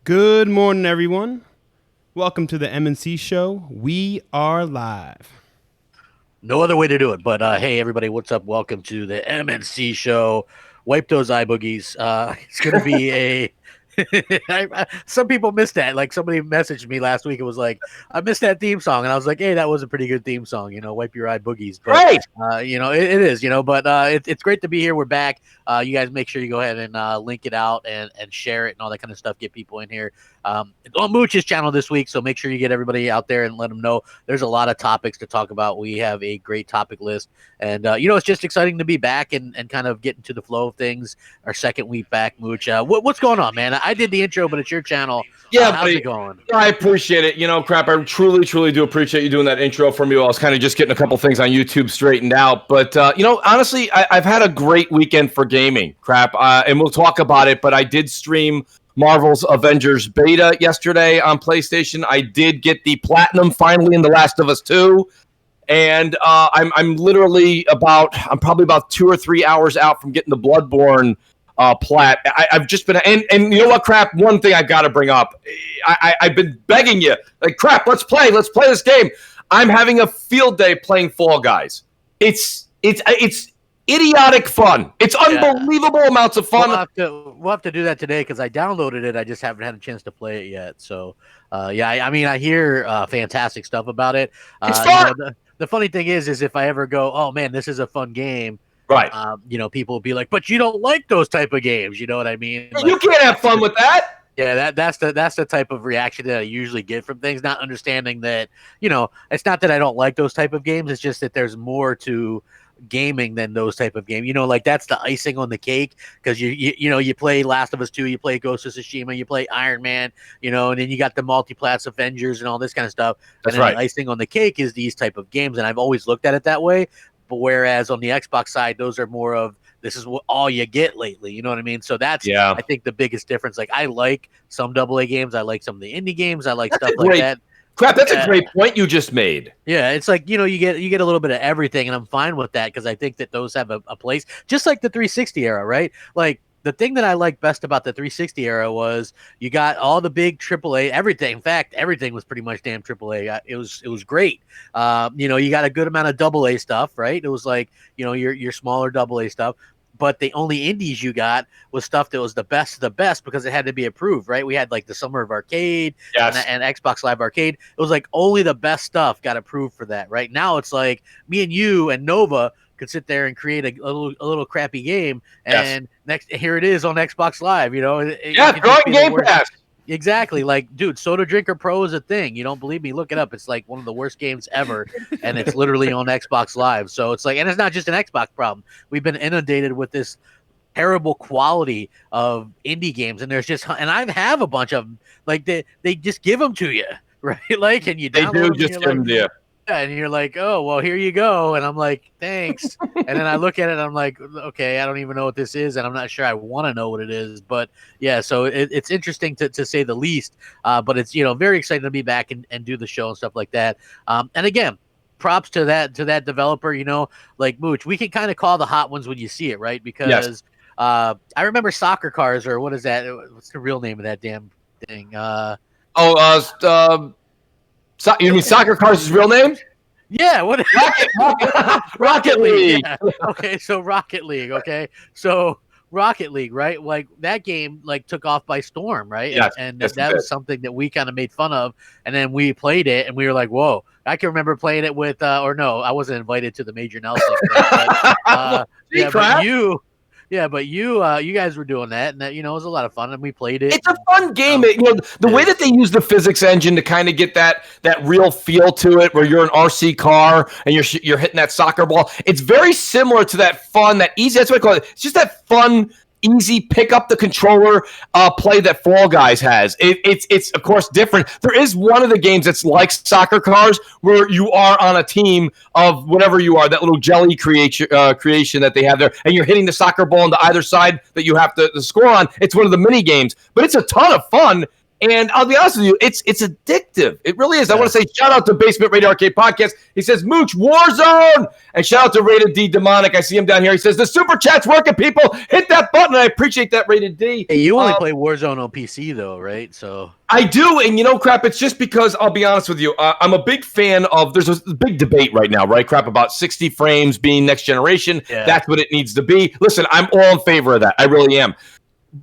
Good morning, everyone. Welcome to the M&C Show. We are live. No other way to do it, but hey, everybody, what's up? Welcome to the M&C Show. Wipe those eye boogies. It's going to be a... some people missed that. Like, somebody messaged me last week and was like, I missed that theme song. And I was like, hey, that was a pretty good theme song, wipe your eye boogies. But, right. It is, but it's great to be here. We're back. You guys make sure you go ahead and link it out and share it and all that kind of stuff. Get people in here. It's on Mooch's channel this week, so make sure you get everybody out there and let them know there's a lot of topics to talk about. We have a great topic list. And, it's just exciting to be back and kind of get into the flow of things. Our second week back, Mooch. What's going on, man? I did the intro, but it's your channel. Yeah, how's it going? I appreciate it. I truly do appreciate you doing that intro for me. I was kind of just getting a couple things on YouTube straightened out. But, honestly, I've had a great weekend for gaming, and we'll talk about it. But I did stream Marvel's Avengers beta yesterday on PlayStation. I did get the platinum finally in The Last of Us 2. And I'm probably about 2 or 3 hours out from getting the Bloodborne plat. I've just been, and you know what, Crap? One thing I've got to bring up. I've been begging you, like, Crap, let's play this game. I'm having a field day playing Fall Guys. It's idiotic fun. It's unbelievable amounts of fun. We'll have to do that today because I downloaded it. I just haven't had a chance to play it yet. So, I hear fantastic stuff about it. It's fun. The funny thing is if I ever go, oh man, this is a fun game. Right. People will be like, but you don't like those type of games. You know what I mean? You can't have fun with that. Yeah, that's the type of reaction that I usually get from things, not understanding that, it's not that I don't like those type of games. It's just that there's more to gaming than those type of games. That's the icing on the cake because you play Last of Us 2, you play Ghost of Tsushima, you play Iron Man, and then you got the multi-plats Avengers and all this kind of stuff. That's and then right. The icing on the cake is these type of games, and I've always looked at it that way. But whereas on the Xbox side, those are more of this is all you get lately. You know what I mean? So that's I think the biggest difference. Like I like some AA games, I like some of the indie games, I like stuff like that. Crap, that's a great point you just made. Yeah, it's like, you get a little bit of everything, and I'm fine with that because I think that those have a place, just like the 360 era, right? Like, the thing that I like best about the 360 era was you got all the big AAA, everything. In fact, everything was pretty much damn AAA. It was great. You got a good amount of AA stuff, right? It was like, your smaller AA stuff. But the only indies you got was stuff that was the best of the best because it had to be approved, right? We had like the Summer of Arcade and Xbox Live Arcade. It was like only the best stuff got approved for that, right? Now it's like me and you and Nova could sit there and create a little crappy game, and here it is on Xbox Live, throwing Game Pass. Exactly. Like, dude, Soda Drinker Pro is a thing. You don't believe me? Look it up. It's like one of the worst games ever, and it's literally on Xbox Live. So it's like, and it's not just an Xbox problem. We've been inundated with this terrible quality of indie games, and I have a bunch of them. Like they just give them to you, right? Like, and you download them. They do just give them to you. And you're like, oh, well, here you go. And I'm like, thanks. And then I look at it and I'm like, okay, I don't even know what this is. And I'm not sure I want to know what it is. But yeah, so it's interesting to say the least. But it's, very exciting to be back and do the show and stuff like that. And again, props to that developer, like Mooch. We can kind of call the hot ones when you see it, right? Because I remember Soccer Cars, or what is that? What's the real name of that damn thing? You mean Soccer Cars' real name? Yeah, what? Rocket League. Yeah. Okay, so Rocket League. Okay, so Rocket League, right? Like that game, took off by storm, right? Yes, and that was something that we kind of made fun of, and then we played it, and we were like, "Whoa!" I can remember playing it with, or no, I wasn't invited to the Major Nelson. But you guys were doing that, and that it was a lot of fun, and we played it. It's a fun game. The way that they use the physics engine to kind of get that real feel to it, where you're an RC car and you're hitting that soccer ball. It's very similar to that fun, that easy. That's what I call it. It's just that fun, easy pick up the controller play that Fall Guys has. It's of course different. There is one of the games that's like Soccer Cars where you are on a team of whatever you are, that little jelly creation that they have there, and you're hitting the soccer ball on the either side that you have to score on. It's one of the mini games, but it's a ton of fun. And I'll be honest with you, it's addictive. It really is. Yeah. I want to say shout out to Basement Radio Arcade Podcast. He says, Mooch, Warzone! And shout out to Rated D Demonic. I see him down here. He says, the super chat's working, people. Hit that button. I appreciate that, Rated D. Hey, you only play Warzone on PC, though, right? So I do, and crap, it's just because, I'll be honest with you, I'm a big fan of, there's a big debate right now, right, crap, about 60 frames being next generation. Yeah. That's what it needs to be. Listen, I'm all in favor of that. I really am.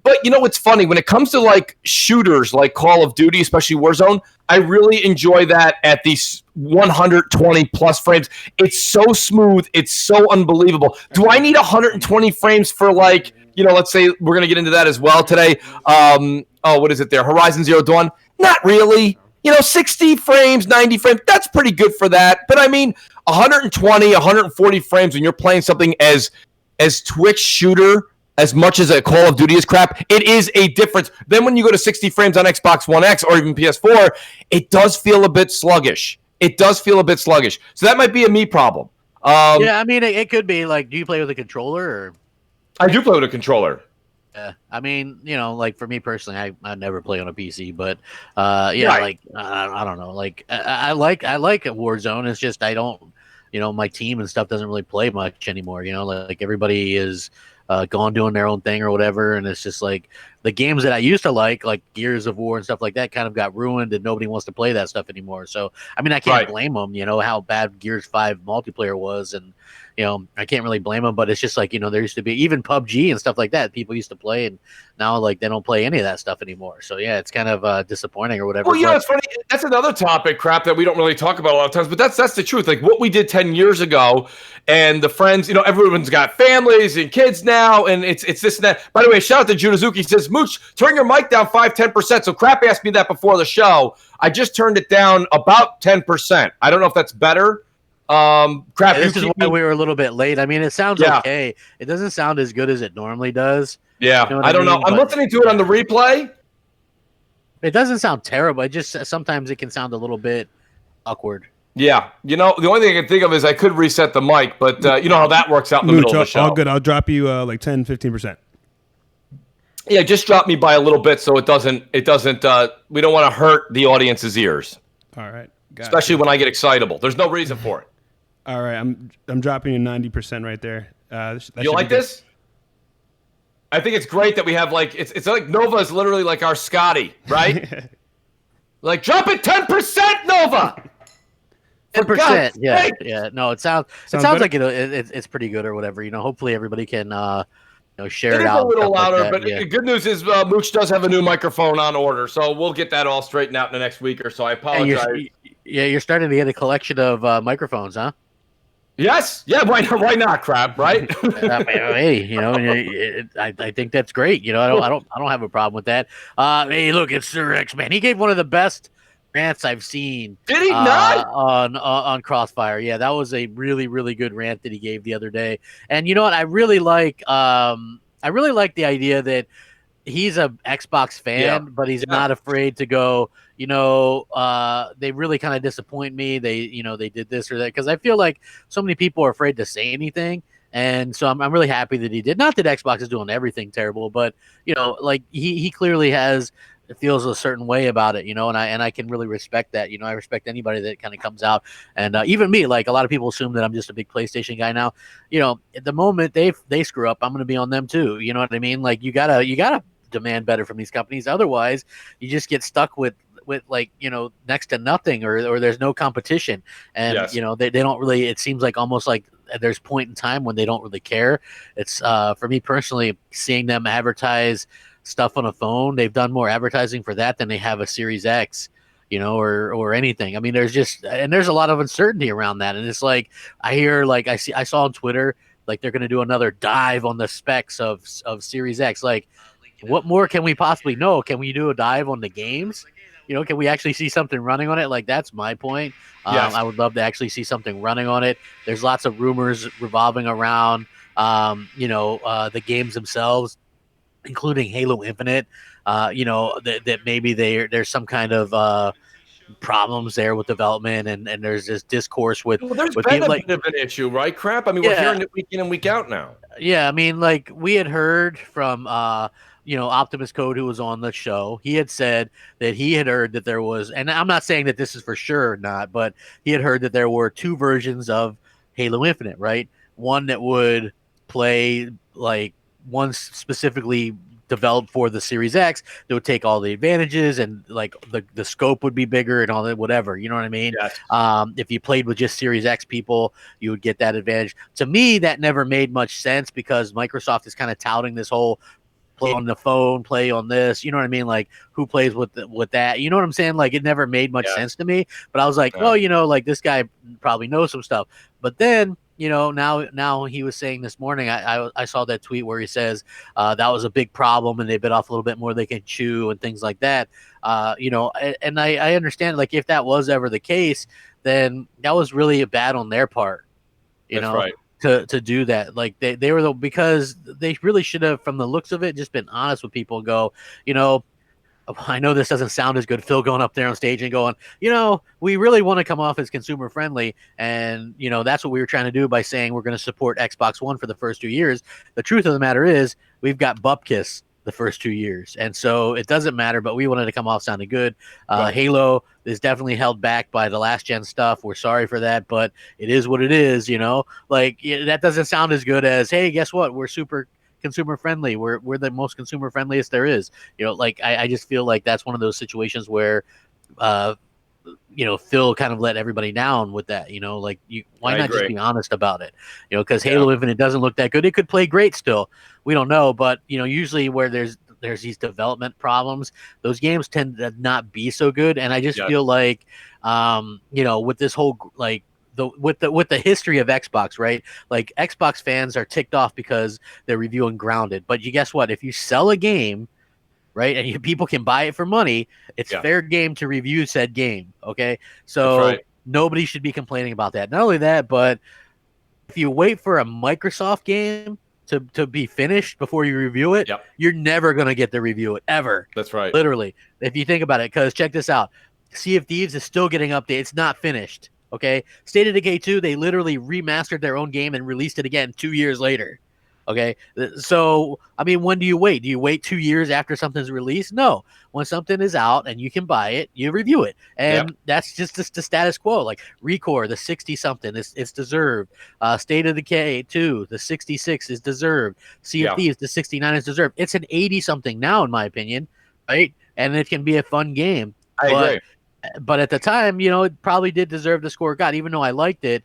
But it's funny when it comes to like shooters like Call of Duty, especially Warzone, I really enjoy that at these 120 plus frames. It's so smooth. It's so unbelievable. Do I need 120 frames for like, let's say we're going to get into that as well today. What is it there? Horizon Zero Dawn? Not really. 60 frames, 90 frames, that's pretty good for that. But I mean, 120, 140 frames when you're playing something as Twitch shooter, as much as a Call of Duty is crap, it is a difference. Then when you go to 60 frames on Xbox One X or even PS4, it does feel a bit sluggish. So that might be a me problem. yeah, I mean, it could be like, do you play with a controller? Or? I do play with a controller. Yeah, I mean, like for me personally, I never play on a PC, but yeah, Right. like I don't know, like I like Warzone. It's just I don't, my team and stuff doesn't really play much anymore. Like everybody is gone doing their own thing or whatever, and it's just like the games that I used to like Gears of War and stuff like that, kind of got ruined, and nobody wants to play that stuff anymore. So I mean, I can't blame them. How bad Gears 5 multiplayer was, and I can't really blame them. But it's just like there used to be even PUBG and stuff like that. People used to play, and now like they don't play any of that stuff anymore. So yeah, it's kind of disappointing or whatever. Well, it's funny. That's another topic, crap, that we don't really talk about a lot of times. But that's the truth. Like what we did 10 years ago, and the friends, everyone's got families and kids now, and it's this and that. By the way, shout out to Judazuki. He says, Mooch, turn your mic down 5-10%. So crap asked me that before the show. I just turned it down about 10%. I don't know if that's better. Crap. Yeah, this is why we were a little bit late. I mean, it sounds okay. It doesn't sound as good as it normally does. Yeah, I don't know. I'm listening to it on the replay. It doesn't sound terrible. It just sometimes it can sound a little bit awkward. Yeah, the only thing I can think of is I could reset the mic, but you know how that works out in the middle of the show. All good. I'll drop you like 10-15%. Yeah, just drop me by a little bit so it doesn't. We don't want to hurt the audience's ears. All right. Especially when I get excitable. There's no reason for it. All right, I'm dropping you 90% right there. You like this? I think it's great that we have like it's like Nova is literally like our Scotty, right? Like drop it 10%, Nova. 10%. Yeah. No, it sounds like it's pretty good or whatever. Hopefully everybody can share it out. It is a little louder, like but the good news is Mooch does have a new microphone on order, so we'll get that all straightened out in the next week or so. I apologize. You're starting to get a collection of microphones, huh? Yes. Yeah. Why not? Crap. Right. Hey, I think that's great. I don't have a problem with that. Hey, look, it's Sir X, man. He gave one of the best rants I've seen. Did he not? On Crossfire? Yeah, that was a really, really good rant that he gave the other day. And you know what? I really like the idea that he's a Xbox fan, but he's not afraid to go. They really kind of disappoint me. They did this or that, because I feel like so many people are afraid to say anything. And so I'm really happy that he did. Not that Xbox is doing everything terrible, but like he clearly feels a certain way about it, and I can really respect that. I respect anybody that kind of comes out, and even me. Like a lot of people assume that I'm just a big PlayStation guy now. At the moment they screw up, I'm going to be on them too. You know what I mean? Like you gotta demand better from these companies. Otherwise, you just get stuck with like next to nothing, or there's no competition, and they don't really. It seems like almost like there's point in time when they don't really care. It's for me personally, seeing them advertise stuff on a phone. They've done more advertising for that than they have a Series X, or anything. I mean, there's a lot of uncertainty around that, and it's like I saw on Twitter like they're going to do another dive on the specs of Series X. Like, what more can we possibly know? Can we do a dive on the games? Can we actually see something running on it? Like, that's my point. Yes. I would love to actually see something running on it. There's lots of rumors revolving around, the games themselves, including Halo Infinite. That maybe there's some kind of problems there with development, and there's this discourse with. Well, there's with been a like, bit of an issue, right? Crap. I mean, we're hearing it week in and week out now. Yeah, I mean, like we had heard from Optimus Code, who was on the show, he had said that he had heard that there was, and I'm not saying that this is for sure or not, but he had heard that there were two versions of Halo Infinite, right? One that would play like one specifically developed for the Series X that would take all the advantages, and like the scope would be bigger and all that, whatever. You know what I mean? Yes. If you played with just Series X people, you would get that advantage. To me, that never made much sense because Microsoft is kind of touting this whole play on the phone, play on this. You know what I mean? Like who plays with that? You know what I'm saying? Like it never made much sense to me. But I was like, well, like this guy probably knows some stuff. But then now he was saying this morning, I saw that tweet where he says that was a big problem and they bit off a little bit more they can chew and things like that. And I understand, like, if that was ever the case, then that was really bad on their part, Right. to do that. Like they were because they really should have, from the looks of it, just been honest with people and go, I know this doesn't sound as good, Phil going up there on stage and going, we really want to come off as consumer friendly. And, that's what we were trying to do by saying we're going to support Xbox One for the first 2 years. The truth of the matter is we've got Bupkis the first 2 years. And so it doesn't matter, but we wanted to come off sounding good. Right. Halo is definitely held back by the last gen stuff. We're sorry for that, but it is what it is, like that doesn't sound as good as, hey, guess what? We're super consumer friendly. We're the most consumer friendliest there is. Like I just feel like that's one of those situations where Phil kind of let everybody down with that. Why not just be honest about it? Because Halo Infinite doesn't look that good. It could play great still. We don't know, but usually where there's these development problems, those games tend to not be so good. And I just feel like with this whole like with the history of Xbox, right? Like Xbox fans are ticked off because they're reviewing Grounded. But guess what? If you sell a game, right, and people can buy it for money, it's fair game to review said game. Okay, so nobody should be complaining about that. Not only that, but if you wait for a Microsoft game to be finished before you review it, you're never gonna get to review it ever. That's right. Literally, if you think about it, because check this out: Sea of Thieves is still getting updates. It's not finished. Okay, State of Decay 2, they literally remastered their own game and released it again 2 years later. Okay, so I mean, when do you wait? Do you wait 2 years after something's released? No, when something is out and you can buy it, you review it, and that's just the status quo. Like Recore, the 60-something, it's deserved. State of Decay 2, the 66 is deserved. Sea of Thieves, the 69 is deserved. It's an 80-something now, in my opinion, right? And it can be a fun game. I agree. But at the time, it probably did deserve the score it got. Even though I liked it,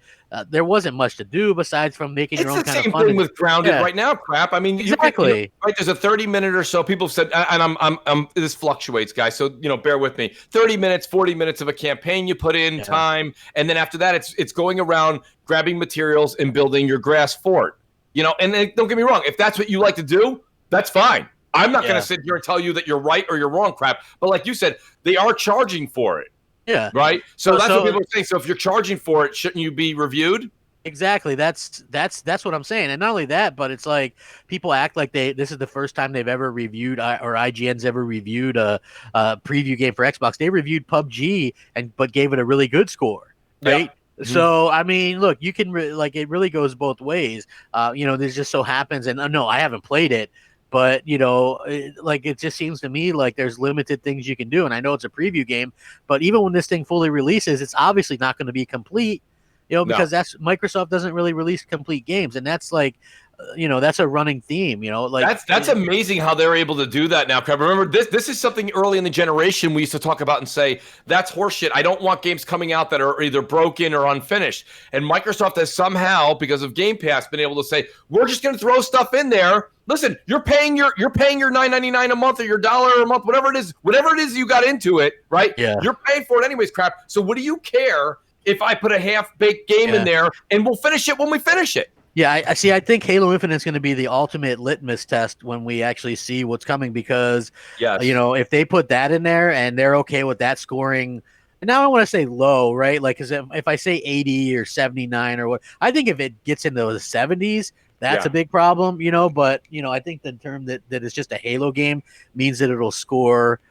there wasn't much to do besides from making your own kind of fun. It's the same thing with Grounded right now, crap. I mean, exactly. Right? There's a 30-minute or so. People have said, and I'm this fluctuates, guys. So bear with me. 30 minutes, 40 minutes of a campaign you put in time, and then after that, it's going around grabbing materials and building your grass fort. And then, don't get me wrong. If that's what you like to do, that's fine. I'm not going to sit here and tell you that you're right or you're wrong, crap. But like you said, they are charging for it. Yeah. Right. So that's what people are saying. So if you're charging for it, shouldn't you be reviewed? Exactly. That's what I'm saying. And not only that, but it's like people act like this is the first time they've ever reviewed or IGN's ever reviewed a preview game for Xbox. They reviewed PUBG but gave it a really good score. Right. Yeah. So, I mean, look, you can it really goes both ways. This just so happens. And no, I haven't played it. But, it just seems to me like there's limited things you can do. And I know it's a preview game, but even when this thing fully releases, it's obviously not going to be complete, because Microsoft doesn't really release complete games. And that's that's a running theme, that's amazing how they're able to do that now. Remember, this is something early in the generation we used to talk about and say, that's horseshit. I don't want games coming out that are either broken or unfinished. And Microsoft has somehow, because of Game Pass, been able to say, we're just going to throw stuff in there. Listen, you're paying your $9.99 a month or your $1 a month, whatever it is you got into it, right? Yeah. You're paying for it anyways, crap. So what do you care if I put a half-baked game in there and we'll finish it when we finish it? Yeah, I see. I think Halo Infinite is going to be the ultimate litmus test when we actually see what's coming, because, if they put that in there and they're okay with that scoring, and now I want to say low, right? Like, because if I say 80 or 79 or what, I think if it gets into the 70s, that's a big problem, But, I think the term that it's just a Halo game means that it'll score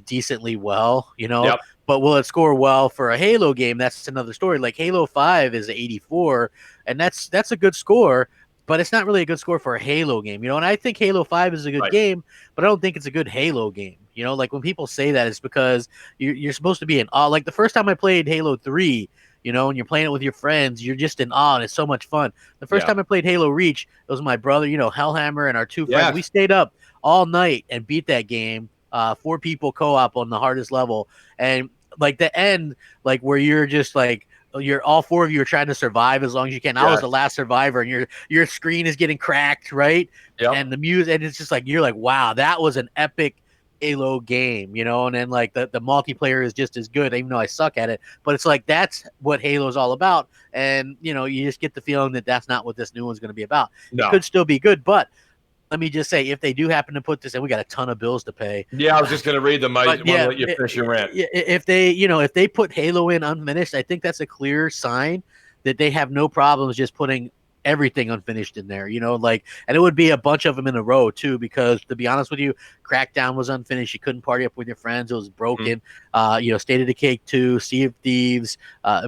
decently well, Yep. But will it score well for a Halo game? That's another story. Like Halo 5 is 84, and that's a good score. but it's not really a good score for a Halo game, and I think Halo 5 is a good game, but I don't think it's a good Halo game. Like when people say that, it's because you're supposed to be in awe. Like the first time I played Halo 3, and you're playing it with your friends, you're just in awe, and it's so much fun. The first time I played Halo Reach, it was my brother, Hellhammer, and our two friends. We stayed up all night and beat that game, 4 people co-op on the hardest level, and like the end, like where you're just like, you're all 4 of you are trying to survive as long as you can. I was the last survivor, and your screen is getting cracked, right? And the music, and it's just like, you're like, wow, that was an epic Halo game, and then like the multiplayer is just as good, even though I suck at it. But it's like, that's what Halo is all about, and you just get the feeling that that's not what this new one's going to be about. It could still be good, but let me just say, if they do happen to put this in, we got a ton of bills to pay. Yeah, I was just going to read them. I want to let you finish your rant. If they put Halo in unfinished, I think that's a clear sign that they have no problems just putting everything unfinished in there, and it would be a bunch of them in a row too, because to be honest with you, Crackdown was unfinished. You couldn't party up with your friends. It was broken. State of Decay 2, Sea of Thieves,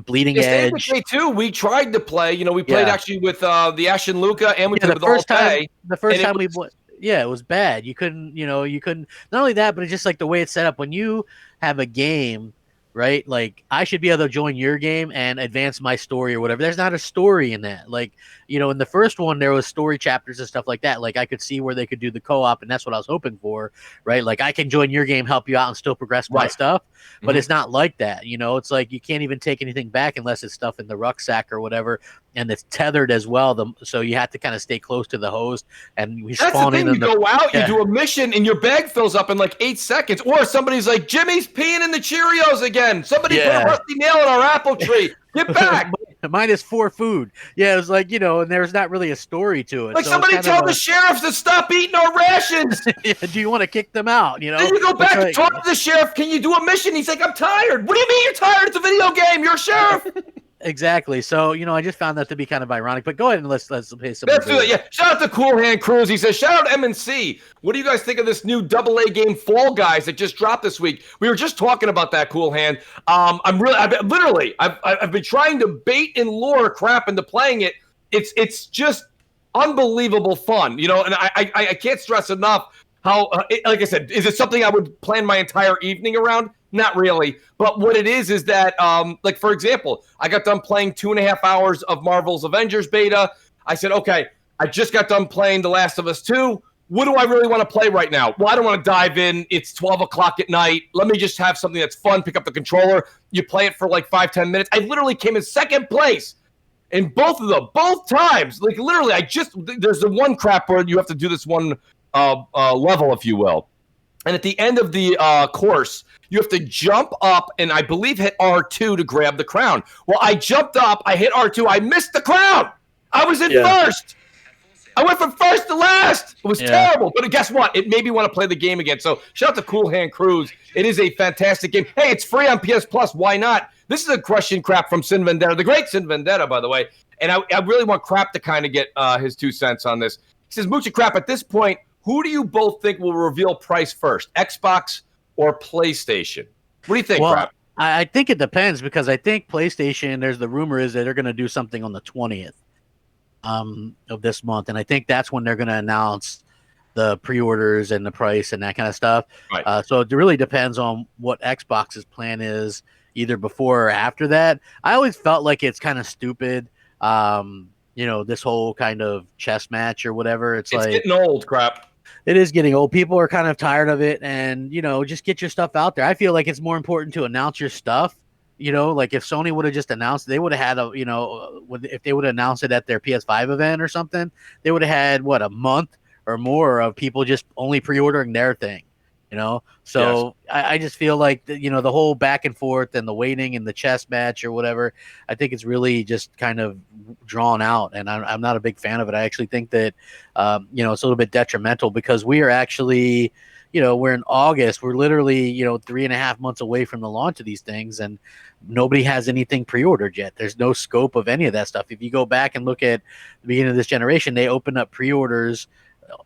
Bleeding Edge. State of Decay 2, we tried to play. We played actually with the Ash and Luca, and we did it all day. The first time we played. Yeah, it was bad. You couldn't. Not only that, but it's just like the way it's set up. When you have a game, right? Like, I should be able to join your game and advance my story or whatever. There's not a story in that. Like, in the first one, there was story chapters and stuff like that. Like, I could see where they could do the co-op, and that's what I was hoping for, right? Like, I can join your game, help you out, and still progress my stuff. But it's not like that. It's like you can't even take anything back unless it's stuff in the rucksack or whatever, and it's tethered as well. So you have to kind of stay close to the host, and we spawn in. You go out, you do a mission, and your bag fills up in like 8 seconds. Or somebody's like, Jimmy's peeing in the Cheerios again. Somebody put a rusty nail in our apple tree. Get back. Mine is 4 food. Yeah, it was like, and there's not really a story to it. Like, so somebody tell the sheriffs to stop eating our rations. Do you want to kick them out? Then you go back and talk to the sheriff. Can you do a mission? He's like, I'm tired. What do you mean you're tired? It's a video game. You're a sheriff. Exactly. So, I just found that to be kind of ironic. But go ahead and let's pay some. Let's do it. Yeah. Shout out to Cool Hand Cruz. He says, shout out to M&C. What do you guys think of this new AA game Fall Guys that just dropped this week? We were just talking about that, Cool Hand. I've been trying to bait and lure crap into playing it. It's just unbelievable fun, and I can't stress enough how, like I said, is it something I would plan my entire evening around? Not really. But what it is that, like, for example, I got done playing 2.5 hours of Marvel's Avengers beta. I said, okay, I just got done playing The Last of Us 2. What do I really want to play right now? Well, I don't want to dive in. It's 12 o'clock at night. Let me just have something that's fun. Pick up the controller. You play it for like 5-10 minutes. I literally came in second place in both times. Like, literally, there's the one crap where you have to do this one level, if you will. And at the end of the course, you have to jump up and I believe hit R2 to grab the crown. Well, I jumped up, I hit R2, I missed the crown. I was in first. I went from first to last. It was terrible. But guess what? It made me want to play the game again. So shout out to Cool Hand Cruz. It is a fantastic game. Hey, it's free on PS Plus. Why not? This is a question crap from Sin Vendetta, the great Sin Vendetta, by the way. And I really want Crap to kind of get his 2 cents on this. He says, Mooch and Crap, at this point, who do you both think will reveal price first, Xbox or PlayStation? What do you think, Crap? I think it depends, because I think PlayStation, there's the rumor is that they're going to do something on the 20th of this month. And I think that's when they're going to announce the pre-orders and the price and that kind of stuff. Right. So it really depends on what Xbox's plan is, either before or after that. I always felt like it's kind of stupid. This whole kind of chess match or whatever. It's like getting old, Crap. It is getting old. People are kind of tired of it, and just get your stuff out there. I feel like it's more important to announce your stuff. Like if Sony would have just announced, they would have had if they would have announced it at their PS5 event or something, they would have had a month or more of people just only pre-ordering their thing. So yes. I just feel like the whole back and forth and the waiting and the chess match or whatever, I think it's really just kind of drawn out, and I'm not a big fan of it. I actually think that it's a little bit detrimental, because we are actually we're in August. We're literally 3.5 months away from the launch of these things, and nobody has anything pre-ordered yet. There's no scope of any of that stuff. If you go back and look at the beginning of this generation, they opened up pre-orders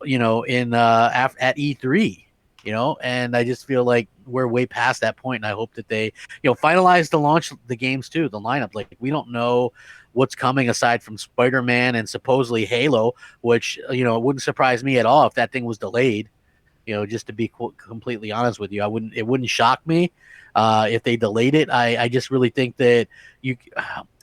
at E3. and I just feel like we're way past that point, and I hope that they, finalize the games too, the lineup. Like, we don't know what's coming aside from Spider-Man and supposedly Halo, which, it wouldn't surprise me at all if that thing was delayed. Just to be completely honest with you, it wouldn't shock me if they delayed it. I just really think that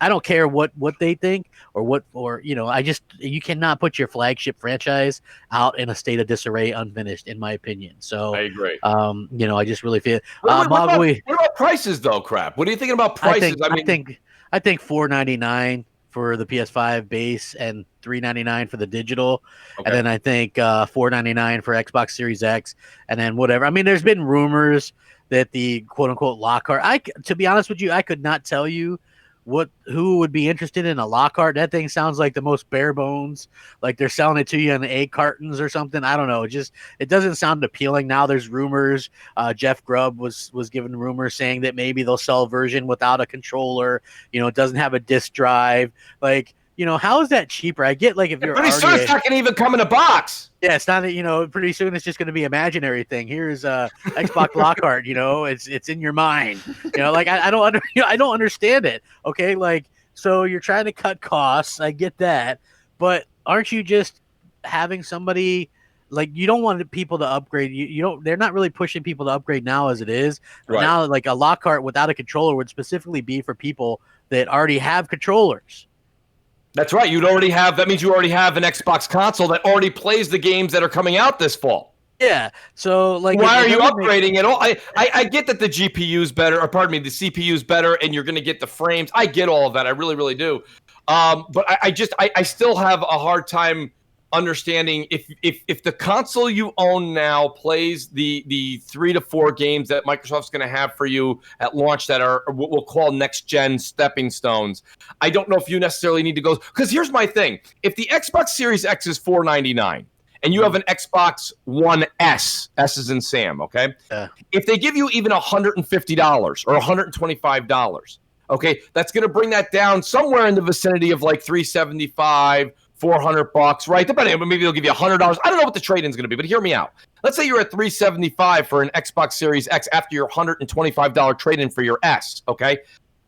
I don't care what they think you cannot put your flagship franchise out in a state of disarray, unfinished, in my opinion. So I agree. I just really feel what about prices though, Crap? What are you thinking about prices? I think $499 for the PS5 base and $399 for the digital, and then I think $499 for Xbox Series X, and then whatever. I mean, there's been rumors that the quote unquote Lockhart. To be honest with you, I could not tell you who would be interested in a Lockhart. That thing sounds like the most bare bones, like they're selling it to you in egg cartons or something. I don't know. It doesn't sound appealing. Now there's rumors. Jeff Grubb was given rumors saying that maybe they'll sell a version without a controller. It doesn't have a disc drive. Like, how is that cheaper? I get, like, if you're pretty soon it's not going to even come in a box. Yeah, it's not that, pretty soon it's just going to be imaginary thing. Here's Xbox Lockhart, it's in your mind. Like, I don't understand it. Okay, like, so you're trying to cut costs. I get that, but aren't you just having somebody, like, you don't want people to upgrade. They're not really pushing people to upgrade now as it is. Right. Now, like, a Lockhart without a controller would specifically be for people that already have controllers. That's right. That means you already have an Xbox console that already plays the games that are coming out this fall. Yeah. So, like, why are you upgrading it all? I get that the GPU's better, or pardon me, the CPU's better, and you're going to get the frames. I get all of that. I really, really do. But I still have a hard time understanding if the console you own now plays the 3 to 4 games that Microsoft's going to have for you at launch that are what we'll call next gen stepping stones. I don't know if you necessarily need to go, because here's my thing: if the Xbox Series X is $499 and you have an Xbox One S is in Sam, okay? If they give you even $150 or $125, okay, that's going to bring that down somewhere in the vicinity of like $375. $400, right? Depending, maybe they'll give you $100. I don't know what the trade-in's going to be, but hear me out. Let's say you're at $375 for an Xbox Series X after your $125 trade-in for your S. Okay.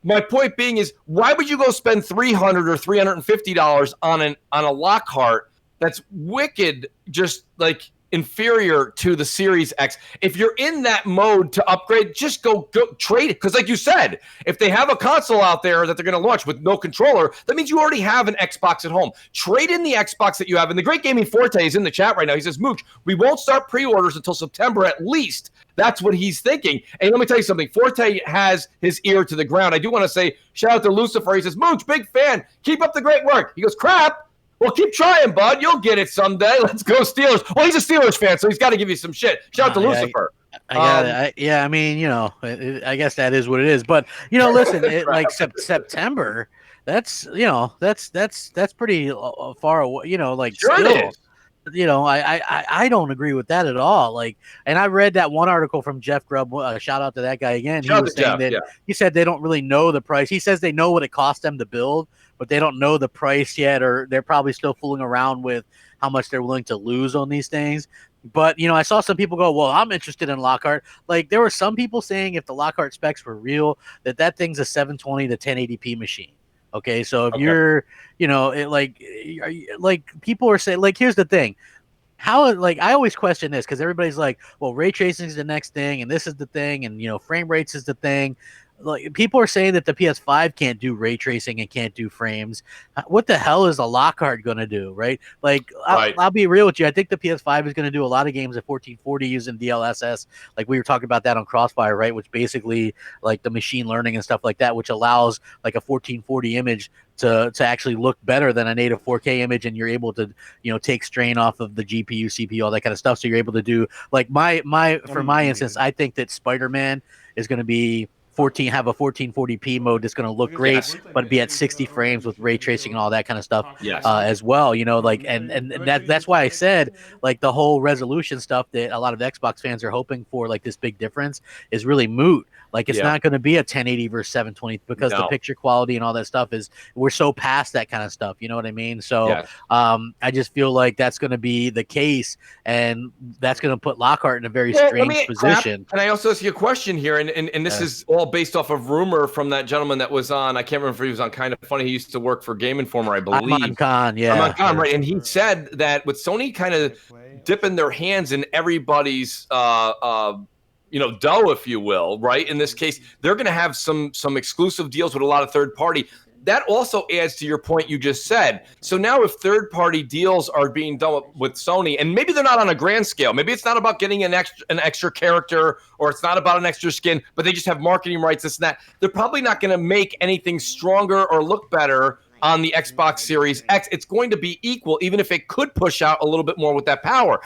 My point being is, why would you go spend $300 or $350 on a Lockhart that's wicked, just like inferior to the Series X? If you're in that mode to upgrade, just go trade it. Because like you said, if they have a console out there that they're going to launch with no controller, that means you already have an Xbox at home. Trade in the Xbox that you have. And the Great Gaming Forte is in the chat right now. He says, Mooch, we won't start pre-orders until September at least. That's what he's thinking. And let me tell you something. Forte has his ear to the ground. I do want to say, shout out to Lucifer. He says, Mooch, big fan. Keep up the great work. He goes, crap. Well, keep trying, bud. You'll get it someday. Let's go Steelers. Well, he's a Steelers fan, so he's got to give you some shit. Shout out to Lucifer. I mean, I guess that is what it is. But, listen, like September, that's pretty far away. Like, sure still, it is. I don't agree with that at all. Like, and I read that one article from Jeff Grubb. Shout out to that guy again. He was saying that he said they don't really know the price. He says they know what it cost them to build, but they don't know the price yet, or they're probably still fooling around with how much they're willing to lose on these things. But, I saw some people go, well, I'm interested in Lockhart. Like, there were some people saying if the Lockhart specs were real, that thing's a 720 to 1080p machine. Okay, so if you're, people are saying, like, here's the thing. How, like, I always question this because everybody's like, well, ray tracing is the next thing, and this is the thing, and, frame rates is the thing. Like, people are saying that the PS5 can't do ray tracing and can't do frames. What the hell is a Lockhart going to do, right? Like, I'll be real with you. I think the PS5 is going to do a lot of games at 1440 using DLSS. Like, we were talking about that on Crossfire, right? Which basically, like, the machine learning and stuff like that, which allows, like, a 1440 image to actually look better than a native 4K image, and you're able to, take strain off of the GPU, CPU, all that kind of stuff. So you're able to do, like, for my instance, I think that Spider-Man is going to be have a 1440p mode that's going to look great, but be at 60 frames with ray tracing and all that kind of stuff as well. Like, and that's why I said, like, the whole resolution stuff that a lot of Xbox fans are hoping for, like this big difference, is really moot. Like, it's not going to be a 1080 versus 720 because the picture quality and all that stuff we're so past that kind of stuff. You know what I mean? So I just feel like that's going to be the case, and that's going to put Lockhart in a very strange position. And I also ask you a question here, and this is all based off of rumor from that gentleman that was on. I can't remember if he was on Kind of Funny. He used to work for Game Informer, I believe. I'm on Con, right? And he said that with Sony kind of dipping their hands in everybody's dough, if you will, right? In this case, they're going to have some exclusive deals with a lot of third party. That also adds to your point you just said. So now if third-party deals are being done with Sony, and maybe they're not on a grand scale, maybe it's not about getting an extra character, or it's not about an extra skin, but they just have marketing rights, this and that. They're probably not going to make anything stronger or look better on the Xbox Series X. It's going to be equal, even if it could push out a little bit more with that power.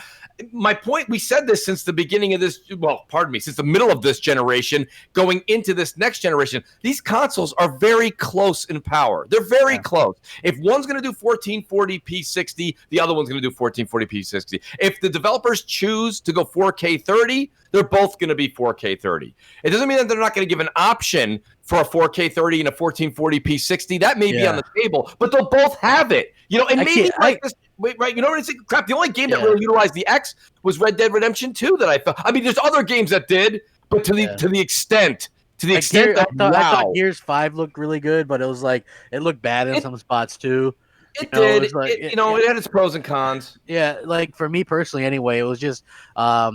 My point, we said this since the beginning of this, since the middle of this generation, going into this next generation, these consoles are very close in power. They're very close. If one's going to do 1440p 60, the other one's going to do 1440p 60. If the developers choose to go 4K 30, they're both going to be 4K 30. It doesn't mean that they're not going to give an option for a 4K 30 and a 1440p 60. That may be on the table, but they'll both have it. And maybe like this. Wait, right? You know what I'm saying? Crap. The only game that really utilized the X was Red Dead Redemption 2 that I felt. I mean, there's other games that did, but to the extent I thought Gears 5 looked really good, but it was like it looked bad in some spots too. It did. It had its pros and cons. Yeah, like for me personally, anyway, it was just, I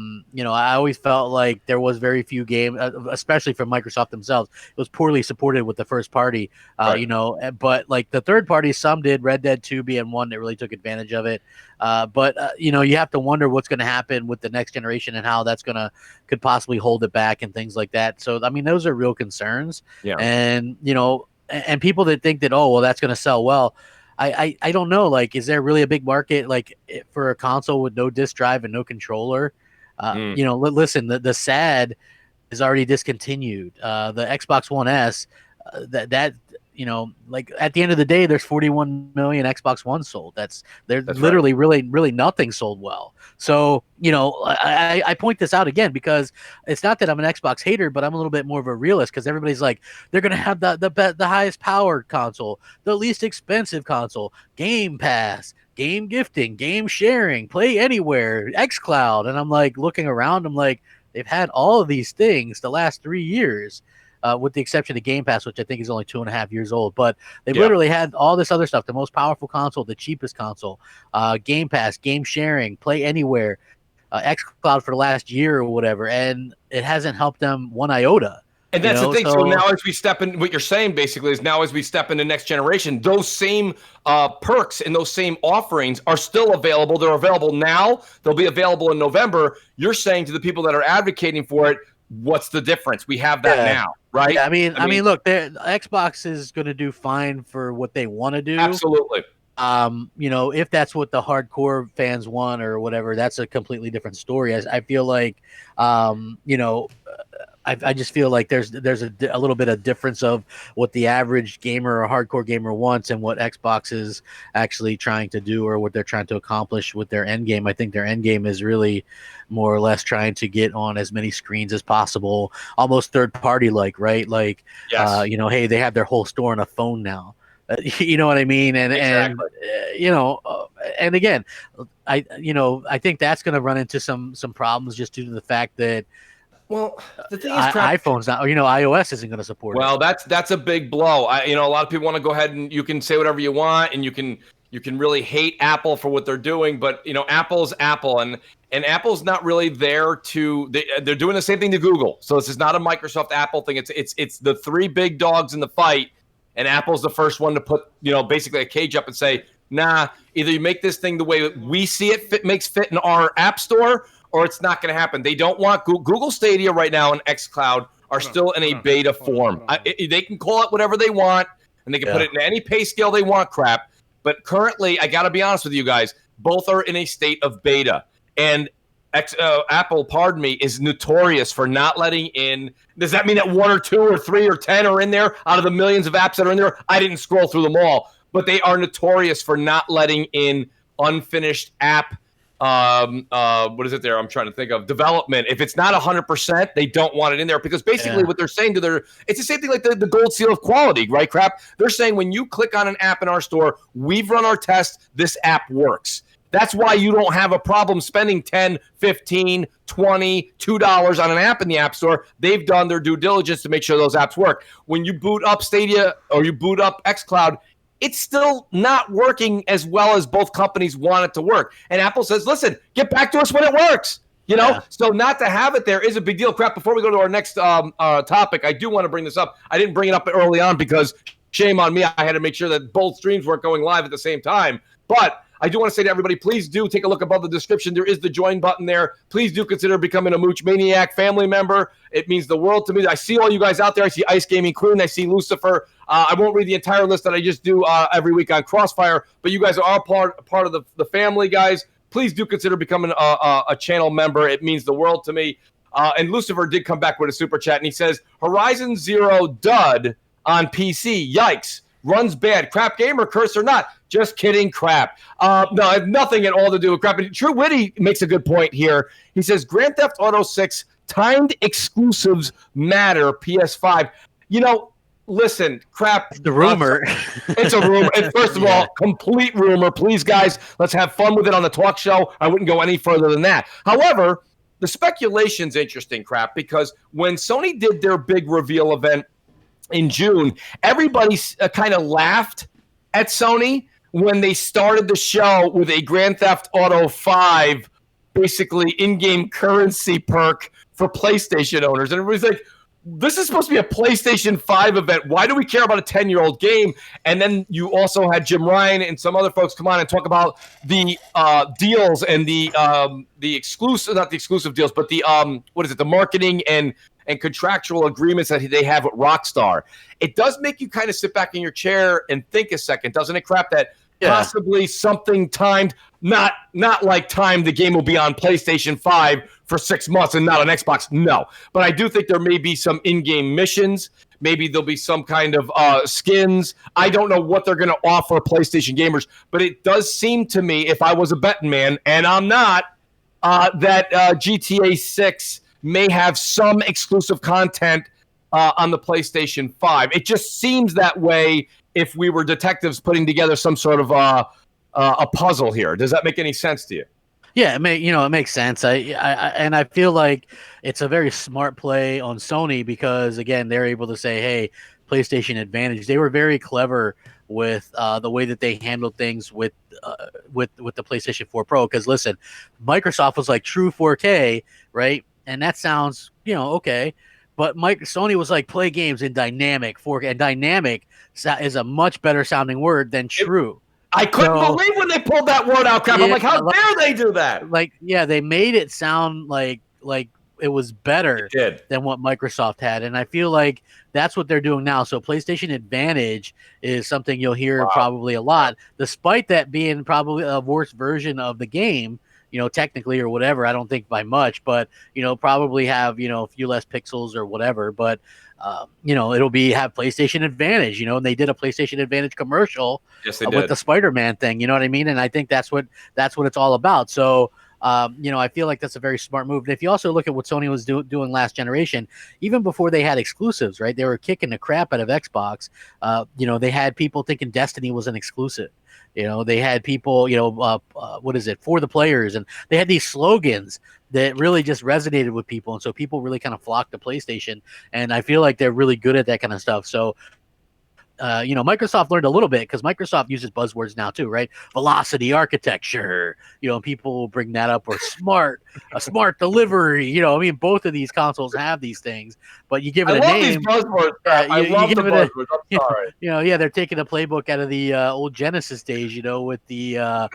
always felt like there was very few games, especially from Microsoft themselves. It was poorly supported with the first party, but like the third party, some did. Red Dead 2 being one that really took advantage of it. But you have to wonder what's going to happen with the next generation and how that's could possibly hold it back and things like that. So I mean, those are real concerns. Yeah, and and people that think that that's going to sell well. I don't know. Like, is there really a big market like for a console with no disc drive and no controller? Listen, the SAD is already discontinued. The Xbox One S, like at the end of the day, there's 41 million Xbox One sold. That's literally really nothing sold well. So, I point this out again because it's not that I'm an Xbox hater, but I'm a little bit more of a realist because everybody's like, they're going to have the highest powered console, the least expensive console, Game Pass, game gifting, game sharing, play anywhere, xCloud. And I'm like looking around, I'm like, they've had all of these things the last 3 years. With the exception of Game Pass, which I think is only 2.5 years old. But they've literally had all this other stuff, the most powerful console, the cheapest console, Game Pass, game sharing, play anywhere, xCloud for the last year or whatever, and it hasn't helped them one iota. And that's the thing. So now as we step in, what you're saying basically is now as we step into next generation, those same perks and those same offerings are still available. They're available now. They'll be available in November. You're saying to the people that are advocating for it, what's the difference? We have that now, right? Yeah, I mean, look, Xbox is going to do fine for what they want to do. Absolutely. If that's what the hardcore fans want or whatever, that's a completely different story. I feel like, I just feel like there's a little bit of difference of what the average gamer or hardcore gamer wants and what Xbox is actually trying to do or what they're trying to accomplish with their end game. I think their end game is really more or less trying to get on as many screens as possible, almost third party like, right? Like, hey, they have their whole store on a phone now. You know what I mean? And and again, I think that's going to run into some problems just due to the fact that. Well, the thing is, iPhone's not, iOS isn't going to support it. Well, that's a big blow. A lot of people want to go ahead and you can say whatever you want, and you can really hate Apple for what they're doing, but Apple's Apple, and Apple's not really there to. They're doing the same thing to Google. So this is not a Microsoft Apple thing. It's the three big dogs in the fight, and Apple's the first one to put basically a cage up and say, nah, either you make this thing the way we see it makes fit in our app store, or it's not going to happen. They don't want Google Stadia right now and xCloud are still in a beta form. They can call it whatever they want, and they can put it in any pay scale they want crap. But currently, I got to be honest with you guys, both are in a state of beta. And Apple, pardon me, is notorious for not letting in. Does that mean that 1 or 2 or 3 or 10 are in there out of the millions of apps that are in there? I didn't scroll through them all, but they are notorious for not letting in unfinished app. What is it there? I'm trying to think of development. If it's not 100%, they don't want it in there because basically what they're saying to it's the same thing like the gold seal of quality, right? Crap. They're saying when you click on an app in our store, we've run our test, this app works. That's why you don't have a problem spending $10, $15, $20, $2 on an app in the App Store. They've done their due diligence to make sure those apps work. When you boot up Stadia or you boot up xCloud, it's still not working as well as both companies want it to work. And Apple says, listen, get back to us when it works. You know, so not to have it there is a big deal. Crap, before we go to our next topic, I do want to bring this up. I didn't bring it up early on because shame on me. I had to make sure that both streams weren't going live at the same time. But I do want to say to everybody, please do take a look above the description. There is the join button there. Please do consider becoming a Mooch Maniac family member. It means the world to me. I see all you guys out there. I see Ice Gaming Queen. I see Lucifer. I won't read the entire list that I just do every week on Crossfire, but you guys are all part of the family, guys. Please do consider becoming a channel member. It means the world to me. And Lucifer did come back with a super chat, and he says, Horizon Zero dud on PC. Yikes. Runs bad. Crap gamer, curse or not. Just kidding, crap. No, I have nothing at all to do with crap. But True Witty makes a good point here. He says, Grand Theft Auto 6 timed exclusives matter, PS5. You know, listen, crap. The rumor. It's a rumor. And first of all, complete rumor. Please, guys, let's have fun with it on the talk show. I wouldn't go any further than that. However, the speculation's interesting, crap, because when Sony did their big reveal event in June, everybody kind of laughed at Sony when they started the show with a Grand Theft Auto 5, basically in-game currency perk for PlayStation owners. And everybody's like, this is supposed to be a PlayStation 5 event. Why do we care about a 10-year-old game? And then you also had Jim Ryan and some other folks come on and talk about the deals and the exclusive, not the exclusive deals, but the the marketing and contractual agreements that they have with Rockstar. It does make you kind of sit back in your chair and think a second, doesn't it, crap, that possibly something timed, not like timed the game will be on PlayStation 5 for 6 months and not on Xbox. No. But I do think there may be some in-game missions. Maybe there'll be some kind of skins. I don't know what they're going to offer PlayStation gamers, but it does seem to me, if I was a betting man, and I'm not, that GTA 6 may have some exclusive content on the PlayStation 5. It just seems that way if we were detectives putting together some sort of a puzzle here. Does that make any sense to you? Yeah, it makes sense. I feel like it's a very smart play on Sony because, again, they're able to say, hey, PlayStation Advantage. They were very clever with the way that they handled things with the PlayStation 4 Pro. Because, listen, Microsoft was like true 4K, right? And that sounds, okay. But Sony was like, play games in dynamic 4K. And dynamic is a much better sounding word than true. I couldn't believe when they pulled that word out, crap. I'm like, how dare they do that? They made it sound like it was better than what Microsoft had. And I feel like that's what they're doing now. So PlayStation Advantage is something you'll hear probably a lot, despite that being probably a worse version of the game, technically or whatever. I don't think by much, but, probably have, a few less pixels or whatever. But, it'll have PlayStation Advantage, and they did a PlayStation Advantage commercial with the Spider-Man thing, you know what I mean? And I think that's what it's all about. So, I feel like that's a very smart move. And if you also look at what Sony was doing last generation, even before they had exclusives, right? They were kicking the crap out of Xbox. They had people thinking Destiny was an exclusive. They had people, for the players. And they had these slogans that really just resonated with people. And so people really kind of flocked to PlayStation. And I feel like they're really good at that kind of stuff. So, Microsoft learned a little bit because Microsoft uses buzzwords now too, right? Velocity architecture, people will bring that up, or a smart delivery. Both of these consoles have these things, but you give it a name. These buzzwords. I love the buzzwords. I'm sorry. They're taking a playbook out of the old Genesis days, with the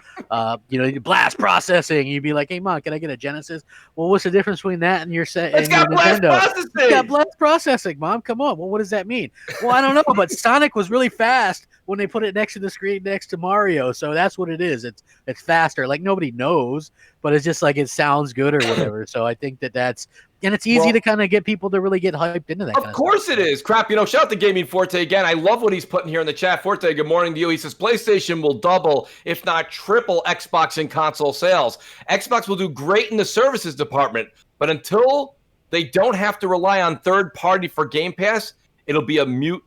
blast processing. You'd be like, hey, Mom, can I get a Genesis? Well, what's the difference between that and your It's got blast Nintendo? processing. It's got blast processing, Mom. Come on. Well, what does that mean? Well, I don't know, but Sonic Sonic was really fast when they put it next to the screen next to Mario. So that's what it is. It's faster. Like nobody knows, but it's just like it sounds good or whatever. So I think that's and it's easy to kind of get people to really get hyped into that. Of course it is. Crap, shout out to Gaming Forte again. I love what he's putting here in the chat. Forte, good morning to you. He says PlayStation will double, if not triple, Xbox and console sales. Xbox will do great in the services department, but until they don't have to rely on third party for Game Pass, it'll be a mute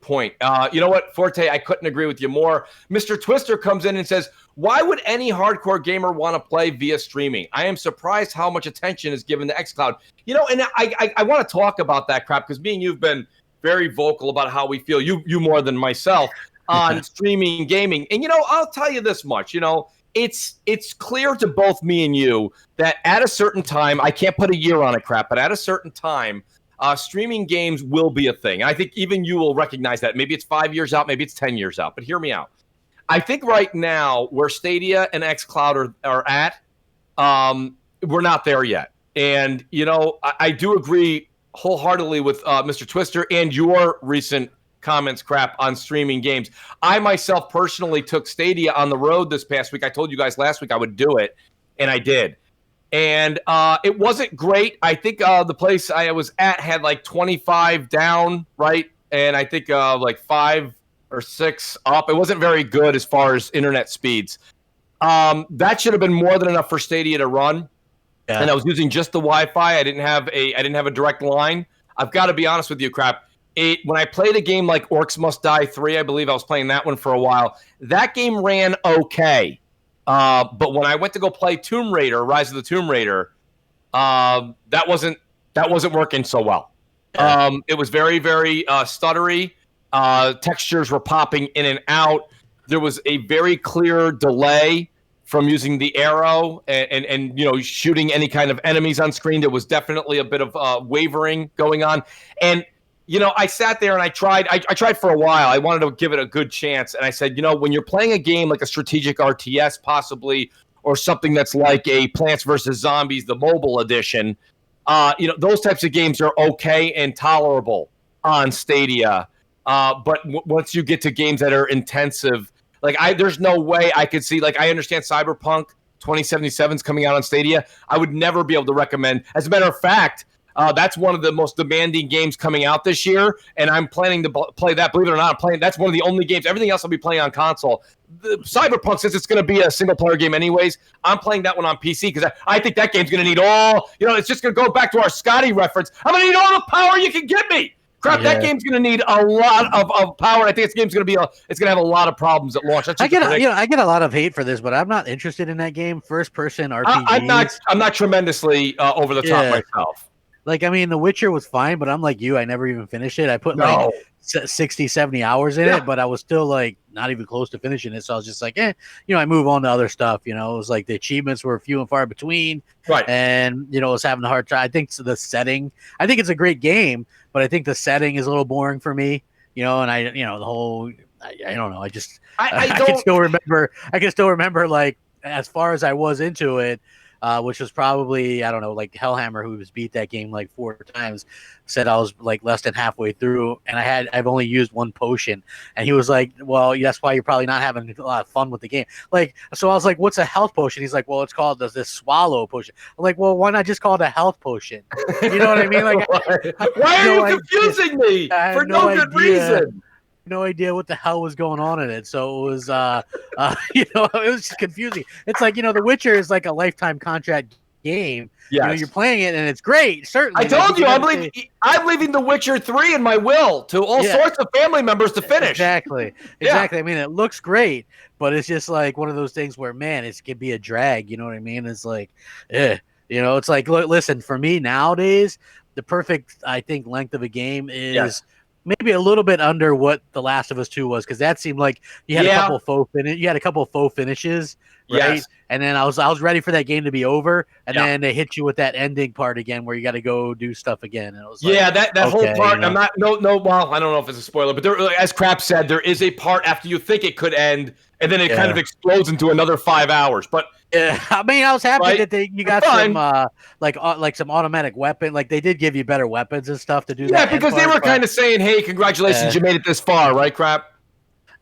point. You know what, Forte, I couldn't agree with you more. Mr. Twister comes in and says, why would any hardcore gamer want to play via streaming? I am surprised how much attention is given to xCloud. And I want to talk about that crap because me and you've been very vocal about how we feel, you more than myself, on streaming gaming. And, I'll tell you this much, it's clear to both me and you that at a certain time, I can't put a year on it, crap, but at a certain time, streaming games will be a thing. I think even you will recognize that. Maybe it's 5 years out, maybe it's 10 years out, but hear me out. I think right now where Stadia and xCloud are at, we're not there yet. And, I do agree wholeheartedly with Mr. Twister and your recent comments, crap, on streaming games. I myself personally took Stadia on the road this past week. I told you guys last week I would do it, and I did. And it wasn't great. I think the place I was at had like 25 down, right? And I think like 5 or 6 up. It wasn't very good as far as internet speeds. That should have been more than enough for Stadia to run. Yeah. And I was using just the Wi-Fi. I didn't have a direct line. I've got to be honest with you, crap. When I played a game like Orcs Must Die 3, I believe I was playing that one for a while. That game ran okay. But when I went to go play Tomb Raider, Rise of the Tomb Raider, that wasn't working so well. Yeah. It was very, very stuttery. Textures were popping in and out. There was a very clear delay from using the arrow and shooting any kind of enemies on screen. There was definitely a bit of wavering going on. And I sat there and I tried for a while. I wanted to give it a good chance. And I said, when you're playing a game like a strategic RTS possibly, or something that's like a Plants vs. Zombies, the mobile edition, those types of games are okay and tolerable on Stadia. But once you get to games that are intensive, there's no way I could see, I understand Cyberpunk 2077 is coming out on Stadia. I would never be able to recommend. As a matter of fact, that's one of the most demanding games coming out this year, and I'm planning to play that. Believe it or not, that's one of the only games. Everything else I'll be playing on console. Cyberpunk, since it's going to be a single-player game anyways, I'm playing that one on PC because I think that game's going to need all, it's just going to go back to our Scotty reference. I'm going to need all the power you can give me. Crap, yeah. That game's going to need a lot of power. I think this game's going to have a lot of problems at launch. I get a lot of hate for this, but I'm not interested in that game. First-person RPG. I'm not tremendously over the top myself. The Witcher was fine, but I'm like you. I never even finished it. I put 60, 70 hours in it, but I was still not even close to finishing it. So I was just like, I move on to other stuff. It was like the achievements were few and far between. Right. And, I was having a hard time. I think the setting, I think it's a great game, but I think the setting is a little boring for me, and the whole, I don't know. I can still remember as far as I was into it, which was probably, I don't know, Hellhammer, who's beat that game 4 times, said I was less than halfway through, and I've only used 1 potion, and he was like, well, that's why you're probably not having a lot of fun with the game. So I was like, what's a health potion? He's like, well, it's called this swallow potion. I'm like, well, why not just call it a health potion? You know what I mean? Why are you confusing me for no good reason? No idea what the hell was going on in it. So it was, it was just confusing. It's The Witcher is a lifetime contract game. Yes. You're playing it and it's great. Certainly. I told you, I'm leaving The Witcher 3 in my will to all sorts of family members to finish. Exactly. I mean, it looks great, but it's just one of those things where, man, it can be a drag. You know what I mean? It's it's listen, for me nowadays, the perfect, I think, length of a game is maybe a little bit under what The Last of Us 2 was, because that seemed like you had a couple faux finishes right? Yes. And then I was ready for that game to be over, and Yeah. then they hit you with that ending part again, where you got to go do stuff again. And it was Yeah, like, that whole okay, part. you know. I'm not. No. Well, I don't know if it's a spoiler, but there, as Crap said, there is a part after you think it could end, and then it kind of explodes into another 5 hours. But yeah, I mean, I was happy Right? that you got Fine. some like some automatic weapon. Like they did give you better weapons and stuff to do that. yeah, because they were kind of saying, "Hey, congratulations, you made it this far, right, Crap?"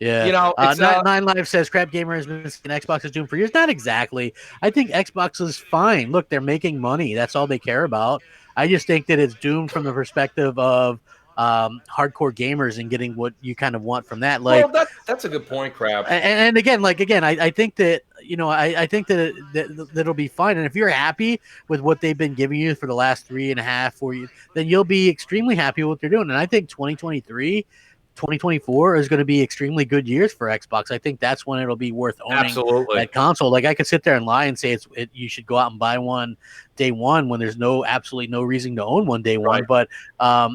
Yeah, You know, it's Nine Live says Crap Gamer has been saying Xbox is doomed for years. Not exactly. I think Xbox is fine. Look, they're making money. That's all they care about. I just think that it's doomed from the perspective of hardcore gamers and getting what you kind of want from that. Like, well, that's a good point, Crap. and again, I think that I think that that'll be fine. And if you're happy with what they've been giving you for the last 3.5, 4 years, then you'll be extremely happy with what they're doing. And I think 2024 is going to be extremely good years for Xbox. I think that's when it'll be worth owning Absolutely. that console. Like I could sit there and lie and say you should go out and buy one day one when there's absolutely no reason to own one day one. Right. But I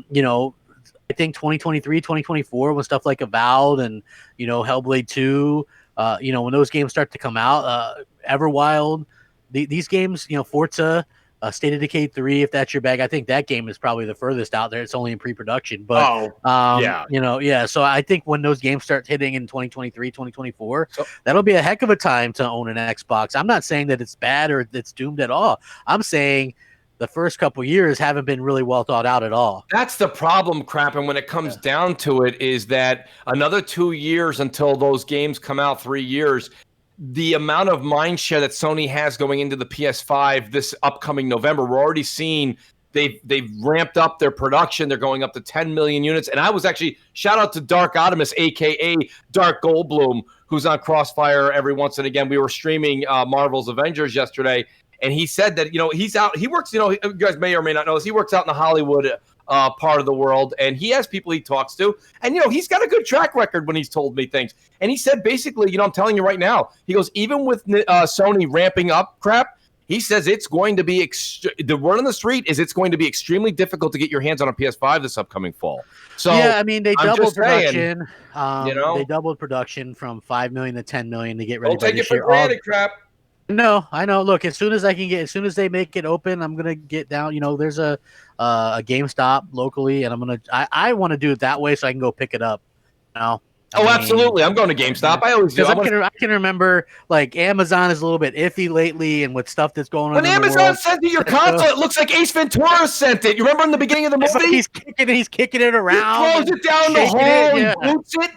think 2023, 2024, when stuff like Avowed and Hellblade 2, when those games start to come out, Everwild, these games, Forza. State of Decay 3, if that's your bag, I think that game is probably the furthest out there. It's only in pre-production, but yeah. So I think when those games start hitting in 2023, 2024, that'll be a heck of a time to own an Xbox. I'm not saying that it's bad or it's doomed at all. I'm saying the first couple years haven't been really well thought out at all. That's the problem, Crap. And when it comes down to it, is that another 2 years until those games come out, 3 years. The amount of mind share that Sony has going into the PS5 this upcoming November, we're already seeing they've ramped up their production. They're going up to 10 million units. And I was actually, shout out to Dark Optimus, aka Dark Goldblum, who's on Crossfire every once and again. We were streaming Marvel's Avengers yesterday, and he said that he's out. He works. You guys may or may not know this. He works out in the Hollywood part of the world, and he has people he talks to, and he's got a good track record when he's told me things. And he said basically, I'm telling you right now, he goes, even with Sony ramping up Crap, he says it's going to be the word on the street is it's going to be extremely difficult to get your hands on a PS5 this upcoming fall. So yeah, I mean they doubled production. They doubled production from 5 million to 10 million to get ready. Don't take it for granted, Crap. No, I know. Look, as soon as they make it open, I'm gonna get down. There's a GameStop locally, and I want to do it that way so I can go pick it up. Absolutely. I'm going to GameStop. I always do. I can remember like Amazon is a little bit iffy lately, and with stuff that's going on. When Amazon sent you your console, it looks like Ace Ventura sent it. You remember in the beginning of the movie? He's kicking it around. He throws it down the hall. He boots it.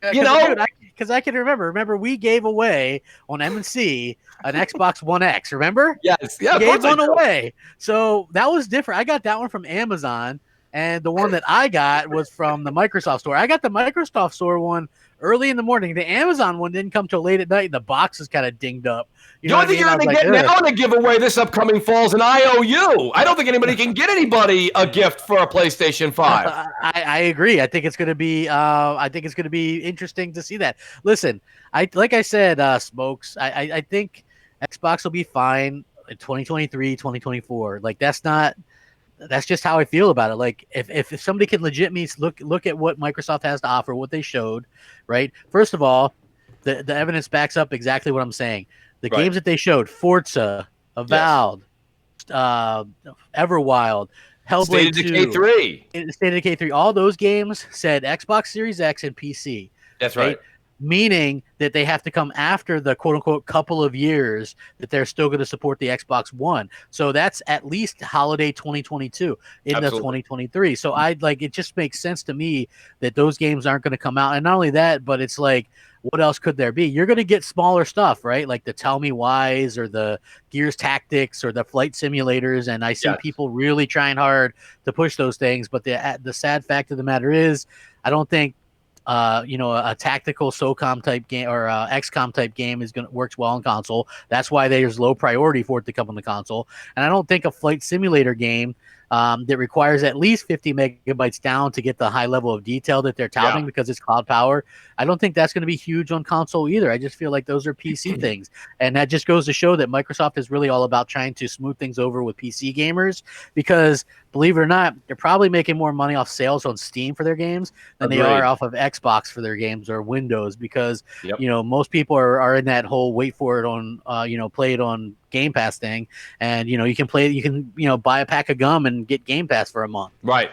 Because I can remember. Remember, we gave away on M&C an Xbox One X. Remember? Yes. Yeah. We gave one away. So that was different. I got that one from Amazon, and the one that I got was from the Microsoft store. I got the Microsoft store one early in the morning. The Amazon one didn't come till late at night, and the box is kind of dinged up. The only thing you're going to get now in a giveaway this upcoming fall is an IOU. I don't think anybody can get anybody a gift for a PlayStation 5. I agree. I think it's going to be interesting to see that. Listen, like I said, Smokes, I think Xbox will be fine in 2023, 2024. Like that's just how I feel about it. Like if somebody can legitimately look at what Microsoft has to offer, what they showed, right? First of all, the evidence backs up exactly what I'm saying. The games that they showed, Forza, Avowed, Everwild, Hellblade 2, State of Decay 3, all those games said Xbox Series X and PC. That's right. Meaning that they have to come after the quote-unquote couple of years that they're still going to support the Xbox One. So that's at least holiday 2022 into 2023. So it just makes sense to me that those games aren't going to come out. And not only that, but it's like, what else could there be? You're going to get smaller stuff, right? Like the Tell Me Whys or the Gears Tactics or the flight simulators. And I see people really trying hard to push those things. But the sad fact of the matter is, I don't think a tactical SOCOM type game or XCOM type game works well on console. That's why there's low priority for it to come on the console. And I don't think a flight simulator game that requires at least 50 megabytes down to get the high level of detail that they're touting because it's cloud power. I don't think that's going to be huge on console either. I just feel like those are PC things. And that just goes to show that Microsoft is really all about trying to smooth things over with PC gamers because, believe it or not, they're probably making more money off sales on Steam for their games than they are off of Xbox for their games or Windows because, most people are in that whole wait for it on, play it on Game Pass thing. And, you can buy a pack of gum and get Game Pass for a month. Right.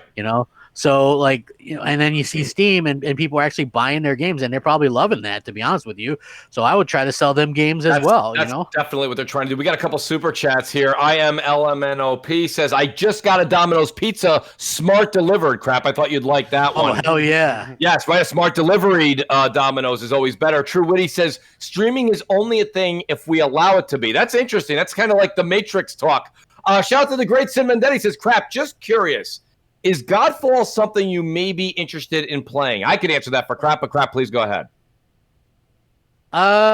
So and then you see Steam and people are actually buying their games and they're probably loving that, to be honest with you. So I would try to sell them games as well. That's definitely what they're trying to do. We got a couple super chats here. I am LMNOP says, I just got a Domino's pizza smart delivered. Crap. I thought you'd like that one. Oh, hell yeah. Yes, right. A smart delivery Domino's is always better. True Witty says, streaming is only a thing if we allow it to be. That's interesting. That's kind of like the Matrix talk. Shout out to the great Sin Mendetti says, crap, just curious. Is Godfall something you may be interested in playing? I could answer that for Crap, but Crap, please go ahead.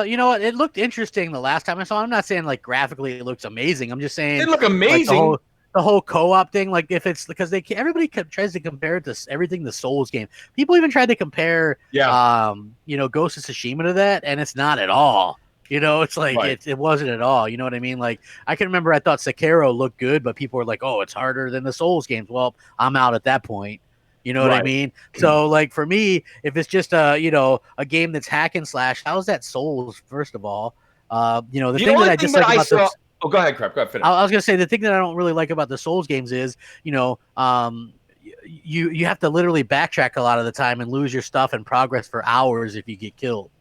You know what? It looked interesting the last time I saw it. I'm not saying like graphically it looks amazing. I'm just saying it looked amazing. Like, the whole co-op thing, like if it's because everybody tries to compare it to everything the Souls game. People even tried to compare, Ghost of Tsushima to that, and it's not at all. It's like it wasn't at all. You know what I mean? Like I can remember I thought Sekiro looked good, but people were like, "Oh, it's harder than the Souls games." Well, I'm out at that point. You know what I mean? So like for me, if it's just a game that's hack and slash, how's that Souls? First of all, the thing that I just like about this. Oh, go ahead, Crap. Go ahead, finish. I was gonna say the thing that I don't really like about the Souls games is, you have to literally backtrack a lot of the time and lose your stuff and progress for hours if you get killed.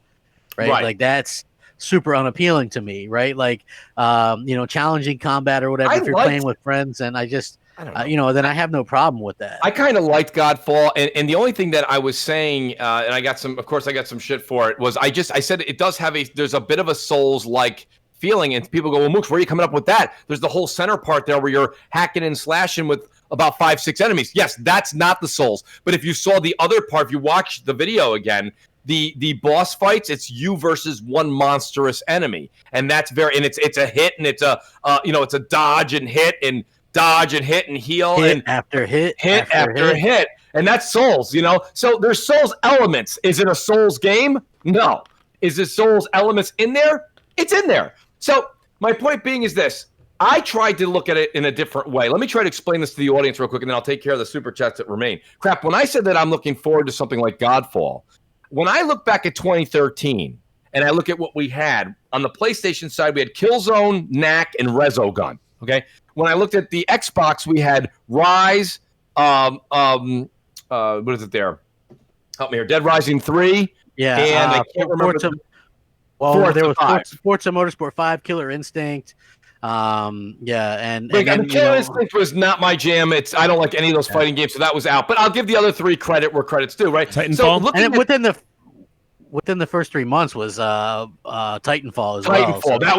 Right? Like that's super unappealing to me, right? Like, challenging combat or whatever if you're playing with friends, and I don't know. Then I have no problem with that. I kind of liked Godfall, and the only thing that I was saying, and I got some shit for it, was I said it does have there's a bit of a Souls-like feeling, and people go, well, Mooch, where are you coming up with that? There's the whole center part there where you're hacking and slashing with about 5-6 enemies. Yes, that's not the Souls, but if you saw the other part, if you watch the video again, the boss fights, it's you versus one monstrous enemy, and that's it's a hit, and it's a it's a dodge and hit and heal hit after hit, and that's Souls. So there's Souls elements. Is it a Souls game? No. Is it Souls elements in there? It's in there. So my point being is this. I tried to look at it in a different way. Let me try to explain this to the audience real quick, and then I'll take care of the super chats that remain. Crap, when I said that I'm looking forward to something like Godfall, when I look back at 2013 and I look at what we had on the PlayStation side, we had Killzone, Knack, and Resogun. Okay. When I looked at the Xbox, we had Rise. What is it there? Help me here. Dead Rising 3. Yeah. And I can't remember. There was Forza Motorsport 5, Killer Instinct. And Killer Instinct was not my jam. I don't like any of those fighting games, so that was out. But I'll give the other three credit where credit's due, right? Titanfall. And within the first 3 months was Titanfall as well. Titanfall, that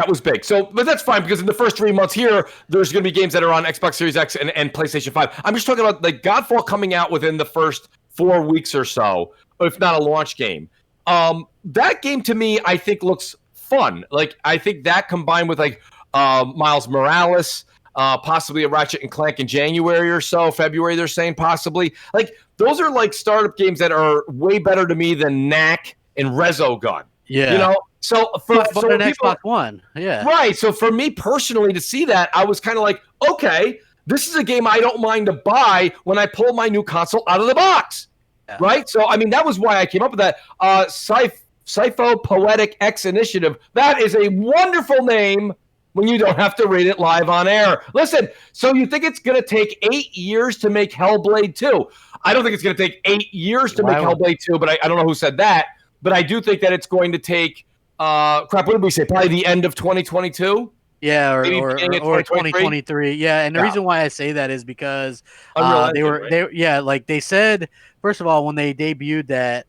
was big. So, but that's fine because in the first 3 months here, there's going to be games that are on Xbox Series X and PlayStation 5. I'm just talking about like Godfall coming out within the first 4 weeks or so, if not a launch game. That game to me, I think looks fun. Like I think that combined with like Miles Morales, possibly a Ratchet and Clank in January or so, February they're saying possibly. Like those are like startup games that are way better to me than Knack and Resogun. Yeah. So for an Xbox One. Yeah. Right. So for me personally to see that, I was kind of like, okay, this is a game I don't mind to buy when I pull my new console out of the box. Yeah. Right? So, I mean, that was why I came up with that. Sypho Poetic X Initiative. That is a wonderful name when you don't have to read it live on air. Listen, so you think it's going to take 8 years to make Hellblade 2? I don't think it's going to take 8 years to make Hellblade 2, but I don't know who said that. But I do think that it's going to take, what did we say, probably the end of 2022? Yeah, or 2023. Yeah, and the reason why I say that is because they said, first of all, when they debuted that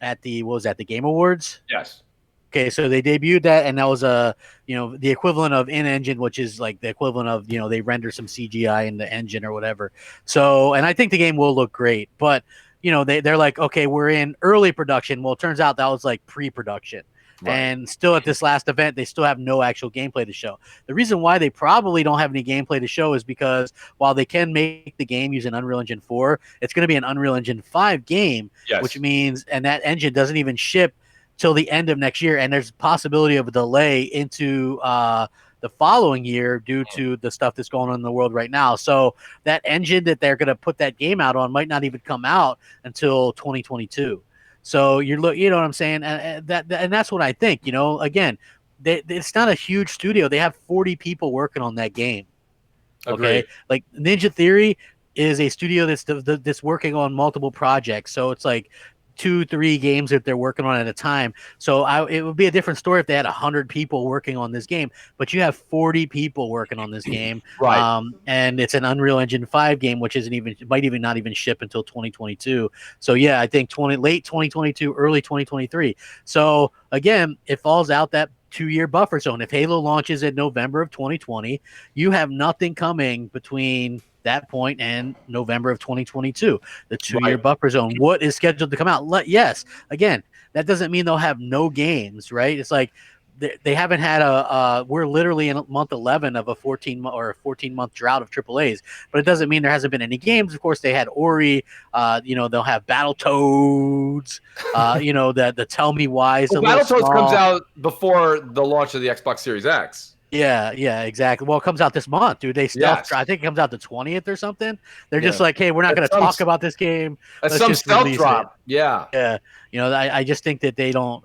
at the Game Awards. Yes. Okay, so they debuted that, and that was the equivalent of in-engine, which is like the equivalent of they render some CGI in the engine or whatever. So, and I think the game will look great, but they're like, okay, we're in early production. Well, it turns out that was like pre-production. And still at this last event, they still have no actual gameplay to show. The reason why they probably don't have any gameplay to show is because while they can make the game using Unreal Engine 4, it's going to be an Unreal Engine 5 game, which means, and that engine doesn't even ship till the end of next year. And there's a possibility of a delay into the following year due to the stuff that's going on in the world right now. So that engine that they're going to put that game out on might not even come out until 2022. So you know what I'm saying? And that's what I think, again, it's not a huge studio. They have 40 people working on that game. Okay. Agreed. Like Ninja Theory is a studio that's working on multiple projects. So it's like 2-3 games that they're working on at a time. So it would be a different story if they had 100 people working on this game, but you have 40 people working on this game. Right. And it's an Unreal Engine 5 game, which might even not even ship until 2022. So yeah, I think late 2022, early 2023. So again, it falls out that 2-year buffer zone. If Halo launches in November of 2020, you have nothing coming between that point and November of 2022, the 2-year buffer zone. What is scheduled to come out? Yes, again, that doesn't mean they'll have no games, right? It's like they haven't had we're literally in month 11 of a 14-month drought of AAAs, but it doesn't mean there hasn't been any games. Of course, they had Ori. They'll have Battletoads. The Tell Me Why's. Well, Battletoads comes out before the launch of the Xbox Series X. Yeah, exactly. Well, it comes out this month, dude. They stealth. I think it comes out the 20th or something. They're just like, hey, we're not going to talk about this game. That's some stealth drop. Yeah. I just think that they don't.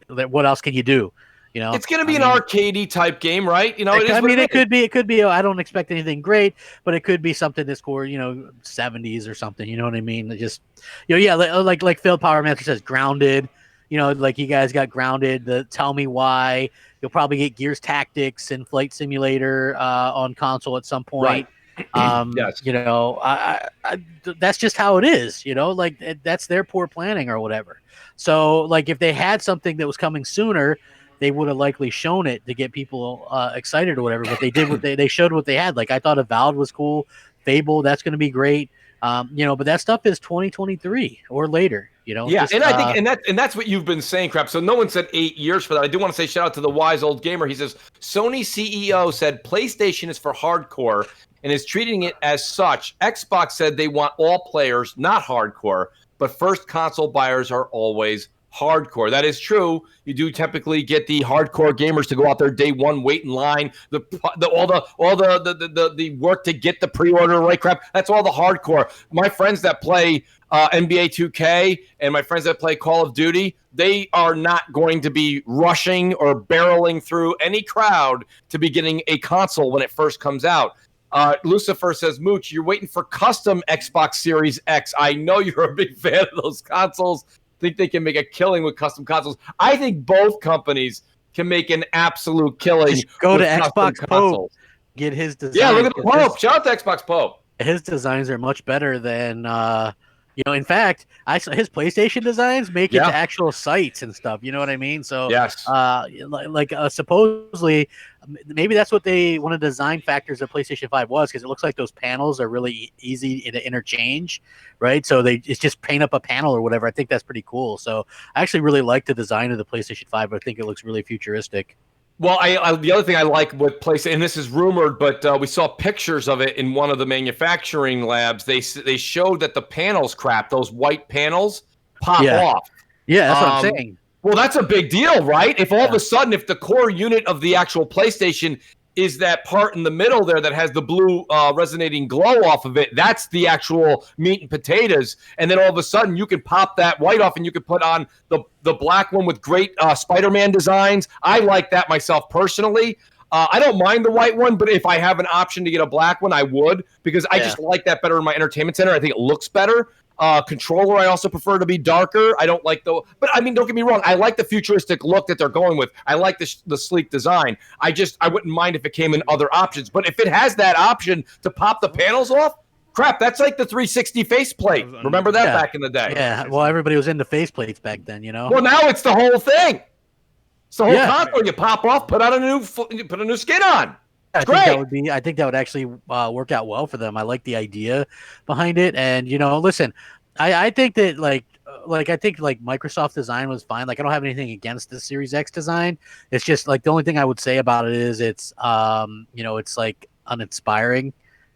What else can you do? It's going to be an arcadey type game, right? It could be. I don't expect anything great, but it could be something that's core, 70s or something. You know what I mean? It just, like Phil Power Master says, grounded. Like you guys got Grounded. The Tell Me Why. You'll probably get Gears Tactics and Flight Simulator on console at some point. Right. Yes. That's just how it is. That's their poor planning or whatever. So, like, if they had something that was coming sooner, they would have likely shown it to get people excited or whatever. But they did they showed what they had. Like, I thought Avowed was cool. Fable, that's going to be great. But that stuff is 2023 or later. I think that's what you've been saying, Crap. So no one said 8 years for that. I do want to say shout out to the wise old gamer. He says Sony CEO said PlayStation is for hardcore and is treating it as such. Xbox said they want all players, not hardcore, but first console buyers are always hardcore. That is true. You do typically get the hardcore gamers to go out there day one, wait in line, all the work to get the pre-order right, Crap. That's all the hardcore. My friends that play NBA 2K and my friends that play Call of Duty, they are not going to be rushing or barreling through any crowd to be getting a console when it first comes out. Lucifer says, Mooch, you're waiting for custom Xbox Series X. I know you're a big fan of those consoles. Think they can make a killing with custom consoles. I think both companies can make an absolute killing. Just go to Xbox Pope, get his design. Yeah, look at the Pope. Shout out to Xbox Pope. His designs are much better than in fact, his PlayStation designs make it to actual sites and stuff. You know what I mean? So yes, supposedly, maybe that's what one of the design factors of PlayStation 5 was, because it looks like those panels are really easy to interchange, right? So it's just paint up a panel or whatever. I think that's pretty cool. So I actually really like the design of the PlayStation 5. I think it looks really futuristic. Well, the other thing I like with PlayStation, and this is rumored, but we saw pictures of it in one of the manufacturing labs. They showed that the panels, Crap, those white panels pop off. Yeah, that's what I'm saying. Well, that's a big deal, right? If all of a sudden, if the core unit of the actual PlayStation is that part in the middle there that has the blue resonating glow off of it, that's the actual meat and potatoes. And then all of a sudden, you can pop that white off and you can put on the black one with great Spider-Man designs. I like that myself personally. I don't mind the white one, but if I have an option to get a black one, I would, because I just like that better in my entertainment center. I think it looks better. Controller, I also prefer to be darker. I don't like but I mean, don't get me wrong. I like the futuristic look that they're going with. I like the sleek design. I wouldn't mind if it came in other options. But if it has that option to pop the panels off, Crap, that's like the 360 faceplate. Remember that back in the day? Yeah, well, everybody was into faceplates back then, Well, now it's the whole thing. It's the whole console. You pop off, put a new skin on. I think that would actually work out well for them. I like the idea behind it, and listen, I think that like I think like Microsoft design was fine. Like I don't have anything against the Series X design. It's just like the only thing I would say about it is it's it's like uninspiring.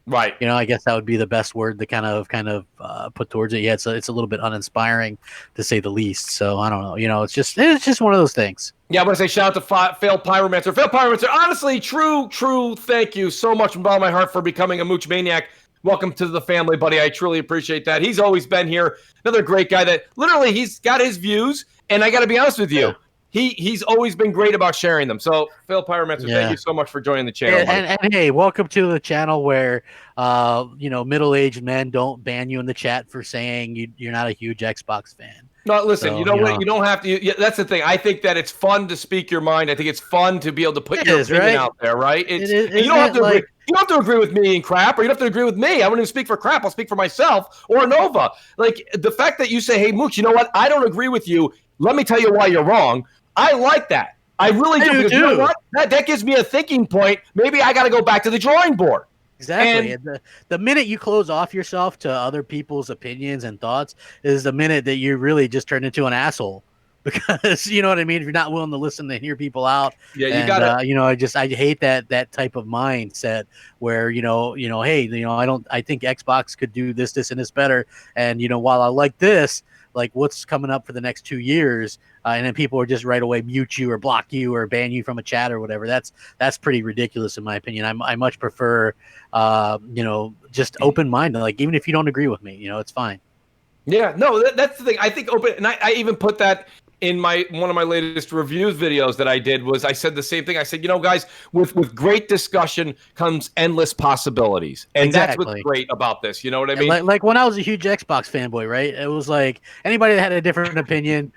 Right. I guess that would be the best word to kind of put towards it. Yeah, it's a little bit uninspiring to say the least. So I don't know. It's just one of those things. Yeah, I want to say shout out to Failed Pyromancer. Failed Pyromancer, honestly, true. Thank you so much from the bottom of my heart for becoming a Mooch Maniac. Welcome to the family, buddy. I truly appreciate that. He's always been here. Another great guy that literally he's got his views, and I got to be honest with you. Yeah. He's always been great about sharing them. So, Phil Pyromancer, thank you so much for joining the channel. And hey, welcome to the channel where, middle-aged men don't ban you in the chat for saying you're not a huge Xbox fan. No, listen, so, you know what? You don't have to. That's the thing. I think that it's fun to speak your mind. I think it's fun to be able to put your opinion out there, right? You don't have to agree. You don't have to agree with me and crap, or you don't have to agree with me. I wouldn't even speak for crap. I'll speak for myself or Nova. Like the fact that you say, hey, Mooch, you know what? I don't agree with you. Let me tell you why you're wrong. I like that. I really do. Because you know what? That gives me a thinking point. Maybe I got to go back to the drawing board. Exactly. And the minute you close off yourself to other people's opinions and thoughts is the minute that you really just turn into an asshole. Because you know what I mean? If you're not willing to listen to hear people out. Yeah, you got to. I hate that type of mindset where, hey, I think Xbox could do this, and this better. And, while I like this, like what's coming up for the next 2 years, and then people are just right away mute you or block you or ban you from a chat or whatever. That's pretty ridiculous in my opinion. I much prefer, just open minded. Like even if you don't agree with me, it's fine. Yeah, no, that's the thing. I think open, and I even put that in one of my latest reviews videos that I did. Was I said the same thing. I said, guys, with great discussion comes endless possibilities, and that's what's great about this. You know what I mean? Like when I was a huge Xbox fanboy, right? It was like anybody that had a different opinion,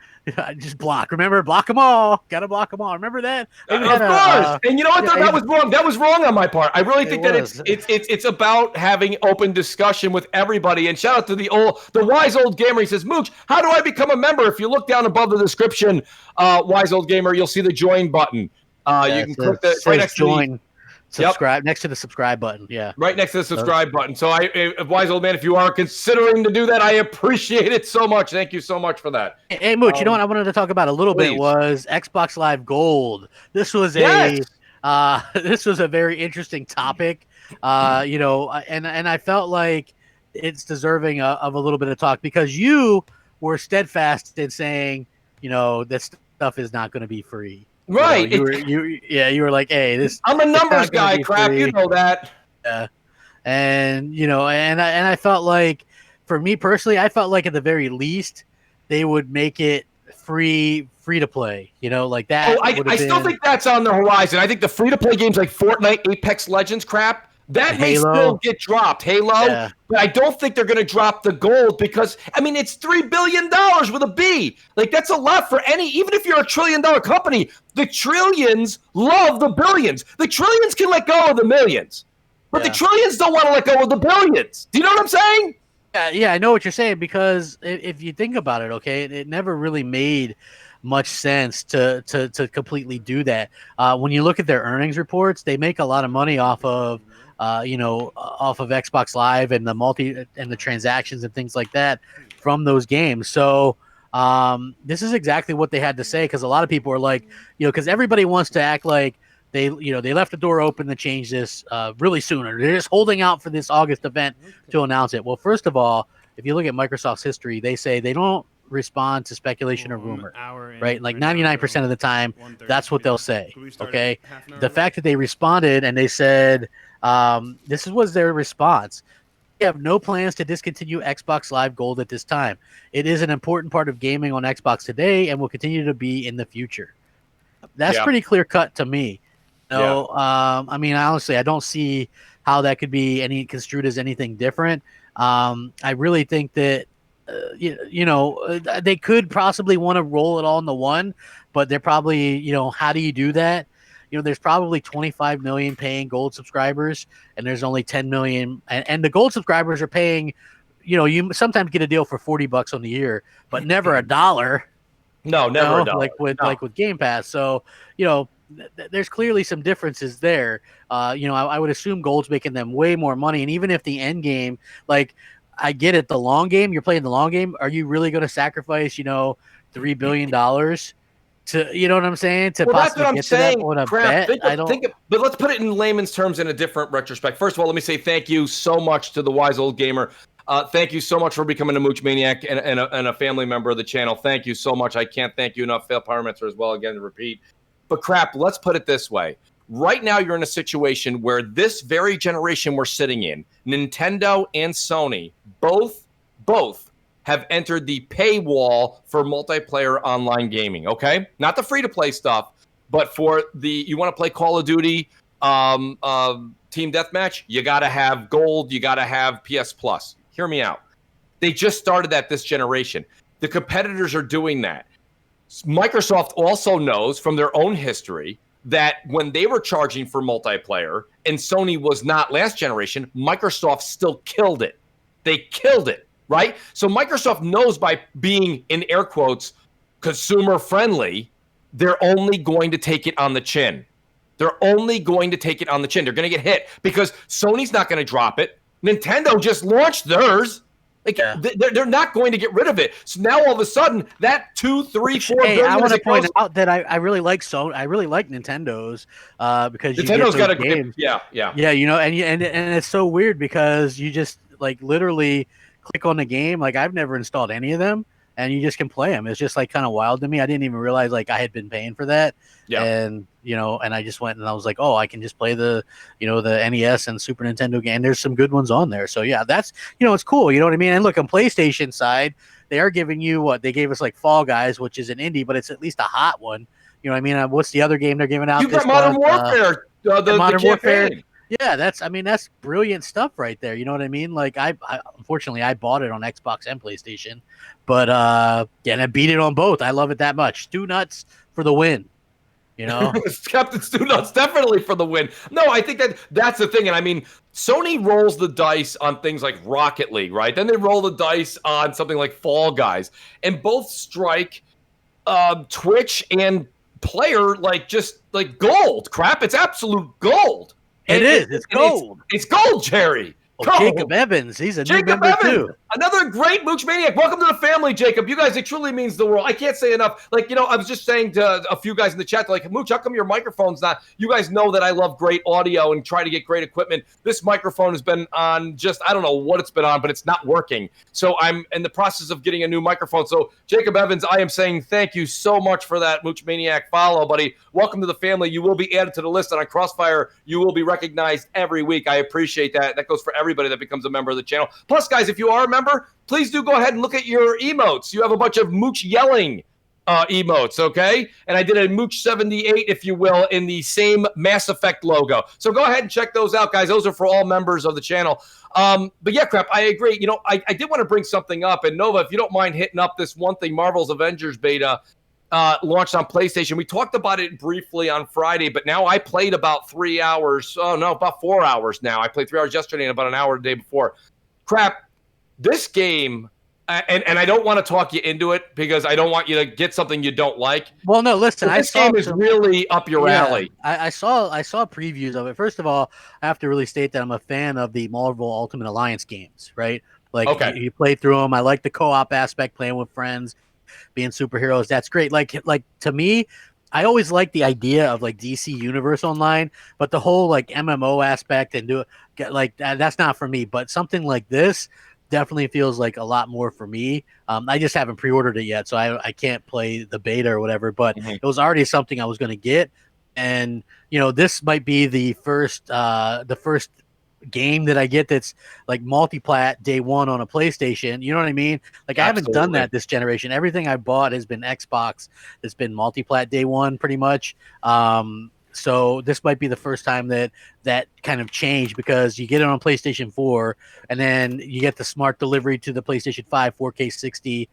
just block. Remember, block them all. Got to block them all. Remember that? Of course. And you know what? That was wrong. That was wrong on my part. I really think that it's about having open discussion with everybody. And shout out to the wise old gamer. He says, Mooch, how do I become a member? If you look down above the description, wise old gamer, you'll see the join button. You can click the right next join. Subscribe next to the subscribe button. Yeah. Right next to the subscribe button. So wise old man, if you are considering to do that, I appreciate it so much. Thank you so much for that. Hey, Mooch, you know what I wanted to talk about a little bit was Xbox Live Gold. This was this was a very interesting topic. And I felt like it's deserving of a little bit of talk because you were steadfast in saying, this stuff is not going to be free. Right. You were like, hey, this. I'm a numbers guy, crap. Free. You know that. Yeah. And and I felt like, for me personally, I felt like at the very least they would make it free to play. Like that. Oh, I still think that's on the horizon. I think the free to play games like Fortnite, Apex Legends, crap. That may still get dropped. Halo. But I don't think they're going to drop the gold because, it's $3 billion with a B. Like, that's a lot for even if you're $1 trillion company, the trillions love the billions. The trillions can let go of the millions, but the trillions don't want to let go of the billions. Do you know what I'm saying? Yeah, I know what you're saying because if you think about it, okay, it never really made much sense to completely do that. When you look at their earnings reports, they make a lot of money off of off of Xbox Live and the transactions and things like that from those games. So this is exactly what they had to say because a lot of people are like, because everybody wants to act like they left the door open to change this really sooner. They're just holding out for this August event to announce it. Well, first of all, if you look at Microsoft's history, they say they don't respond to speculation or rumor, right? Like 99% of the time, that's what they'll say. Okay. The fact that they responded and they said, this was their response. We have no plans to discontinue Xbox Live Gold at this time. It is an important part of gaming on Xbox today and will continue to be in the future. That's pretty clear cut to me. Honestly, I don't see how that could be construed as anything different. I really think that they could possibly want to roll it all into one, but they're probably, how do you do that? There's probably 25 million paying gold subscribers, and there's only 10 million. And the gold subscribers are paying, you sometimes get a deal for $40 on the year, but never $1. No, never $1. Like with Game Pass. So, there's clearly some differences there. I would assume gold's making them way more money. And even if the end game, I get it. The long game, you're playing the long game. Are you really going to sacrifice, $3 billion to, you know what I'm saying? To Well, that's possibly what I'm get to that saying. on a Crap. bet? But let's put it in layman's terms in a different retrospect. First of all, let me say thank you so much to the wise old gamer. Thank you so much for becoming a Mooch Maniac and a family member of the channel. Thank you so much. I can't thank you enough. Fail Pyromancer as well, again, to repeat. But crap, let's put it this way. Right now, you're in a situation where this very generation we're sitting in, Nintendo and Sony, both have entered the paywall for multiplayer online gaming, okay? Not the free-to-play stuff, but for you want to play Call of Duty Team Deathmatch, you got to have Gold, you got to have PS Plus. Hear me out. They just started that this generation. The competitors are doing that. Microsoft also knows from their own history that when they were charging for multiplayer and Sony was not last generation, Microsoft still killed it. They killed it. Right? So Microsoft knows by being, in air quotes, consumer friendly, they're only going to take it on the chin. They're only going to take it on the chin. They're going to get hit because Sony's not going to drop it. Nintendo just launched theirs. They're not going to get rid of it. So now all of a sudden, that $2, $3, $4 billion. I want to point out that I really like Sony. I really like Nintendo's because Nintendo's got a game. Yeah. And it's so weird because you just literally click on the game. I've never installed any of them, and you just can play them. It's just kind of wild to me. I didn't even realize I had been paying for that. Yeah. And and I just went and I was like, oh, I can just play the the NES and Super Nintendo game. There's some good ones on there. So yeah, that's it's cool. You know what I mean? And look, on PlayStation side, they are giving you what they gave us Fall Guys, which is an indie, but it's at least a hot one. You know what I mean? What's the other game they're giving out? You've got Modern Warfare. Modern Warfare. Yeah, that's brilliant stuff right there. You know what I mean? I unfortunately I bought it on Xbox and PlayStation, but and I beat it on both. I love it that much. Stu Nuts for the win. Captain Stu Nuts definitely for the win. No, I think that's the thing. And Sony rolls the dice on things like Rocket League, right? Then they roll the dice on something like Fall Guys, and both strike Twitch and player just gold. Crap, it's absolute gold. It's gold. It's gold, Jerry. Well, Jacob Evans, he's a new member too. Another great Mooch Maniac. Welcome to the family, Jacob. You guys, it truly means the world. I can't say enough. I was just saying to a few guys in the chat, Mooch, how come your microphone's not? You guys know that I love great audio and try to get great equipment. This microphone has been on I don't know what it's been on, but it's not working. So I'm in the process of getting a new microphone. So Jacob Evans, I am saying thank you so much for that Mooch Maniac follow, buddy. Welcome to the family. You will be added to the list, and on Crossfire, you will be recognized every week. I appreciate that. That goes for everybody that becomes a member of the channel. Plus, guys, if you are a member, please do go ahead and look at your emotes. You have a bunch of Mooch yelling emotes, okay? And I did a Mooch 78, if you will, in the same Mass Effect logo. So go ahead and check those out, guys. Those are for all members of the channel. But yeah, crap, I agree. I did want to bring something up. And Nova, if you don't mind hitting up this one thing, Marvel's Avengers beta launched on PlayStation. We talked about it briefly on Friday, but now I played about 3 hours. Oh, no, about 4 hours now. I played 3 hours yesterday and about an hour the day before. Crap. This game, and I don't want to talk you into it because I don't want you to get something you don't like. Well, no, listen, this game is really up your alley. I saw previews of it. First of all, I have to really state that I'm a fan of the Marvel Ultimate Alliance games, right? You play through them. I like the co-op aspect, playing with friends, being superheroes. That's great. To me, I always like the idea of DC Universe Online, but the whole MMO aspect and that's not for me. But something like this definitely feels like a lot more for me. I just haven't pre-ordered it yet, so I can't play the beta or whatever, but it was already something I was going to get. And, this might be the first game that I get that's multi-plat day one on a PlayStation. You know what I mean? I haven't done that this generation. Everything I bought has been Xbox. It's been multi-plat day one pretty much. So this might be the first time that kind of changed because you get it on PlayStation 4 and then you get the smart delivery to the PlayStation 5 4K 60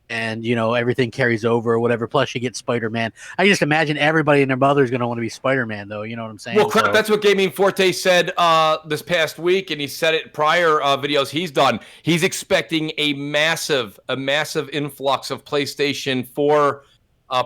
and, everything carries over or whatever. Plus you get Spider-Man. I just imagine everybody and their mother is going to want to be Spider-Man though. You know what I'm saying? Well, crap, that's what Gaming Forte said this past week, and he said it prior videos he's done. He's expecting a massive influx of PlayStation 4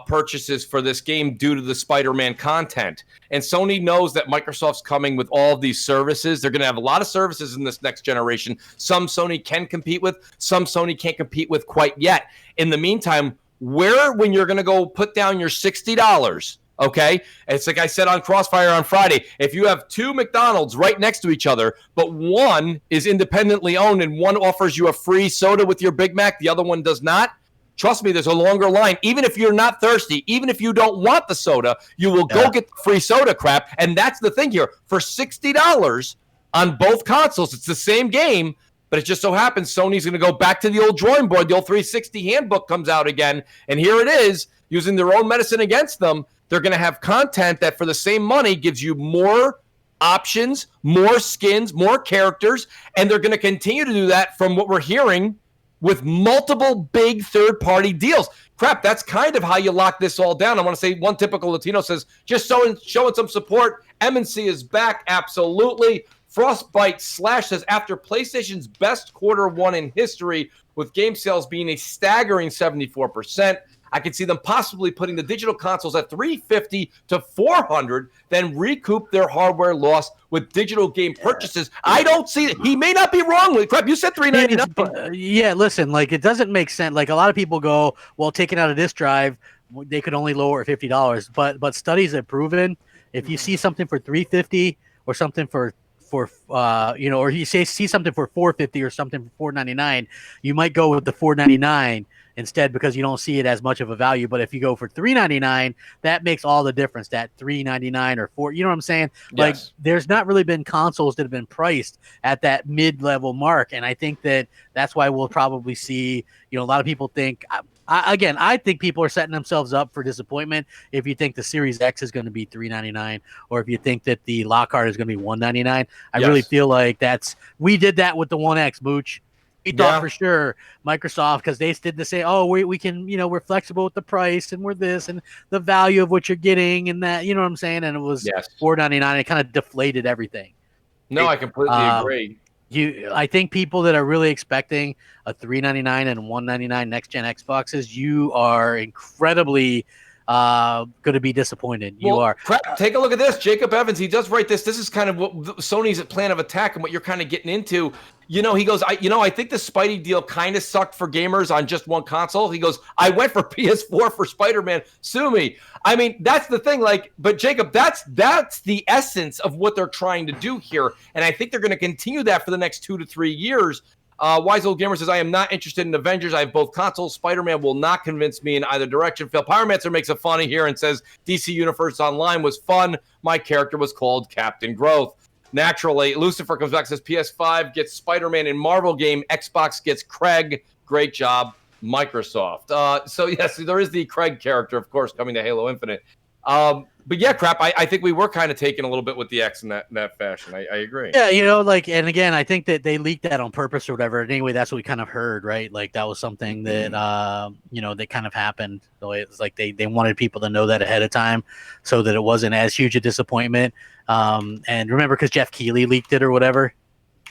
purchases for this game due to the Spider-Man content. And Sony knows that Microsoft's coming with all of these services. They're going to have a lot of services in this next generation. Some Sony can compete with, some Sony can't compete with quite yet. In the meantime, when you're going to go put down your $60, okay? It's like I said on Crossfire on Friday. If you have two McDonald's right next to each other, but one is independently owned and one offers you a free soda with your Big Mac, the other one does not, trust me, there's a longer line. Even if you're not thirsty, even if you don't want the soda, you will go get the free soda crap. And that's the thing here. For $60 on both consoles, it's the same game, but it just so happens Sony's going to go back to the old drawing board. The old 360 handbook comes out again. And here it is, using their own medicine against them. They're going to have content that for the same money gives you more options, more skins, more characters. And they're going to continue to do that from what we're hearing with multiple big third-party deals. Crap, that's kind of how you lock this all down. I want to say one typical Latino says, just showing some support. M&C is back, absolutely. Frostbite Slash says, after PlayStation's best quarter one in history, with game sales being a staggering 74%, I could see them possibly putting the digital consoles at $350 to $400, then recoup their hardware loss with digital game purchases. I don't see it. He may not be wrong with crap. You said $399. Yeah, listen, like it doesn't make sense. Like a lot of people go, well, taking out a disc drive, they could only lower $50. But studies have proven if you see something for $350 or something for or you see something for $450 or something for $499, you might go with the $499 instead because you don't see it as much of a value. But if you go for $399, that makes all the difference. That $399 or $4, you know what I'm saying? Yes. Like there's not really been consoles that have been priced at that mid-level mark, and I think that's why we'll probably see. A lot of people think. I think people are setting themselves up for disappointment if you think the Series X is going to be $399 or if you think that the Lockhart is going to be $199. I really feel like we did that with the One X, Mooch. We thought for sure Microsoft, because they did the same. Oh, we can, we're flexible with the price and we're this and the value of what you're getting and that, you know what I'm saying? And it was $499. It kind of deflated everything. No, I completely agree. I think people that are really expecting a $399 and $199 next gen Xboxes, you are incredibly going to be disappointed. You are. Take a look at this. Jacob Evans, he does write this. This is kind of what Sony's plan of attack and what you're kind of getting into. He goes, I think the Spidey deal kind of sucked for gamers on just one console. He goes, I went for PS4 for Spider-Man. Sue me. I mean, that's the thing. But Jacob, that's the essence of what they're trying to do here. And I think they're going to continue that for the next 2 to 3 years. Wise Old Gamer says, I am not interested in Avengers. I have both consoles. Spider-Man will not convince me in either direction. Phil Pyromancer makes a funny here and says, DC Universe Online was fun. My character was called Captain Growth. Naturally, Lucifer comes back and says, PS5 gets Spider-Man in Marvel game. Xbox gets Craig. Great job, Microsoft. So, yes, there is the Craig character, of course, coming to Halo Infinite. But yeah, crap. I think we were kind of taken a little bit with the X in that fashion. I agree. Yeah, and again, I think that they leaked that on purpose or whatever. Anyway, that's what we kind of heard, right? Like that was something that that kind of happened. So it was like they wanted people to know that ahead of time, so that it wasn't as huge a disappointment. And remember, because Jeff Keighley leaked it or whatever.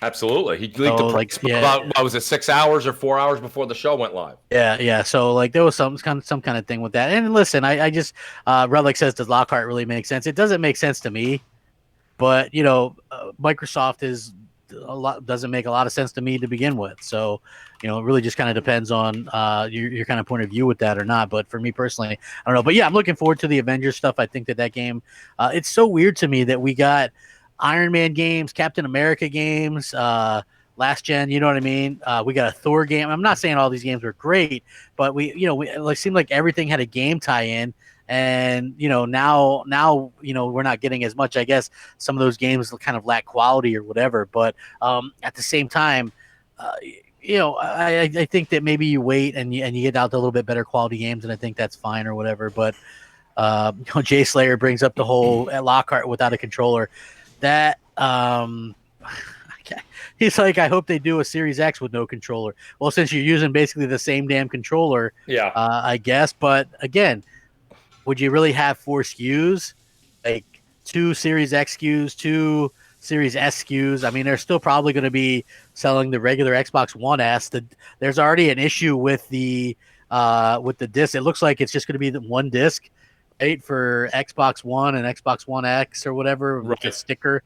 Absolutely, he leaked about was it 6 hours or 4 hours before the show went live? Yeah. So there was some kind of thing with that. And listen, I just Relic says, does Lockhart really make sense? It doesn't make sense to me, but Microsoft doesn't make a lot of sense to me to begin with. So it really just kind of depends on your kind of point of view with that or not. But for me personally, I don't know. But yeah, I'm looking forward to the Avengers stuff. I think that game, it's so weird to me that we got Iron Man games, Captain America games, last gen, you know what I mean? We got a Thor game. I'm not saying all these games were great, but we it seemed like everything had a game tie-in, and now we're not getting as much. I guess some of those games kind of lack quality or whatever, but at the same time, I think that maybe you wait and you get out a little bit better quality games, and I think that's fine or whatever. But Jay Slayer brings up the whole Lockhart without a controller. That he's like, I hope they do a Series X with no controller. Well, since you're using basically the same damn controller, I guess. But again, would you really have 4 SKUs, like 2 Series X SKUs, 2 Series S SKUs? I mean, they're still probably going to be selling the regular Xbox One S. There's already an issue with the with the disc. It looks like it's just going to be the one disc, right, for Xbox One and Xbox One X or whatever, with the sticker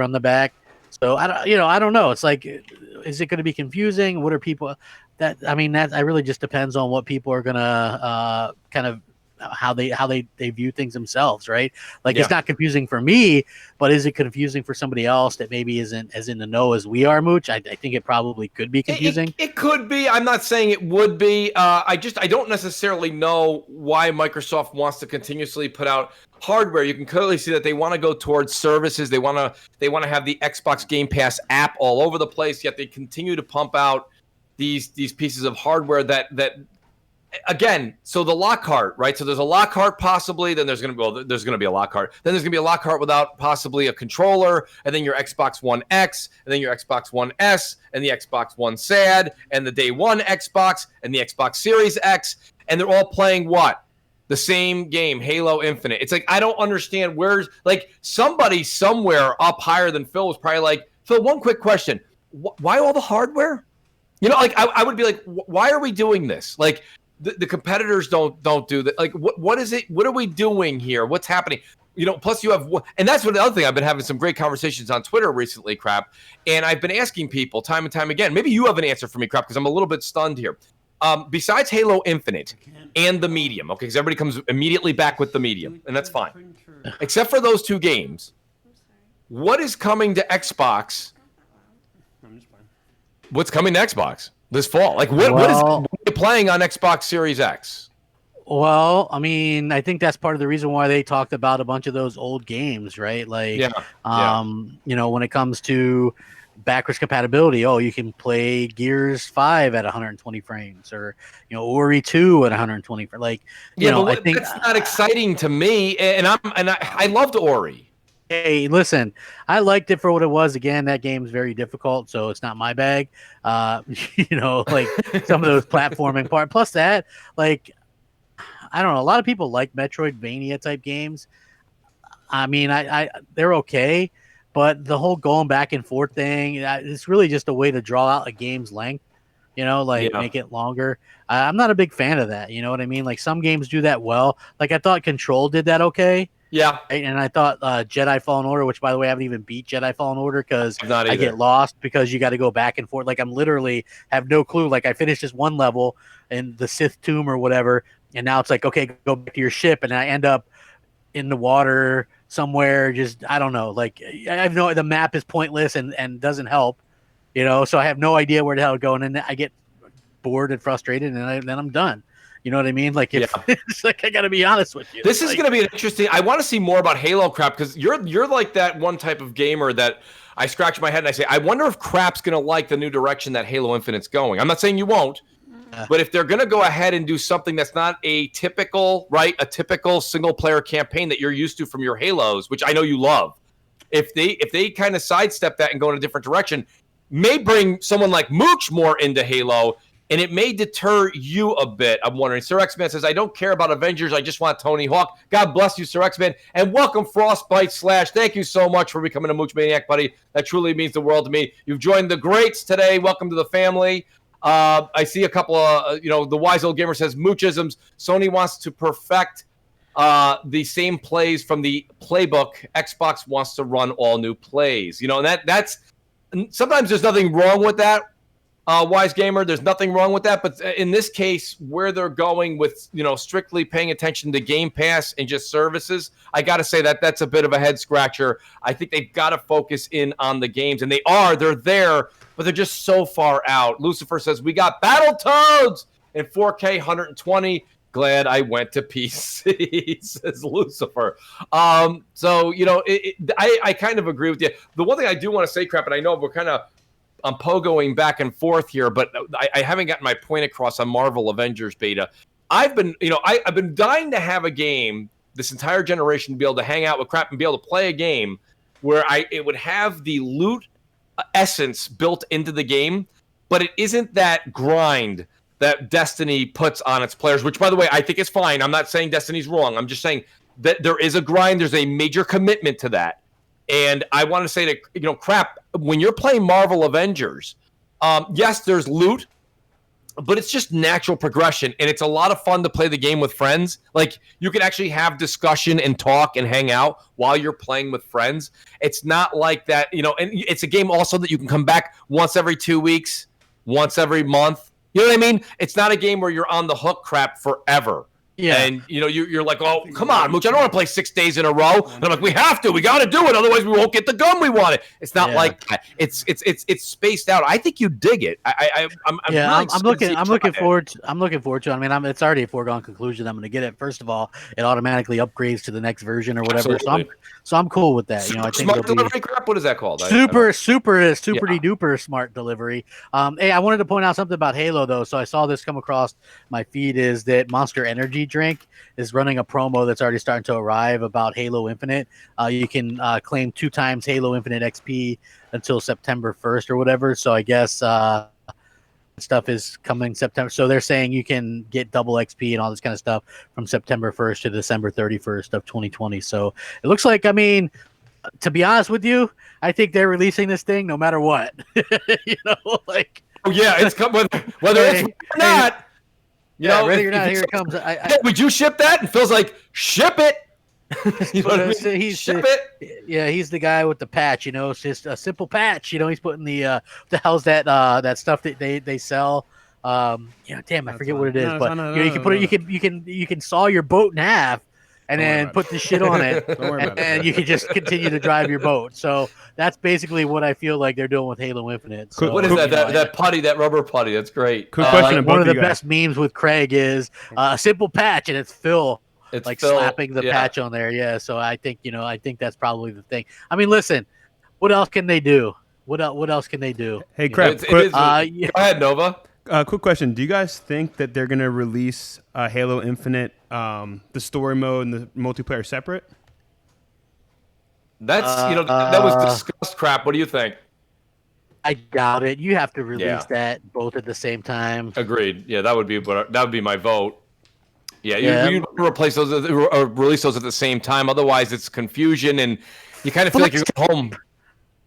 on the back. So I don't know. It's like, is it going to be confusing? What are people that really just depends on what people are going to kind of how they view things themselves, right? Like, it's not confusing for me, but is it confusing for somebody else that maybe isn't as in the know as we are, Mooch? I think it probably could be confusing. It could be. I'm not saying it would be. I don't necessarily know why Microsoft wants to continuously put out hardware. You can clearly see that they want to go towards services. They want to have the Xbox Game Pass app all over the place, yet they continue to pump out these pieces of hardware that again, so the Lockhart, right? So there's a Lockhart possibly, then there's going to be a Lockhart. Then there's going to be a Lockhart without possibly a controller, and then your Xbox One X, and then your Xbox One S, and the Xbox One SAD, and the Day One Xbox, and the Xbox Series X, and they're all playing what? The same game, Halo Infinite. It's like, I don't understand where's, like, somebody somewhere up higher than Phil was probably like, Phil, one quick question. Why all the hardware? You know, like, I would be like, why are we doing this? Like, the competitors don't do that. Like, what is it? What are we doing here? What's happening? You know, plus you have, and that's what the other thing, I've been having some great conversations on Twitter recently, Crap. And I've been asking people time and time again, maybe you have an answer for me, Crap, because I'm a little bit stunned here. Besides Halo Infinite and the Medium, okay, because everybody comes immediately back with the Medium, and that's fine. Except for those two games, what is coming to Xbox? What's coming to Xbox this fall? Like, what is playing on Xbox Series X? Well, I mean, I think that's part of the reason why they talked about a bunch of those old games, right? Like, you know, when it comes to backwards compatibility, you can play Gears 5 at 120 frames, or, you know, Ori 2 at 120 frames. Like, you know, I think that's not exciting to me. And I loved Ori. Hey, listen, I liked it for what it was. Again, that game's very difficult, so it's not my bag. You know, like some of those platforming part. Plus that, like, I don't know, a lot of people like Metroidvania type games. I mean, they're okay, but the whole going back and forth thing, it's really just a way to draw out a game's length. You know, like make it longer. I'm not a big fan of that. You know what I mean? Like, some games do that well. Like, I thought Control did that okay. Yeah. And I thought Jedi Fallen Order, which, by the way, I haven't even beat Jedi Fallen Order because I get lost because you got to go back and forth. Like, I'm literally have no clue. Like, I finished this one level in the Sith tomb or whatever, and now it's like, okay, go back to your ship, and I end up in the water somewhere. Just, I don't know. Like, I have the map is pointless and doesn't help, you know, so I have no idea where the hell to go, and then I get bored and frustrated, and then I'm done. You know what I mean? Like, it's like, I got to be honest with you. This is going to be an interesting. I want to see more about Halo, Crap, because you're like that one type of gamer that I scratch my head and I say, I wonder if Crap's going to like the new direction that Halo Infinite's going. I'm not saying you won't, but if they're going to go ahead and do something that's not a typical single player campaign that you're used to from your Halos, which I know you love, if they kind of sidestep that and go in a different direction, may bring someone like Mooch more into Halo. And it may deter you a bit. I'm wondering. Sir X-Man says, I don't care about Avengers. I just want Tony Hawk. God bless you, Sir X-Man. And welcome, Frostbite Slash. Thank you so much for becoming a Mooch Maniac, buddy. That truly means the world to me. You've joined the greats today. Welcome to the family. I see a couple of, the wise old gamer says, Moochisms. Sony wants to perfect the same plays from the playbook. Xbox wants to run all new plays. You know, and that's sometimes there's nothing wrong with that. Wise gamer, there's nothing wrong with that, but in this case, where they're going with, strictly paying attention to Game Pass and just services, I got to say that's a bit of a head scratcher. I think they've got to focus in on the games, and they're there, but they're just so far out. Lucifer says, we got Battletoads in 4K 120. Glad I went to PC, says Lucifer. So, I kind of agree with you. The one thing I do want to say, Crap, and I know I'm pogoing back and forth here, but I haven't gotten my point across on Marvel Avengers beta. I've been dying to have a game this entire generation to be able to hang out with Crap and be able to play a game where it would have the loot essence built into the game, but it isn't that grind that Destiny puts on its players, which, by the way, I think is fine. I'm not saying Destiny's wrong. I'm just saying that there is a grind. There's a major commitment to that. And I want to say to, Crap, when you're playing Marvel Avengers, yes, there's loot, but it's just natural progression, and it's a lot of fun to play the game with friends. Like, you can actually have discussion and talk and hang out while you're playing with friends. It's not like that, and it's a game also that you can come back once every 2 weeks, once every month. You know what I mean? It's not a game where you're on the hook crap forever. Yeah. And, you're like, oh, come on, Mooch, I don't want to play 6 days in a row. And I'm like, we have to. We got to do it. Otherwise, we won't get the gun we wanted. It's not like that. It's spaced out. I think you dig it. I'm looking forward to it. I mean, it's already a foregone conclusion. I'm going to get it. First of all, it automatically upgrades to the next version or whatever. Absolutely. So I'm cool with that. I think smart delivery crap. What is that called? Super duper smart delivery. Hey, I wanted to point out something about Halo though. So I saw this come across my feed, is that Monster Energy drink is running a promo that's already starting to arrive about Halo Infinite. You can claim 2 times Halo Infinite XP until September 1st or whatever. So I guess stuff is coming September. So they're saying you can get double XP and all this kind of stuff from September 1st to December 31st of 2020. So it looks like, I mean, to be honest with you, I think they're releasing this thing no matter what. Like, oh yeah, it's whether it's or not. Ready or not, here it comes. Would you ship that? And Phil's like, ship it. Ship it. Yeah, he's the guy with the patch. It's just a simple patch. He's putting the hell's that stuff that they sell. Damn, I forget what it is, but you can put it. You can saw your boat in half, and then put the shit on it, and you can just continue to drive your boat. So that's basically what I feel like they're doing with Halo Infinite. So, what is that? That putty, that rubber putty? That's great. Quick question. One of the best memes with Craig is a simple patch, and it's Phil. It's like Phil, slapping the patch on there. Yeah. So I think that's probably the thing. I mean, listen, what else can they do? What else can they do? Hey, Craig. Go ahead, Nova. Quick question. Do you guys think that they're going to release Halo Infinite, the story mode and the multiplayer separate? That's, that was discussed crap. What do you think? I doubt it. You have to release that both at the same time. Agreed. Yeah, that would be my vote. Yeah, you replace those or release those at the same time. Otherwise, it's confusion, and you kind of feel like you're home.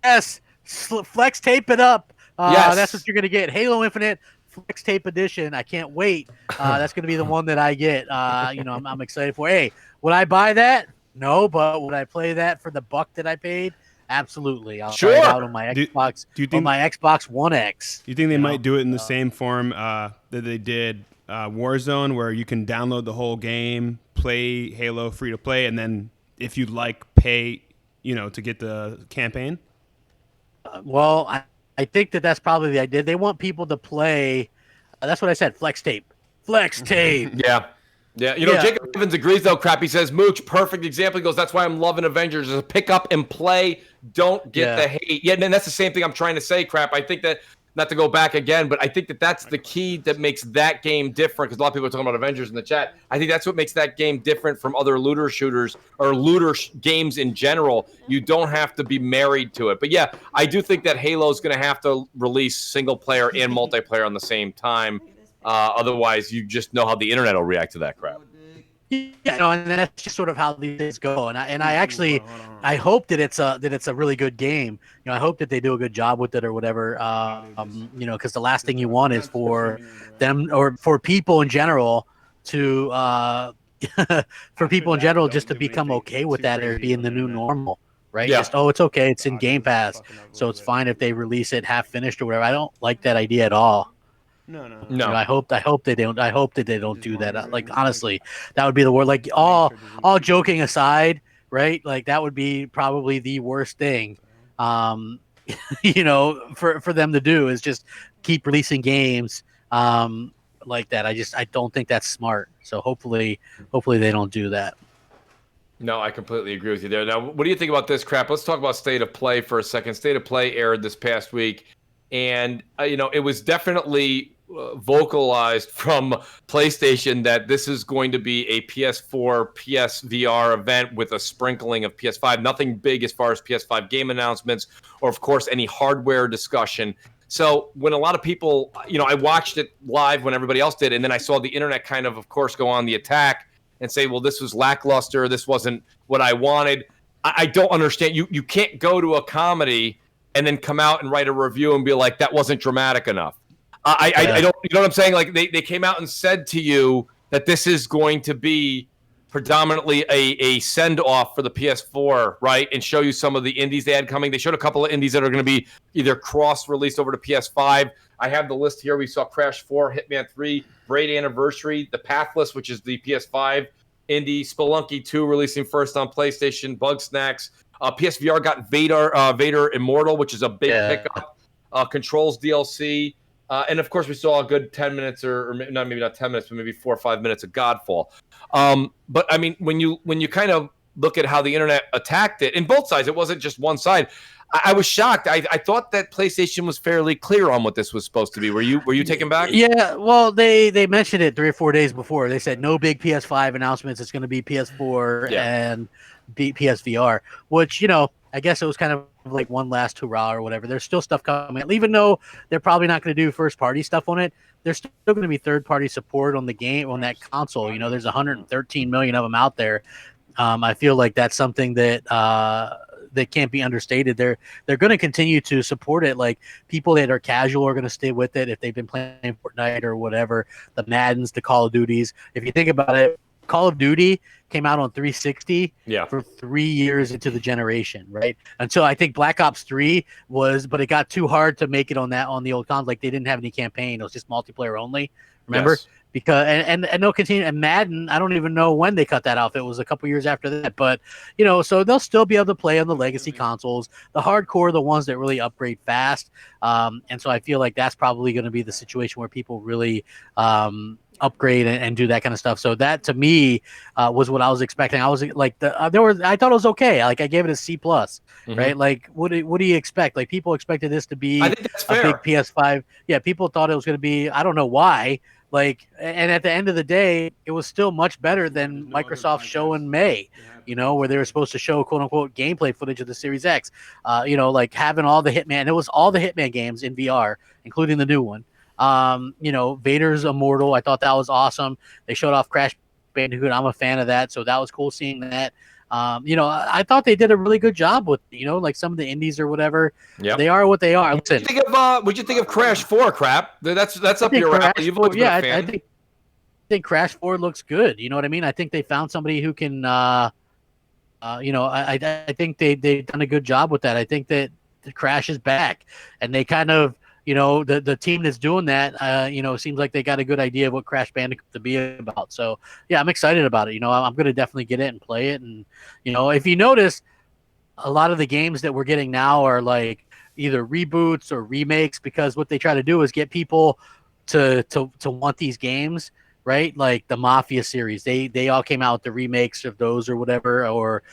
Yes, flex tape it up. Yes. That's what you're gonna get. Halo Infinite Flex Tape Edition. I can't wait. That's gonna be the one that I get. I'm excited for. Hey, would I buy that? No, but would I play that for the $1 that I paid? Absolutely. I'll try it out on my Xbox. On my Xbox One X. Do you think they might do it in the same form that they did Warzone, where you can download the whole game, play Halo free to play, and then if you'd like, pay to get the campaign? I think that's probably the idea. They want people to play. That's what I said. Flex tape. Yeah. Jacob Evans agrees though. Crap. He says, Mooch, perfect example. He goes, that's why I'm loving Avengers. Is pick up and play. Don't get the hate. Yeah, and that's the same thing I'm trying to say. Crap. I think that, not to go back again, but I think that's the key that makes that game different, because a lot of people are talking about Avengers in the chat. I think that's what makes that game different from other looter shooters or games in general. You don't have to be married to it. But yeah, I do think that Halo is going to have to release single player and multiplayer on the same time. Otherwise, you just know how the internet will react to that crap. Yeah, and that's just sort of how these things go. And I actually hope that it's a really good game. I hope that they do a good job with it or whatever. Because the last thing you want is for them or for people in general to just to become okay with that or being the new normal, right? Yeah. Just it's okay, it's in Game Pass, so it's fine if they release it half finished or whatever. I don't like that idea at all. No. I hope they don't. I hope that they don't do that. Like, honestly, that would be the word. Like, all joking aside, right? Like, that would be probably the worst thing, for them to do is just keep releasing games like that. I don't think that's smart. So hopefully they don't do that. No, I completely agree with you there. Now, what do you think about this crap? Let's talk about State of Play for a second. State of Play aired this past week, and it was definitely vocalized from PlayStation that this is going to be a PS4, PSVR event with a sprinkling of PS5. Nothing big as far as PS5 game announcements or, of course, any hardware discussion. So when a lot of people, I watched it live when everybody else did, and then I saw the internet kind of course, go on the attack and say, well, this was lackluster. This wasn't what I wanted. I don't understand. You can't go to a comedy and then come out and write a review and be like, that wasn't dramatic enough. I don't, you know what I'm saying? Like they came out and said to you that this is going to be predominantly a send off for the PS4, right? And show you some of the indies they had coming. They showed a couple of indies that are going to be either cross released over to PS5. I have the list here. We saw Crash 4, Hitman 3, Braid Anniversary, The Pathless, which is the PS5 indie, Spelunky 2 releasing first on PlayStation, Bugsnax. PSVR got Vader Immortal, which is a big pickup. Controls DLC. And of course, we saw a good 10 minutes, or maybe not 10 minutes, but maybe 4 or 5 minutes of Godfall. But I mean, when you kind of look at how the internet attacked it, in both sides, it wasn't just one side. I was shocked. I thought that PlayStation was fairly clear on what this was supposed to be. Were you taken back? Yeah, well, they mentioned it 3 or 4 days before. They said no big PS5 announcements. It's going to be PS4 and PSVR, which, I guess it was kind of like one last hurrah or whatever. There's still stuff coming, even though they're probably not going to do first party stuff on it. There's still going to be third party support on the game, on that console. There's 113 million of them out there. I feel like that's something that can't be understated. They're going to continue to support it. Like, people that are casual are going to stay with it if they've been playing Fortnite or whatever, the Maddens, the Call of Duties. If you think about it, Call of Duty came out on 360 for 3 years into the generation, right? Until I think Black Ops 3 but it got too hard to make it on the old console. Like, they didn't have any campaign. It was just multiplayer only. Remember? Yes. Because and they'll continue. And Madden, I don't even know when they cut that off. It was a couple years after that. But so they'll still be able to play on the legacy consoles. The hardcore, the ones that really upgrade fast. And so I feel like that's probably going to be the situation where people really upgrade and do that kind of stuff. So that, to me, was what I was expecting. I was like, I thought it was okay. Like, I gave it a C+, right? Like, what do you expect? Like, people expected this to be a big PS5. Yeah, people thought it was going to be. I don't know why. Like, and at the end of the day, it was still much better than Microsoft's show in May, where they were supposed to show quote unquote gameplay footage of the Series X. Like having all the Hitman. It was all the Hitman games in VR, including the new one. Vader's Immortal. I thought that was awesome. They showed off Crash Bandicoot. I'm a fan of that, so that was cool seeing that. I thought they did a really good job with, like some of the indies or whatever. Yep. They are what they are. Listen, what'd you think of Crash 4, Crap? That's up your alley. You've always been a fan. I think Crash 4 looks good. You know what I mean? I think they found somebody who can, I think they've done a good job with that. I think that the Crash is back, and they kind of, the team that's doing that, seems like they got a good idea of what Crash Bandicoot to be about. So, yeah, I'm excited about it. I'm going to definitely get it and play it. And, if you notice, a lot of the games that we're getting now are like either reboots or remakes, because what they try to do is get people to want these games, right? Like the Mafia series, they all came out with the remakes of those or whatever, or,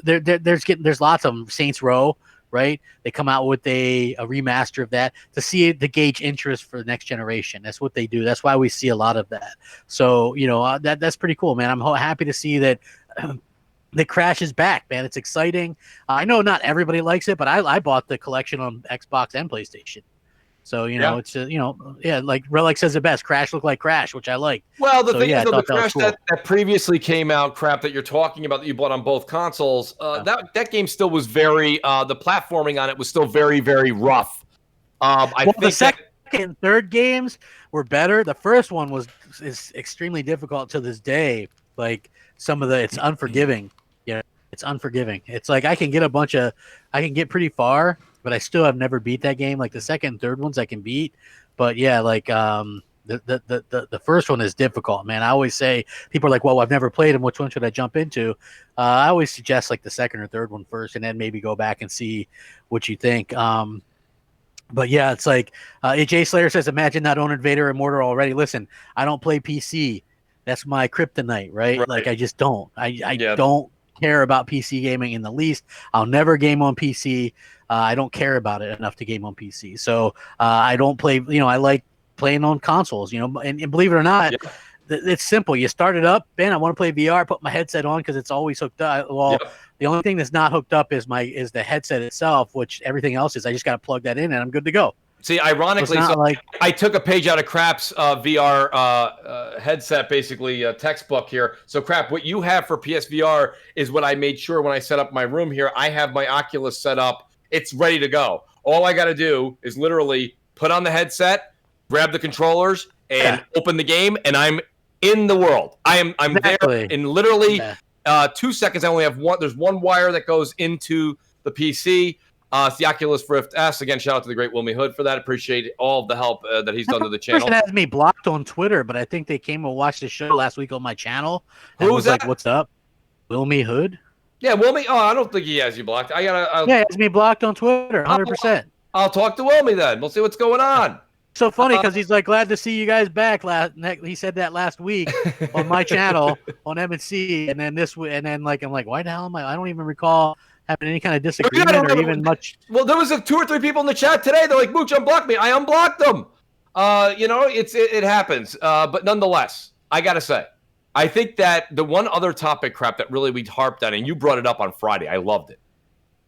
there's lots of them. Saints Row. Right, they come out with a remaster of that to gauge interest for the next generation. That's what they do. That's why we see a lot of that. So that's pretty cool, man. I'm happy to see that the Crash is back, man. It's exciting. I know not everybody likes it, but I bought the collection on Xbox and PlayStation. So, it's, like Relic says it best, Crash looked like Crash, which I like. Well, the thing is, the Crash that previously came out, Crap, that you're talking about that you bought on both consoles, that game still was very, the platforming on it was still very, very rough. I think the second and third games were better. The first one is extremely difficult to this day. Like, it's unforgiving. It's unforgiving. It's like I can get pretty far, but I still have never beat that game. Like the second and third ones I can beat, but yeah, like the first one is difficult, man. I always say, people are like, well, I've never played them. Which one should I jump into? I always suggest like the second or third one first, and then maybe go back and see what you think. But yeah, it's like AJ Slayer says, imagine not owning Vader Immortal already. Listen, I don't play PC. That's my kryptonite, right? Like I just don't. I don't care about PC gaming in the least. I'll never game on PC. I don't care about it enough to game on PC. So I don't play, I like playing on consoles, and believe it or not, it's simple. You start it up, man, I want to play VR, put my headset on because it's always hooked up. Well, the only thing that's not hooked up is the headset itself, which everything else is. I just got to plug that in and I'm good to go. See, ironically, I took a page out of Crap's VR headset, basically textbook here. So, Crap, what you have for PSVR is what I made sure when I set up my room here. I have my Oculus set up. It's ready to go. All I got to do is literally put on the headset, grab the controllers, and open the game, and I'm in the world. I'm there in literally 2 seconds. I only have one. There's one wire that goes into the PC. It's the Oculus Rift S. Again, shout out to the great Wilmy Hood for that. Appreciate all of the help that he's done to the channel. Person has me blocked on Twitter, but I think they came and watched the show last week on my channel. Who was that? Like, what's up? Wilmy Hood? Yeah, Wilmy. Oh, I don't think he has you blocked. Yeah, he has me blocked on Twitter, 100%. I'll talk to Wilmy then. We'll see what's going on. So funny because he's like, glad to see you guys back. He said that last week on my channel on M&C, and then I'm like, why the hell am I don't even recall having any kind of disagreement or even much. Well, there was 2 or 3 people in the chat today. They're like, Mooch, unblock me. I unblocked them. It happens. But nonetheless, I got to say, I think that the one other topic crap that really we harped on, and you brought it up on Friday, I loved it,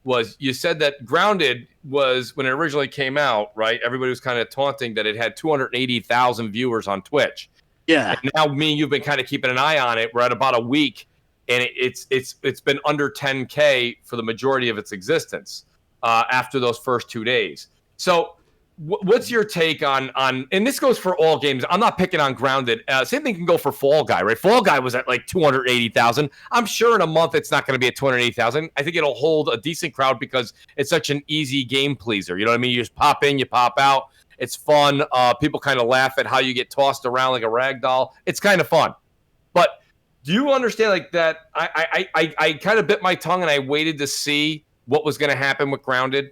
was you said that Grounded was, when it originally came out, right, everybody was kind of taunting that it had 280,000 viewers on Twitch. Yeah. And now me and you've been kind of keeping an eye on it. We're at about a week. And it's been under 10K for the majority of its existence after those first 2 days. So what's your take on and this goes for all games. I'm not picking on Grounded. Same thing can go for Fall Guy, right? Fall Guy was at like 280,000. I'm sure in a month it's not going to be at 280,000. I think it'll hold a decent crowd because it's such an easy game pleaser. You know what I mean? You just pop in, you pop out. It's fun. People kind of laugh at how you get tossed around like a rag doll. It's kind of fun. But do you understand like that? I kind of bit my tongue and I waited to see what was going to happen with Grounded.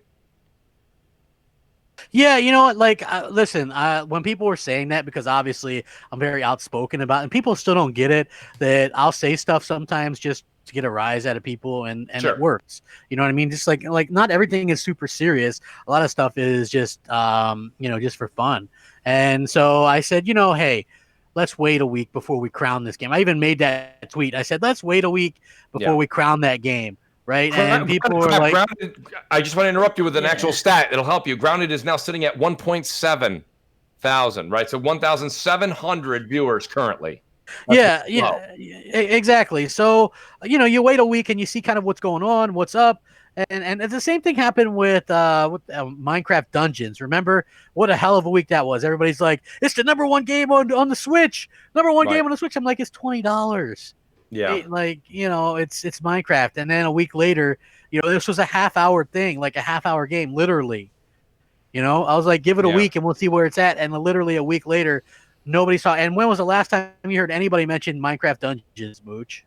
Yeah, you know what? Like, listen, when people were saying that, because obviously I'm very outspoken about it, and people still don't get it, that I'll say stuff sometimes just to get a rise out of people, and sure. It works. You know what I mean? Just like not everything is super serious. A lot of stuff is just, just for fun. And so I said, hey, let's wait a week before we crown this game. I even made that tweet. I said, let's wait a week before we crown that game, right? And people were like... Grounded, I just want to interrupt you with an actual stat. It'll help you. Grounded is now sitting at 1.7 thousand, right? So 1,700 viewers currently. Exactly. So, you wait a week and you see kind of what's going on, what's up. And the same thing happened with Minecraft Dungeons. Remember what a hell of a week that was? Everybody's like, it's the number one game on the Switch. Number one game on the Switch. I'm like, it's $20. Yeah. It's Minecraft. And then a week later, this was a half-hour thing, like a half-hour game, literally. I was like, give it a week and we'll see where it's at. And literally a week later, nobody saw. And when was the last time you heard anybody mention Minecraft Dungeons, Mooch?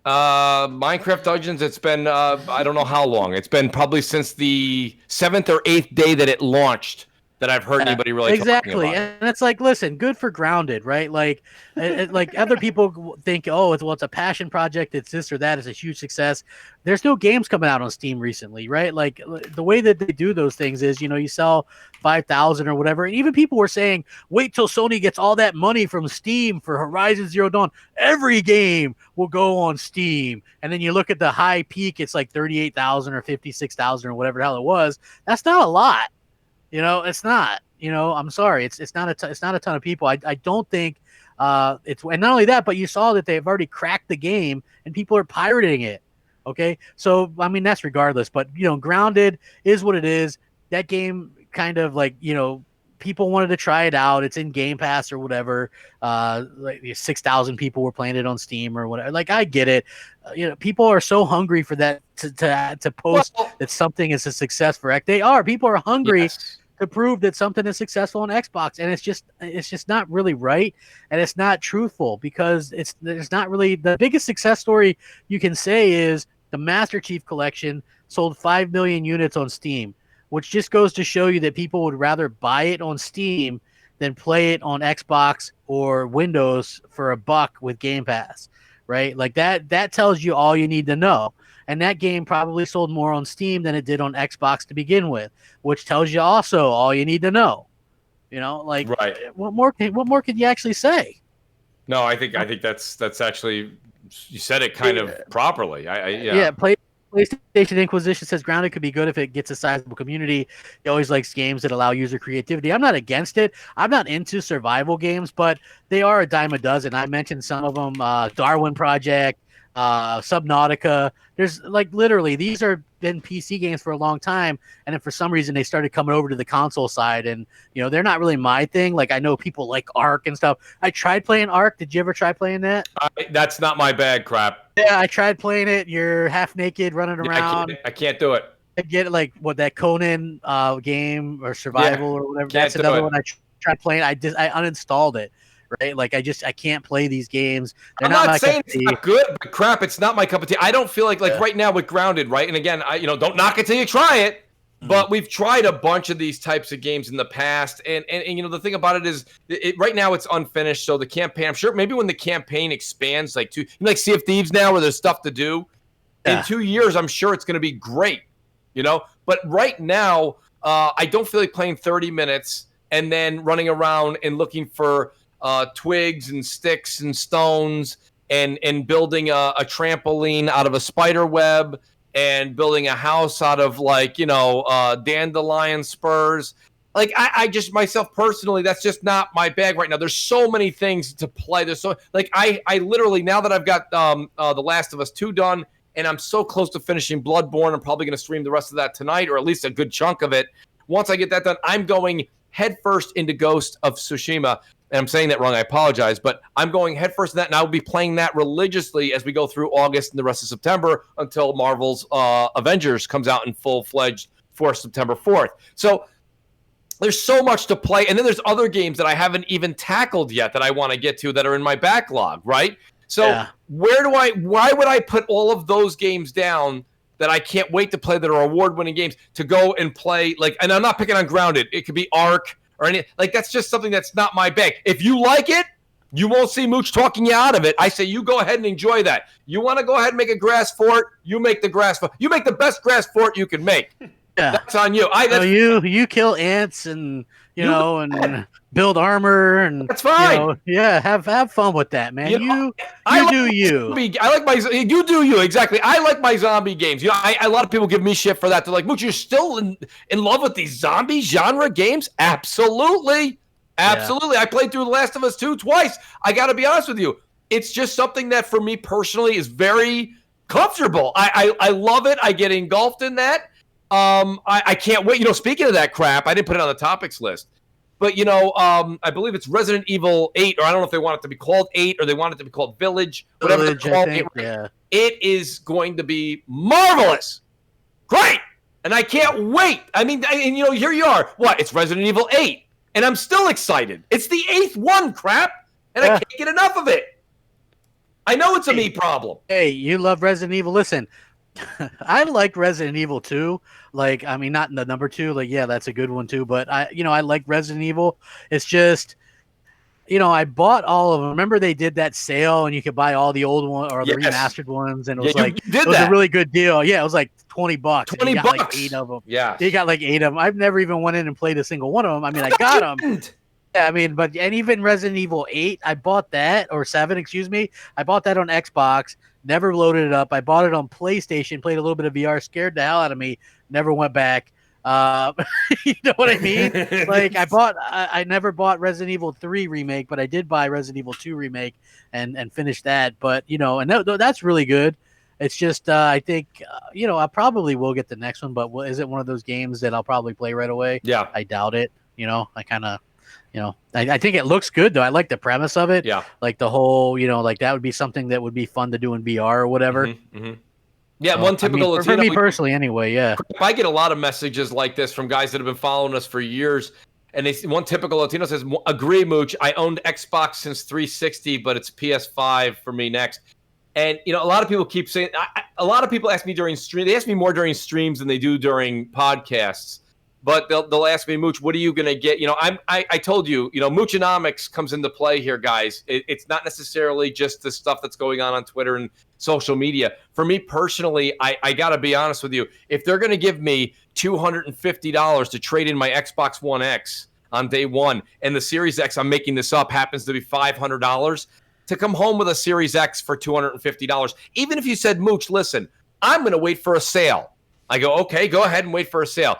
Minecraft Dungeons, it's been I don't know how long. It's been probably since the 7th or 8th day that it launched that I've heard anybody really talking about it. And it's like, listen, good for Grounded, right? Like like other people think, it's a passion project, it's this or that, it's a huge success. There's no games coming out on Steam recently, right? Like the way that they do those things is, you sell 5,000 or whatever. And even people were saying, wait till Sony gets all that money from Steam for Horizon Zero Dawn. Every game will go on Steam. And then you look at the high peak, it's like 38,000 or 56,000 or whatever the hell it was. That's not a lot. It's not. I'm sorry. It's not a ton of people. I don't think it's, and not only that, but you saw that they've already cracked the game and people are pirating it. Okay, so I mean that's regardless. But Grounded is what it is. That game kind of like people wanted to try it out. It's in Game Pass or whatever. Like 6,000 people were playing it on Steam or whatever. Like I get it. People are so hungry for that to post that something is a success for X. They are. People are hungry. Yes. To prove that something is successful on Xbox, and it's just not really right, and it's not truthful because there's not really the biggest success story you can say is the Master Chief Collection sold 5 million units on Steam, which just goes to show you that people would rather buy it on Steam than play it on Xbox or Windows for $1 with Game Pass, right? Like that tells you all you need to know. And that game probably sold more on Steam than it did on Xbox to begin with, which tells you also all you need to know. Right. What more can you actually say? No, I think that's actually, you said it kind of properly. PlayStation Inquisition says Grounded could be good if it gets a sizable community. He always likes games that allow user creativity. I'm not against it. I'm not into survival games, but they are a dime a dozen. I mentioned some of them, Darwin Project, Subnautica. There's like literally these are been PC games for a long time, and then for some reason they started coming over to the console side, and they're not really my thing. Like I know people like Ark and stuff. I tried playing Ark. Did you ever try playing that? That's not my bag, crap. Yeah, I tried playing it. You're half naked running around. I can't do it. I get it, like what that Conan game or survival or whatever. That's another one I tried playing. I uninstalled it. Right, like I can't play these games. I'm not saying it's not good, but crap, it's not my cup of tea. I don't feel like right now with Grounded, right? And again, don't knock it till you try it. But we've tried a bunch of these types of games in the past, and the thing about it is, right now it's unfinished. So the campaign, I'm sure maybe when the campaign expands, like Sea of Thieves now, where there's stuff to do, in 2 years, I'm sure it's going to be great. But right now, I don't feel like playing 30 minutes and then running around and looking for twigs and sticks and stones and building a trampoline out of a spider web and building a house out of dandelion spurs. Like I just myself personally, that's just not my bag right now. There's so many things to play. There's so I literally, now that I've got The Last of Us 2 done and I'm so close to finishing Bloodborne, I'm probably going to stream the rest of that tonight, or at least a good chunk of it. Once I get that done, I'm going headfirst into Ghost of Tsushima. And I'm saying that wrong, I apologize, but I'm going headfirst in that, and I'll be playing that religiously as we go through August and the rest of September until Marvel's Avengers comes out in full-fledged for September 4th. So there's so much to play, and then there's other games that I haven't even tackled yet that I want to get to that are in my backlog, right? So why would I put all of those games down that I can't wait to play that are award-winning games to go and play, and I'm not picking on Grounded. It could be Ark, or any, that's just something that's not my bag. If you like it, you won't see Mooch talking you out of it. I say you go ahead and enjoy that. You want to go ahead and make a grass fort, you make the grass fort. You make the best grass fort you can make. Yeah. That's on you. You kill ants and and build armor, and that's fine. Have fun with that, man. You like my you do you exactly. I like my zombie games. A lot of people give me shit for that. They're like, Mooch, you're still in love with these zombie genre games? Absolutely. I played through The Last of Us 2 twice. I got to be honest with you. It's just something that for me personally is very comfortable. I love it. I get engulfed in that. I can't wait. Speaking of that crap, I didn't put it on the topics list, but I believe it's Resident Evil 8, or I don't know if they want it to be called 8 or they want it to be called Village, whatever they're calling it. Yeah. It is going to be marvelous. Great. And I can't wait. I mean, here you are. What? It's Resident Evil 8. And I'm still excited. It's the 8th one, crap. And I can't get enough of it. I know it's a me problem. Hey, you love Resident Evil. Listen, I like Resident Evil 2. Not in the number 2. That's a good one too. But I like Resident Evil. It's just, I bought all of them. Remember they did that sale and you could buy all the old ones or the remastered ones, and it was it was a really good deal. Yeah, it was like $20. $20. Like 8 of them. Yeah, they got like 8 of them. I've never even went in and played a single one of them. I mean, I got them. Yeah, and even Resident Evil 8, I bought that, or 7, excuse me. I bought that on Xbox. Never loaded it up. I bought it on PlayStation, played a little bit of VR, scared the hell out of me, never went back. You know what I mean? I never bought Resident Evil 3 remake, but I did buy Resident Evil 2 remake and finished that. But, that's really good. It's just, I think, I probably will get the next one, but is it one of those games that I'll probably play right away? Yeah. I doubt it. I kind of, I think it looks good though. I like the premise of it. Yeah. Like the whole, that would be something that would be fun to do in VR or whatever. Mm-hmm, mm-hmm. Yeah, one typical Latino. For me personally, anyway. Yeah. I get a lot of messages like this from guys that have been following us for years, and one typical Latino says, "Agree, Mooch. I owned Xbox since 360, but it's PS5 for me next." And a lot of people keep saying. A lot of people ask me during stream. They ask me more during streams than they do during podcasts. But they'll ask me, Mooch, what are you going to get? I told you, Moochonomics comes into play here, guys. It's not necessarily just the stuff that's going on Twitter and social media. For me personally, I got to be honest with you. If they're going to give me $250 to trade in my Xbox One X on day one, and the Series X, I'm making this up, happens to be $500, to come home with a Series X for $250, even if you said, Mooch, listen, I'm going to wait for a sale. I go, okay, go ahead and wait for a sale.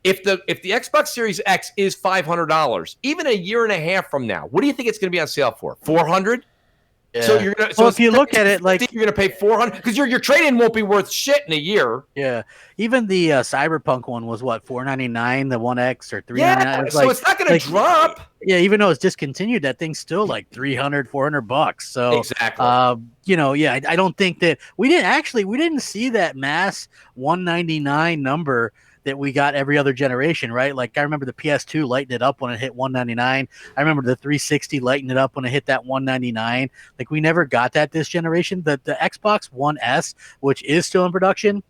If the Xbox Series X is $500, even a year and a half from now, what do you think it's going to be on sale for? $400? Yeah. So you're gonna. So if you look at it, like you're gonna pay $400 because your trade-in won't be worth shit in a year. Yeah, even the Cyberpunk one was what, $499, the One X or $399. Yeah, so it's not gonna drop. Yeah, even though it's discontinued, that thing's still like $300-$400. So exactly. Yeah, I don't think that we didn't see that mass $199 number that we got every other generation, right? Like I remember the PS2 lighting it up when it hit $199. I remember the 360 lighting it up when it hit that $199. Like we never got that this generation. The Xbox One S, which is still in production,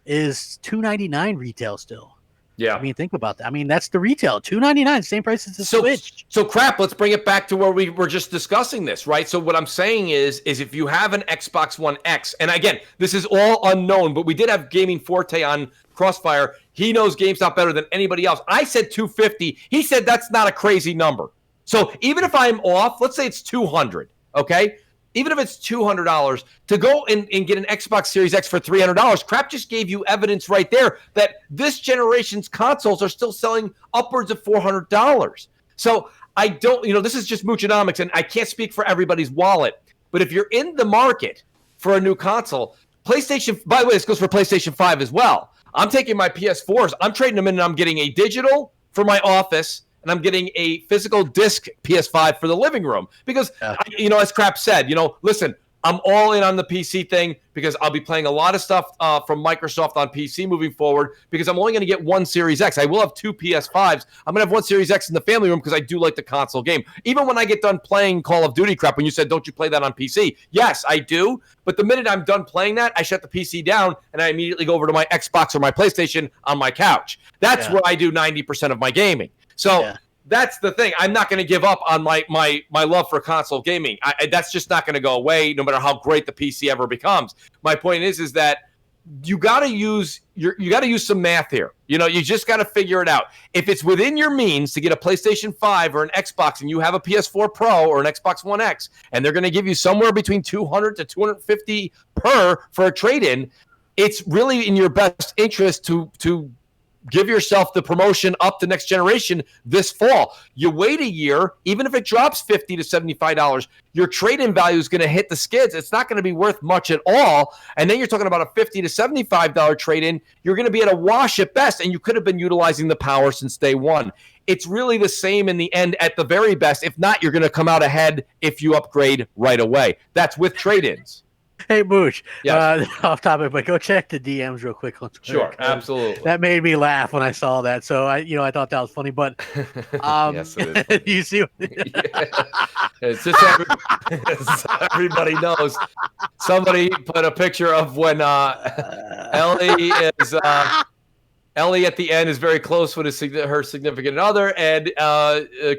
is $299 retail still. Yeah. I mean, think about that. I mean, that's the retail, $299, same price as the Switch. So crap, let's bring it back to where we were just discussing this, right? So what I'm saying is if you have an Xbox One X, and again, this is all unknown, but we did have Gaming Forte on Crossfire. He knows GameStop better than anybody else. I said 250. He said that's not a crazy number. So even if I'm off, let's say it's 200, okay? Even if it's $200 to go and get an Xbox Series X for $300, crap just gave you evidence right there that this generation's consoles are still selling upwards of $400. So I don't, this is just Moochonomics, and I can't speak for everybody's wallet. But if you're in the market for a new console, PlayStation, by the way, this goes for PlayStation 5 as well. I'm taking my PS4s, I'm trading them in, and I'm getting a digital for my office, and I'm getting a physical disc PS5 for the living room. Because, as Crap said, listen, I'm all in on the PC thing because I'll be playing a lot of stuff from Microsoft on PC moving forward because I'm only going to get one Series X. I will have two PS5s. I'm going to have one Series X in the family room because I do like the console game. Even when I get done playing Call of Duty, Crap, when you said, don't you play that on PC? Yes, I do. But the minute I'm done playing that, I shut the PC down and I immediately go over to my Xbox or my PlayStation on my couch. That's where I do 90% of my gaming. So that's the thing. I'm not going to give up on my love for console gaming. That's just not going to go away, no matter how great the PC ever becomes. My point is that you got to use some math here. You just got to figure it out. If it's within your means to get a PlayStation 5 or an Xbox, and you have a PS4 Pro or an Xbox One X, and they're going to give you somewhere between $200 to $250 for a trade-in, it's really in your best interest to give yourself the promotion up to next generation this fall. You wait a year, even if it drops $50 to $75, your trade-in value is going to hit the skids. It's not going to be worth much at all. And then you're talking about a $50 to $75 trade-in. You're going to be at a wash at best, and you could have been utilizing the power since day one. It's really the same in the end at the very best. If not, you're going to come out ahead if you upgrade right away. That's with trade-ins. Hey, Mooch, off topic, but go check the DMs real quick on Twitter. Sure, absolutely. That made me laugh when I saw that. So I thought that was funny. But yes, it is funny. You see, it's just everybody knows. Somebody put a picture of when Ellie at the end is very close with her significant other, and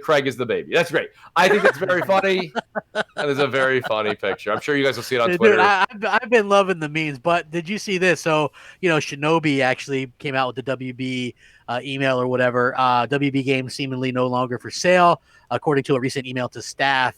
Craig is the baby. That's great. I think that's very funny. That is a very funny picture. I'm sure you guys will see it on Twitter. Dude, I've been loving the memes, but did you see this? So, Shinobi actually came out with the WB email or whatever. WB games seemingly no longer for sale, according to a recent email to staff.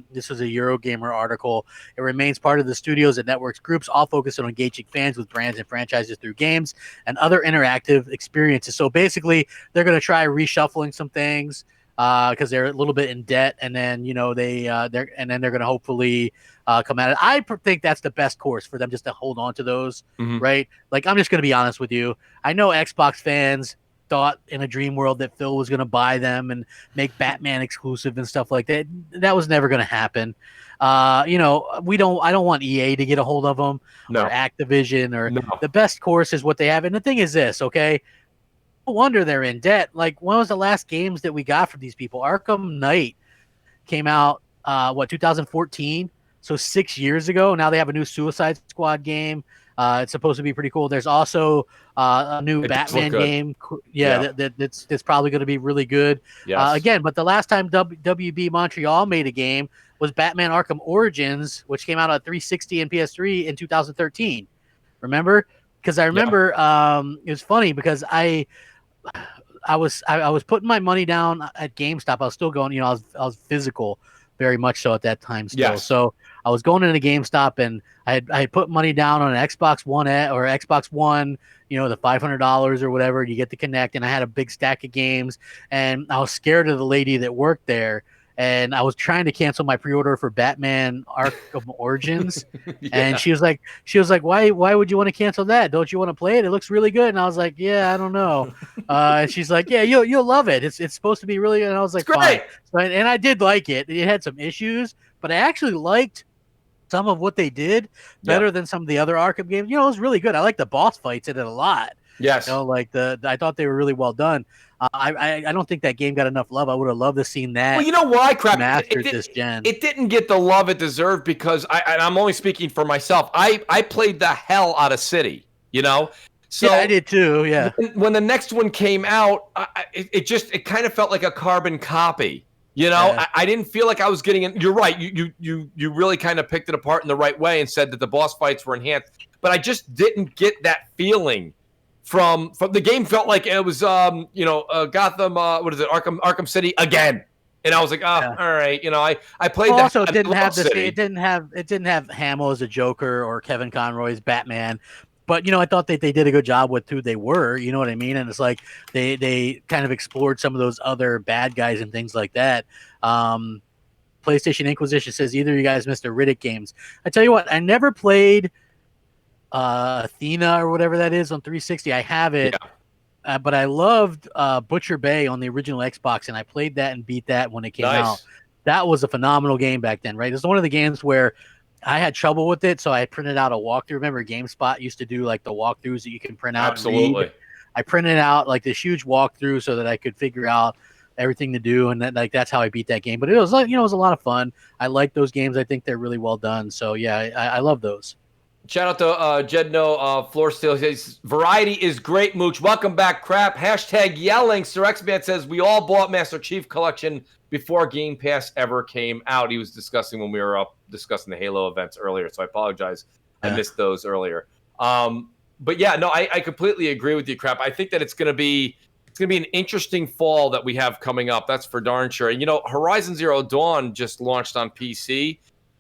This was a Eurogamer article. It remains part of the studios and networks groups, all focused on engaging fans with brands and franchises through games and other interactive experiences. So basically, they're going to try reshuffling some things because they're a little bit in debt, and then they're going to hopefully come at it. I think that's the best course for them, just to hold on to those, right? Like, I'm just going to be honest with you. I know Xbox fans thought in a dream world that Phil was going to buy them and make Batman exclusive and stuff like that. That was never going to happen. I don't want EA to get a hold of them or Activision or the best course is what they have. And the thing is this, okay? No wonder they're in debt. Like, when was the last games that we got from these people? Arkham Knight came out, 2014? So 6 years ago. Now they have a new Suicide Squad game. It's supposed to be pretty cool. There's also a new Batman game. That's probably going to be really good. Yes. Again, but the last time WB Montreal made a game was Batman Arkham Origins, which came out on 360 and PS3 in 2013. Remember? Because I remember it was funny because I was putting my money down at GameStop. I was still going. I was physical, very much so at that time still. Yes. So I was going into GameStop and I had put money down on an Xbox One or Xbox One, the $500 or whatever. You get the Connect, and I had a big stack of games, and I was scared of the lady that worked there. and I was trying to cancel my pre-order for Batman Arkham Origins, and she was like, why would you want to cancel that? Don't you want to play it? It looks really good. And I was like, yeah, I don't know. And she's like, yeah, you'll love it. It's supposed to be really good. And I was like, fine. So, and I did like it. It had some issues, but I actually liked some of what they did better than some of the other Arkham games. It was really good. I like the boss fights in it a lot. Yes. I thought they were really well done. I don't think that game got enough love. I would have loved to seen that. Well, you know why, crap? Mastered this gen. It didn't get the love it deserved because I'm only speaking for myself. I played the hell out of City, So yeah, I did too. Yeah. When the next one came out, it kind of felt like a carbon copy. I didn't feel like I was getting in. You're right. You really kind of picked it apart in the right way and said that the boss fights were enhanced, but I just didn't get that feeling from the game. Felt like it was Gotham. What is it? Arkham City again. And I was like, all right. I played that. Also, it didn't have it didn't have Hamill as a Joker or Kevin Conroy as Batman. But, I thought that they did a good job with who they were, you know what I mean? And it's like they kind of explored some of those other bad guys and things like that. PlayStation Inquisition says, either of you guys missed the Riddick games. I tell you what, I never played Athena or whatever that is on 360. I have it, but I loved Butcher Bay on the original Xbox, and I played that and beat that when it came out. That was a phenomenal game back then, right? It's one of the games where I had trouble with it, so I printed out a walkthrough. Remember, GameSpot used to do like the walkthroughs that you can print out. Absolutely. And read. I printed out like this huge walkthrough so that I could figure out everything to do, and that's how I beat that game. But it was like, it was a lot of fun. I like those games. I think they're really well done. So yeah, I love those. Shout out to Jedno Floor Steel. He says, variety is great, Mooch. Welcome back, crap. # yelling. Sir X-Man says, we all bought Master Chief Collection before Game Pass ever came out. He was discussing when we were up discussing the Halo events earlier, so I apologize. I missed those earlier. But yeah, no, I completely agree with you, crap. I think that it's gonna be an interesting fall that we have coming up. That's for darn sure. And Horizon Zero Dawn just launched on PC,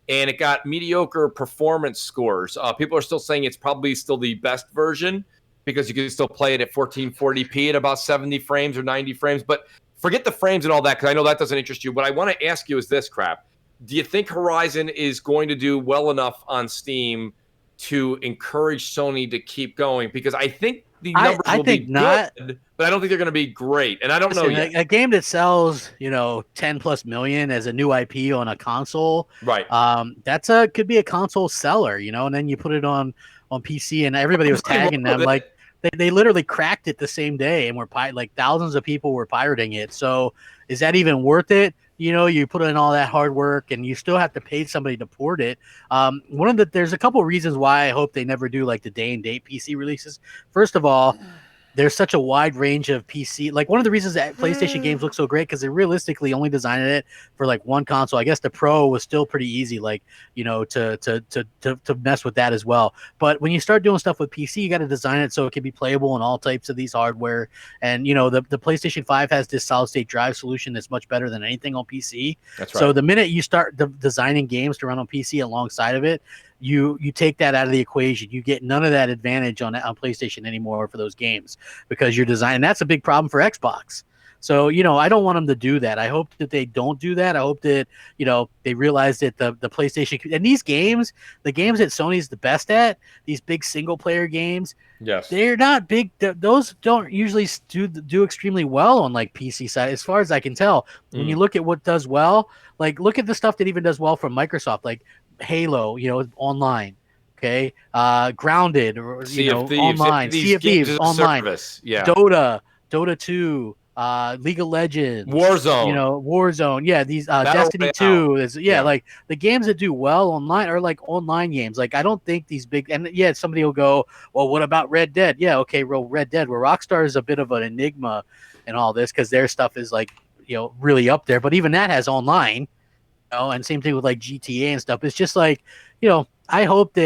and it got mediocre performance scores. People are still saying it's probably still the best version because you can still play it at 1440p at about 70 frames or 90 frames. But forget the frames and all that, because I know that doesn't interest you. What I want to ask you is this, crap. Do you think Horizon is going to do well enough on Steam to encourage Sony to keep going? Because I think the numbers will be good, but I don't think they're going to be great. And I don't know yet. A game that sells, 10 plus million as a new IP on a console, right? Could be a console seller, and then you put it on PC, and everybody was tagging them like. They literally cracked it the same day, and thousands of people were pirating it. So is that even worth it? You put in all that hard work, and you still have to pay somebody to port it. There's a couple reasons why I hope they never do like the day and date PC releases. First of all, there's such a wide range of PC. Like, one of the reasons that PlayStation games look so great, because they realistically only designed it for like one console. I guess the Pro was still pretty easy, to mess with that as well. But when you start doing stuff with PC, you got to design it so it can be playable on all types of these hardware. And the PlayStation 5 has this solid state drive solution that's much better than anything on PC. That's right. So the minute you start designing games to run on PC alongside of it, you take that out of the equation. You get none of that advantage on PlayStation anymore for those games, because you're designing. That's a big problem for Xbox. So, I don't want them to do that. I hope that they don't do that. I hope that, they realize that the PlayStation and these games, the games that Sony's the best at, these big single player games, yes, they're not big. Those don't usually do extremely well on like PC side, as far as I can tell. When you look at what does well, like look at the stuff that even does well from Microsoft, like Halo, online. Okay. Grounded, or online. Sea of Thieves online. Yeah. Dota 2, League of Legends, Warzone. Yeah, these Destiny 2 is like the games that do well online are like online games. Like, I don't think these big, and somebody will go, well, what about Red Dead? Yeah, okay, well, Red Dead, where Rockstar is a bit of an enigma and all this, because their stuff is like really up there, but even that has online. And same thing with like GTA and stuff. It's just like, I hope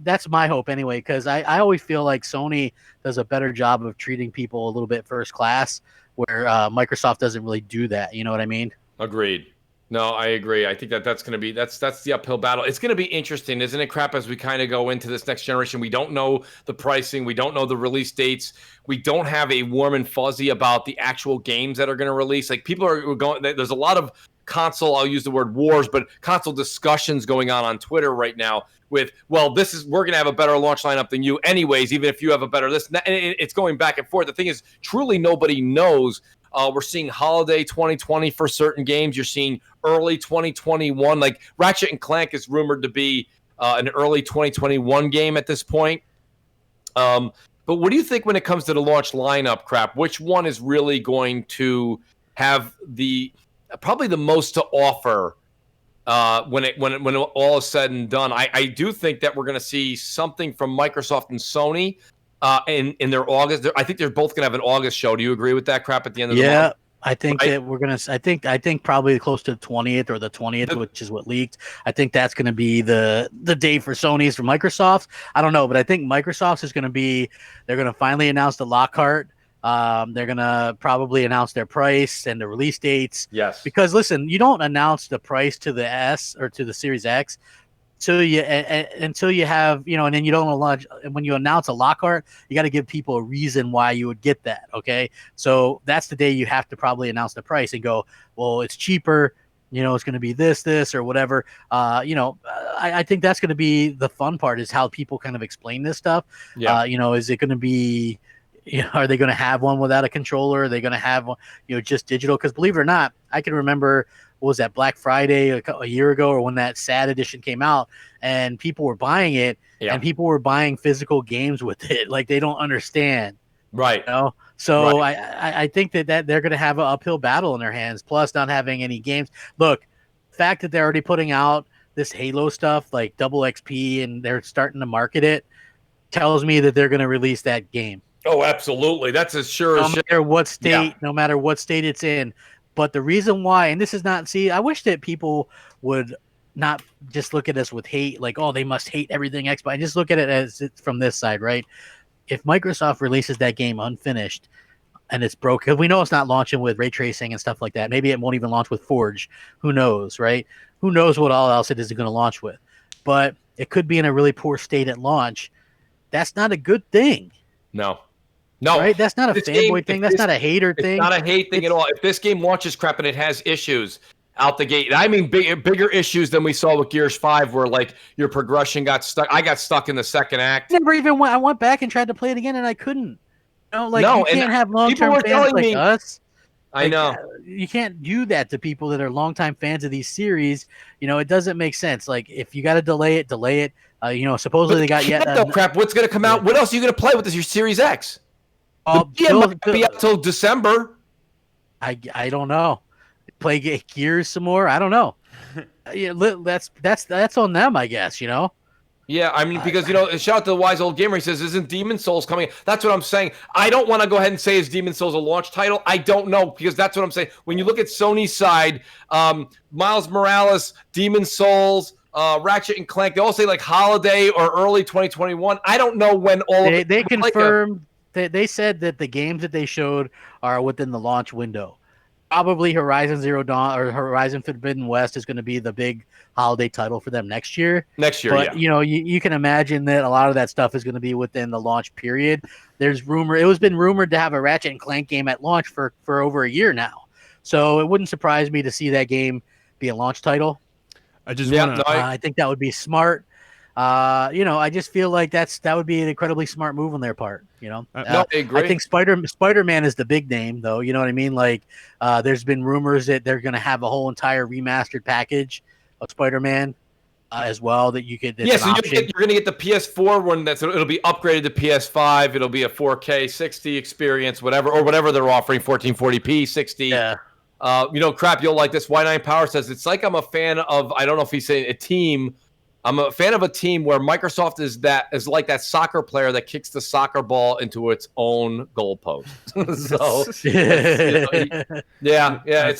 that's my hope anyway, because I always feel like Sony does a better job of treating people a little bit first class, where Microsoft doesn't really do that. You know what I mean? Agreed. No, I agree. I think that's going to be that's the uphill battle. It's going to be interesting, isn't it, crap, as we kind of go into this next generation. We don't know the pricing. We don't know the release dates. We don't have a warm and fuzzy about the actual games that are going to release. Like, people are going, there's a lot of console, I'll use the word wars, but console discussions going on Twitter right now with, well, we're going to have a better launch lineup than you anyways, even if you have a better this. And it's going back and forth. The thing is, truly nobody knows. We're seeing holiday 2020 for certain games. You're seeing early 2021. Like Ratchet and Clank is rumored to be an early 2021 game at this point. But what do you think when it comes to the launch lineup, Crap? Which one is really going to have probably the most to offer when all is said and done? I do think that we're going to see something from Microsoft and Sony in their August. I think they're both going to have an August show. Do you agree with that, Crap? At the end of the month? Yeah, I think that we're gonna. I think probably close to the 20th or the 20th, which is what leaked. I think that's going to be the day for Sony's. For Microsoft, I don't know, but I think Microsoft's is going to be. They're going to finally announce the Lockhart. They're going to probably announce their price and the release dates. Yes. Because listen, you don't announce the price to the S or to the Series X until you have, and then you don't launch. When you announce a Lockhart, you got to give people a reason why you would get that. Okay, so that's the day you have to probably announce the price and go, well, it's cheaper. It's going to be this or whatever. I think that's going to be the fun part, is how people kind of explain this stuff. Yeah. Is it going to be, are they going to have one without a controller? Are they going to have one, just digital? Because believe it or not, I can remember, what was that, Black Friday a year ago, or when that SAD edition came out, and people were buying it, and people were buying physical games with it. Like, they don't understand. Right. So right. I think that they're going to have an uphill battle in their hands, plus not having any games. Look, the fact that they're already putting out this Halo stuff, like Double XP, and they're starting to market it, tells me that they're going to release that game. Oh, absolutely. That's as sure as shit. No matter what state it's in. But the reason why, and this is not, I wish that people would not just look at us with hate, like, oh, they must hate everything Xbox. I just look at it as it's from this side, right? If Microsoft releases that game unfinished and it's broke, because we know it's not launching with ray tracing and stuff like that. Maybe it won't even launch with Forge. Who knows, right? Who knows what all else it is going to launch with? But it could be in a really poor state at launch. That's not a good thing. No. Right? That's not a fanboy thing. That's not a hater thing. It's not a hate thing at all. If this game launches crap and it has issues out the gate, I mean bigger issues than we saw with Gears 5, where like your progression got stuck. I got stuck in the second act. I went back and tried to play it again, and I couldn't. You can't have long-term fans like us. I know. You can't do that to people that are longtime fans of these series. It doesn't make sense. Like, if you got to delay it. Supposedly they got crap. What's going to come out? What else are you going to play with this? Your Series X? Might be up till December. I don't know. Play Gears some more. I don't know. That's on them, I guess. Yeah, I mean, because shout out to the wise old gamer. He says, "Isn't Demon Souls coming?" That's what I'm saying. I don't want to go ahead and say, is Demon Souls a launch title? I don't know, because that's what I'm saying. When you look at Sony's side, Miles Morales, Demon Souls, Ratchet and Clank, they all say like holiday or early 2021. I don't know when all of it. They confirmed. They said that the games that they showed are within the launch window. Probably Horizon Zero Dawn or Horizon Forbidden West is going to be the big holiday title for them next year. But, you can imagine that a lot of that stuff is going to be within the launch period. It was been rumored to have a Ratchet and Clank game at launch for over a year now. So it wouldn't surprise me to see that game be a launch title. I think that would be smart. I just feel like that would be an incredibly smart move on their part. I agree. I think Spider-Man is the big name, though. You know what I mean? Like, there's been rumors that they're going to have a whole entire remastered package of Spider-Man as well that you could. Yeah, so you're going to get the PS4 one. It'll be upgraded to PS5. It'll be a 4K 60 experience, whatever they're offering, 1440p 60. Yeah. Crap, you'll like this. Y9 Power says, it's like I'm a fan of, I don't know if he's saying a team. I'm a fan of a team where Microsoft is like that soccer player that kicks the soccer ball into its own goalpost. It's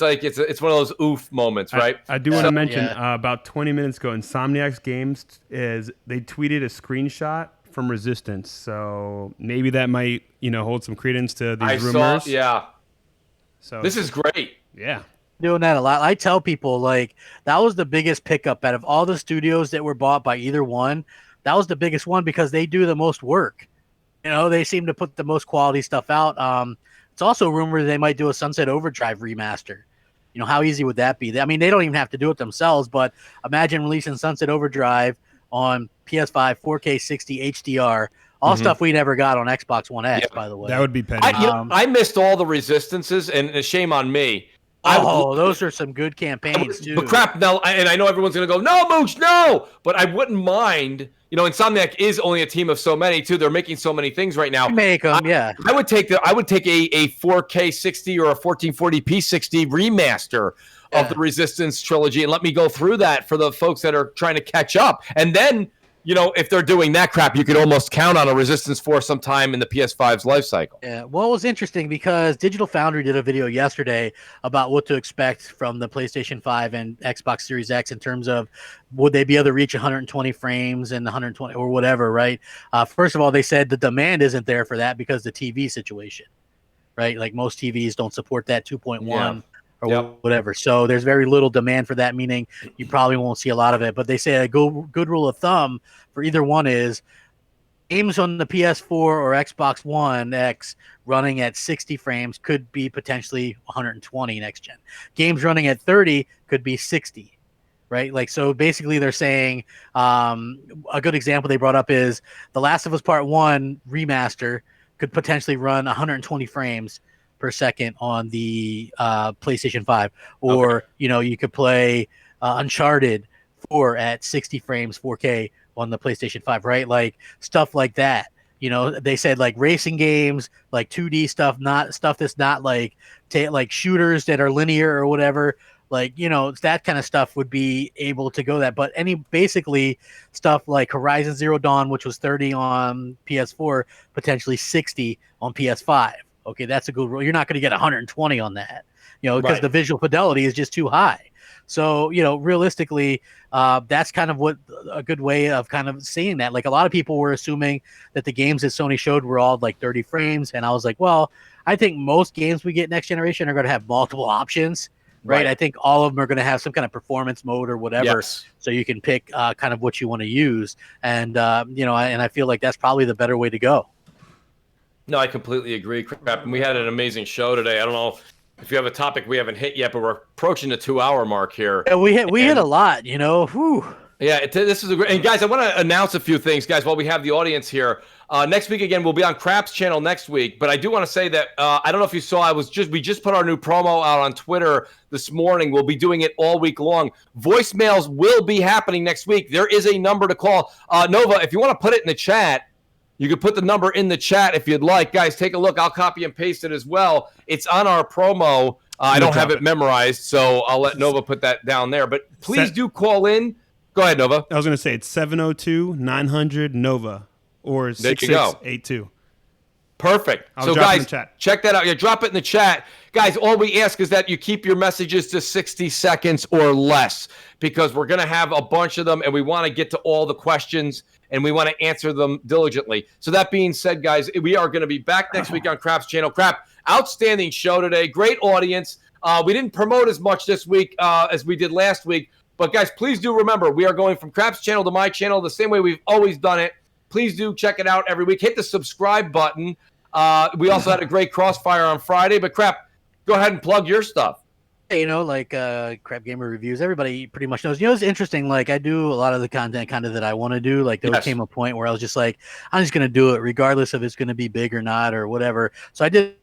like it's one of those oof moments, right? I do want to mention about 20 minutes ago, Insomniac Games they tweeted a screenshot from Resistance, so maybe that might hold some credence to these rumors. So this is great. Yeah. Doing that a lot. I tell people, like, that was the biggest pickup out of all the studios that were bought by either one. That was the biggest one because they do the most work. They seem to put the most quality stuff out. It's also rumored they might do a Sunset Overdrive remaster. How easy would that be? I mean, they don't even have to do it themselves, but imagine releasing Sunset Overdrive on PS5, 4K 60 HDR, all stuff we never got on Xbox One X, by the way. That would be petty. I missed all the Resistances, and shame on me. Those are some good campaigns too. But crap, now, and I know everyone's going to go, no, Mooch, no! But I wouldn't mind. Insomniac is only a team of so many, too. They're making so many things right now. Make them, yeah. I would take a 4K 60 or a 1440p 60 remaster of the Resistance trilogy and let me go through that for the folks that are trying to catch up. And then, if they're doing that crap, you could almost count on a Resistance 4 sometime in the PS5's life cycle. Yeah, well, it was interesting because Digital Foundry did a video yesterday about what to expect from the PlayStation 5 and Xbox Series X in terms of would they be able to reach 120 frames and 120 or whatever, right? First of all, they said the demand isn't there for that because the TV situation, right? Like most TVs don't support that 2.1. Or whatever. So there's very little demand for that, meaning you probably won't see a lot of it. But they say a good rule of thumb for either one is games on the PS4 or Xbox One X running at 60 frames could be potentially 120 next gen. Games running at 30 could be 60, right? Like, so basically they're saying a good example they brought up is The Last of Us Part 1 remaster could potentially run 120 frames per second on the PlayStation 5, or you could play Uncharted 4 at 60 frames 4K on the PlayStation 5, right? Like stuff like that. They said like racing games, like 2D stuff, not stuff that's not like like shooters that are linear or whatever. Like, that kind of stuff would be able to go that. But basically stuff like Horizon Zero Dawn, which was 30 on PS4, potentially 60 on PS5. Okay, that's a good rule. You're not going to get 120 on that, because the visual fidelity is just too high. So, realistically, that's kind of what a good way of kind of seeing that. Like a lot of people were assuming that the games that Sony showed were all like 30 frames. And I was like, well, I think most games we get next generation are going to have multiple options, right? I think all of them are going to have some kind of performance mode or whatever. Yes. So you can pick kind of what you want to use. And, and I feel like that's probably the better way to go. No, I completely agree. Crap, and we had an amazing show today. I don't know if you have a topic we haven't hit yet, but we're approaching the 2-hour mark here. Yeah, we hit a lot, Whew. Yeah, this is a great. And guys, I want to announce a few things, guys, while we have the audience here. Next week again, we'll be on Crap's channel next week. But I do want to say that I don't know if you saw, we just put our new promo out on Twitter this morning. We'll be doing it all week long. Voicemails will be happening next week. There is a number to call. Nova, if you want to put it in the chat. You could put the number in the chat if you'd like. Guys, take a look. I'll copy and paste it as well. It's on our promo. I don't have it memorized, so I'll let Nova put that down there. But please do call in. Go ahead, Nova. I was going to say it's 702-900-NOVA or 6682. Perfect. I'll drop it in the chat. Check that out. Yeah, drop it in the chat. Guys, all we ask is that you keep your messages to 60 seconds or less because we're going to have a bunch of them, and we want to get to all the questions, and we want to answer them diligently. So that being said, guys, we are going to be back next week on Crap's channel. Crap, outstanding show today. Great audience. We didn't promote as much this week as we did last week. But, guys, please do remember, we are going from Crap's channel to my channel the same way we've always done it. Please do check it out every week. Hit the subscribe button. We also had a great crossfire on Friday. But, Crap, go ahead and plug your stuff. Like Crap Gamer Reviews, everybody pretty much knows. It's interesting. Like, I do a lot of the content kind of that I want to do. Like, there came a point where I was just like, I'm just going to do it regardless if it's going to be big or not or whatever. So I did,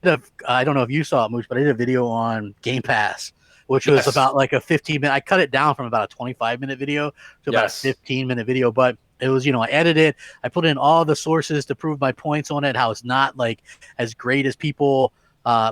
I don't know if you saw it, Mooch, but I did a video on Game Pass, which was about like a 15-minute. I cut it down from about a 25-minute video to about a 15-minute video. But it was, I edited it. I put in all the sources to prove my points on it, how it's not like as great as people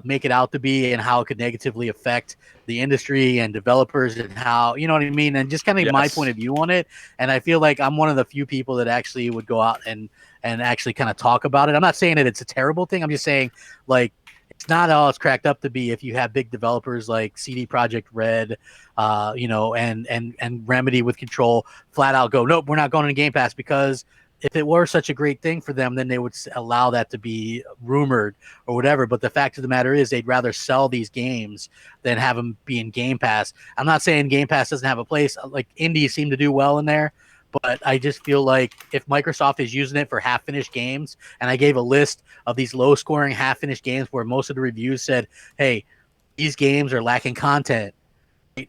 make it out to be and how it could negatively affect the industry and developers and how, you know what I mean? And just kind of my point of view on it. And I feel like I'm one of the few people that actually would go out and actually kind of talk about it. I'm not saying that it's a terrible thing. I'm just saying, like, it's not all it's cracked up to be if you have big developers like CD Projekt Red, and Remedy with Control flat out go, nope, we're not going to Game Pass, because if it were such a great thing for them, then they would allow that to be rumored or whatever. But the fact of the matter is they'd rather sell these games than have them be in Game Pass. I'm not saying Game Pass doesn't have a place. Like, indies seem to do well in there. But I just feel like if Microsoft is using it for half-finished games, and I gave a list of these low-scoring half-finished games where most of the reviews said, hey, these games are lacking content,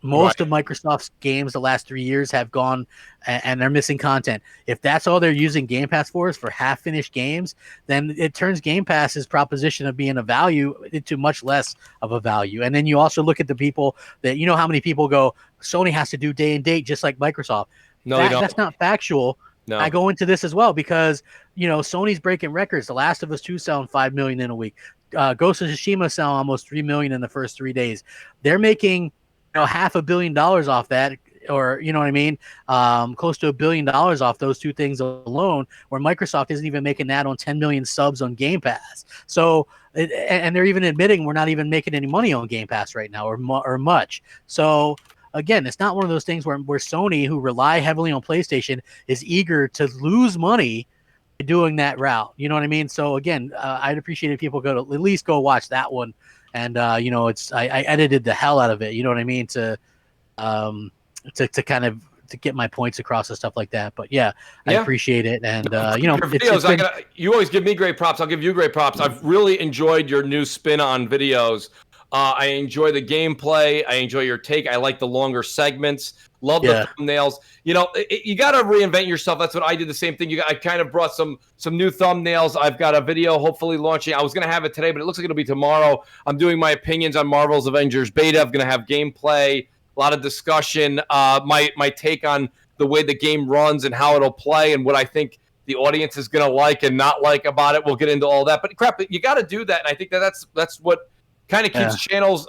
Most of Microsoft's games the last 3 years have gone and they're missing content. If that's all they're using Game Pass for is for half-finished games, then it turns Game Pass's proposition of being a value into much less of a value. And then you also look at the people that, you know, how many people go, Sony has to do day and date just like Microsoft. No, they don't. That's not factual. No. I go into this as well because, you know, Sony's breaking records. The Last of Us 2 selling 5 million in a week. Ghost of Tsushima selling almost 3 million in the first 3 days. They're making $500 million off that, or you know what I mean, close to $1 billion off those two things alone, where Microsoft isn't even making that on 10 million subs on Game Pass. So, and they're even admitting we're not even making any money on Game Pass right now, or much. So again, it's not one of those things where Sony, who rely heavily on PlayStation, is eager to lose money doing that route. You know what I mean? So again, I'd appreciate if people go to at least go watch that one. And you know, I edited the hell out of it. You know what I mean, to kind of to get my points across and stuff like that. But yeah, I appreciate it. And you know, videos, you always give me great props. I'll give you great props. I've really enjoyed your new spin on videos. I enjoy the gameplay. I enjoy your take. I like the longer segments. Love the thumbnails. You know, you got to reinvent yourself. That's what I did. The same thing. I kind of brought some new thumbnails. I've got a video hopefully launching. I was going to have it today, but it looks like it'll be tomorrow. I'm doing my opinions on Marvel's Avengers beta. I'm going to have gameplay, a lot of discussion, my take on the way the game runs and how it'll play and what I think the audience is going to like and not like about it. We'll get into all that. But crap, you got to do that. And I think that's what kind of keeps channels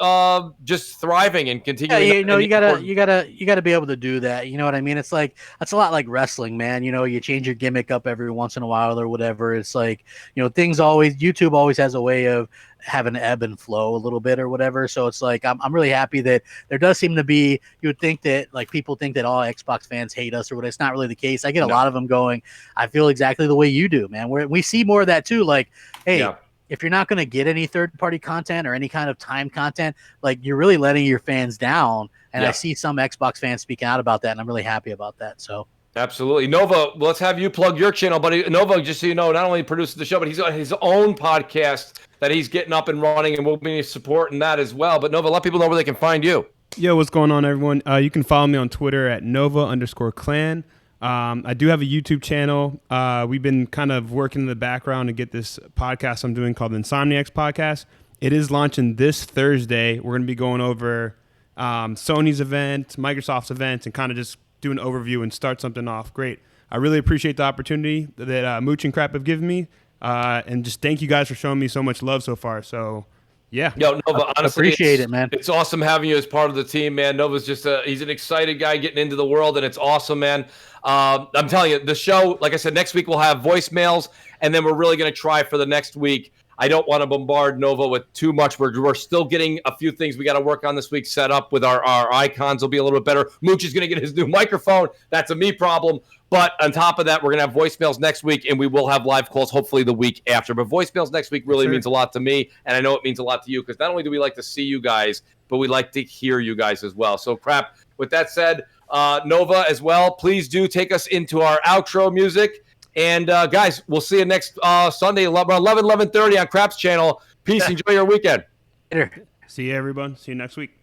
just thriving and continuing. Yeah, you know, you gotta be able to do that. You know what I mean? It's like, that's a lot like wrestling, man. You know, you change your gimmick up every once in a while or whatever. It's like, you know, YouTube always has a way of having ebb and flow a little bit or whatever. So it's like, I'm really happy that there does seem to be, you would think that like people think that all Xbox fans hate us or what. It's not really the case. I get a lot of them going, I feel exactly the way you do, man. We see more of that too. Like, hey, if you're not going to get any third-party content or any kind of timed content, like, you're really letting your fans down. And I see some Xbox fans speaking out about that, and I'm really happy about that. So absolutely. Nova, let's have you plug your channel, buddy. Nova, just so you know, not only produces the show, but he's got his own podcast that he's getting up and running, and we'll be supporting that as well. But Nova, let people know where they can find you. Yo, what's going on, everyone? You can follow me on Twitter at Nova_clan. I do have a YouTube channel. We've been kind of working in the background to get this podcast I'm doing called the Insomniacs Podcast. It is launching this Thursday. We're going to be going over Sony's event, Microsoft's events, and kind of just do an overview and start something off great. I really appreciate the opportunity that Mooch and Crap have given me, and just thank you guys for showing me so much love so far. So, yeah. Yo, Nova, honestly, appreciate it, man. It's awesome having you as part of the team, man. Nova's just he's an excited guy getting into the world, and it's awesome, man. I'm telling you, the show, like I said, next week we'll have voicemails, and then we're really going to try for the next week. I don't want to bombard Nova with too much. We're still getting a few things we got to work on this week set up with our icons will be a little bit better. Mooch is going to get his new microphone. That's a me problem. But on top of that, we're going to have voicemails next week, and we will have live calls hopefully the week after. But voicemails next week really means a lot to me, and I know it means a lot to you because not only do we like to see you guys, but we like to hear you guys as well. So, Crap, with that said, Nova as well, please do take us into our outro music. And, guys, we'll see you next Sunday, 11:30 on Crap's channel. Peace. Enjoy your weekend. Later. See you, everyone. See you next week.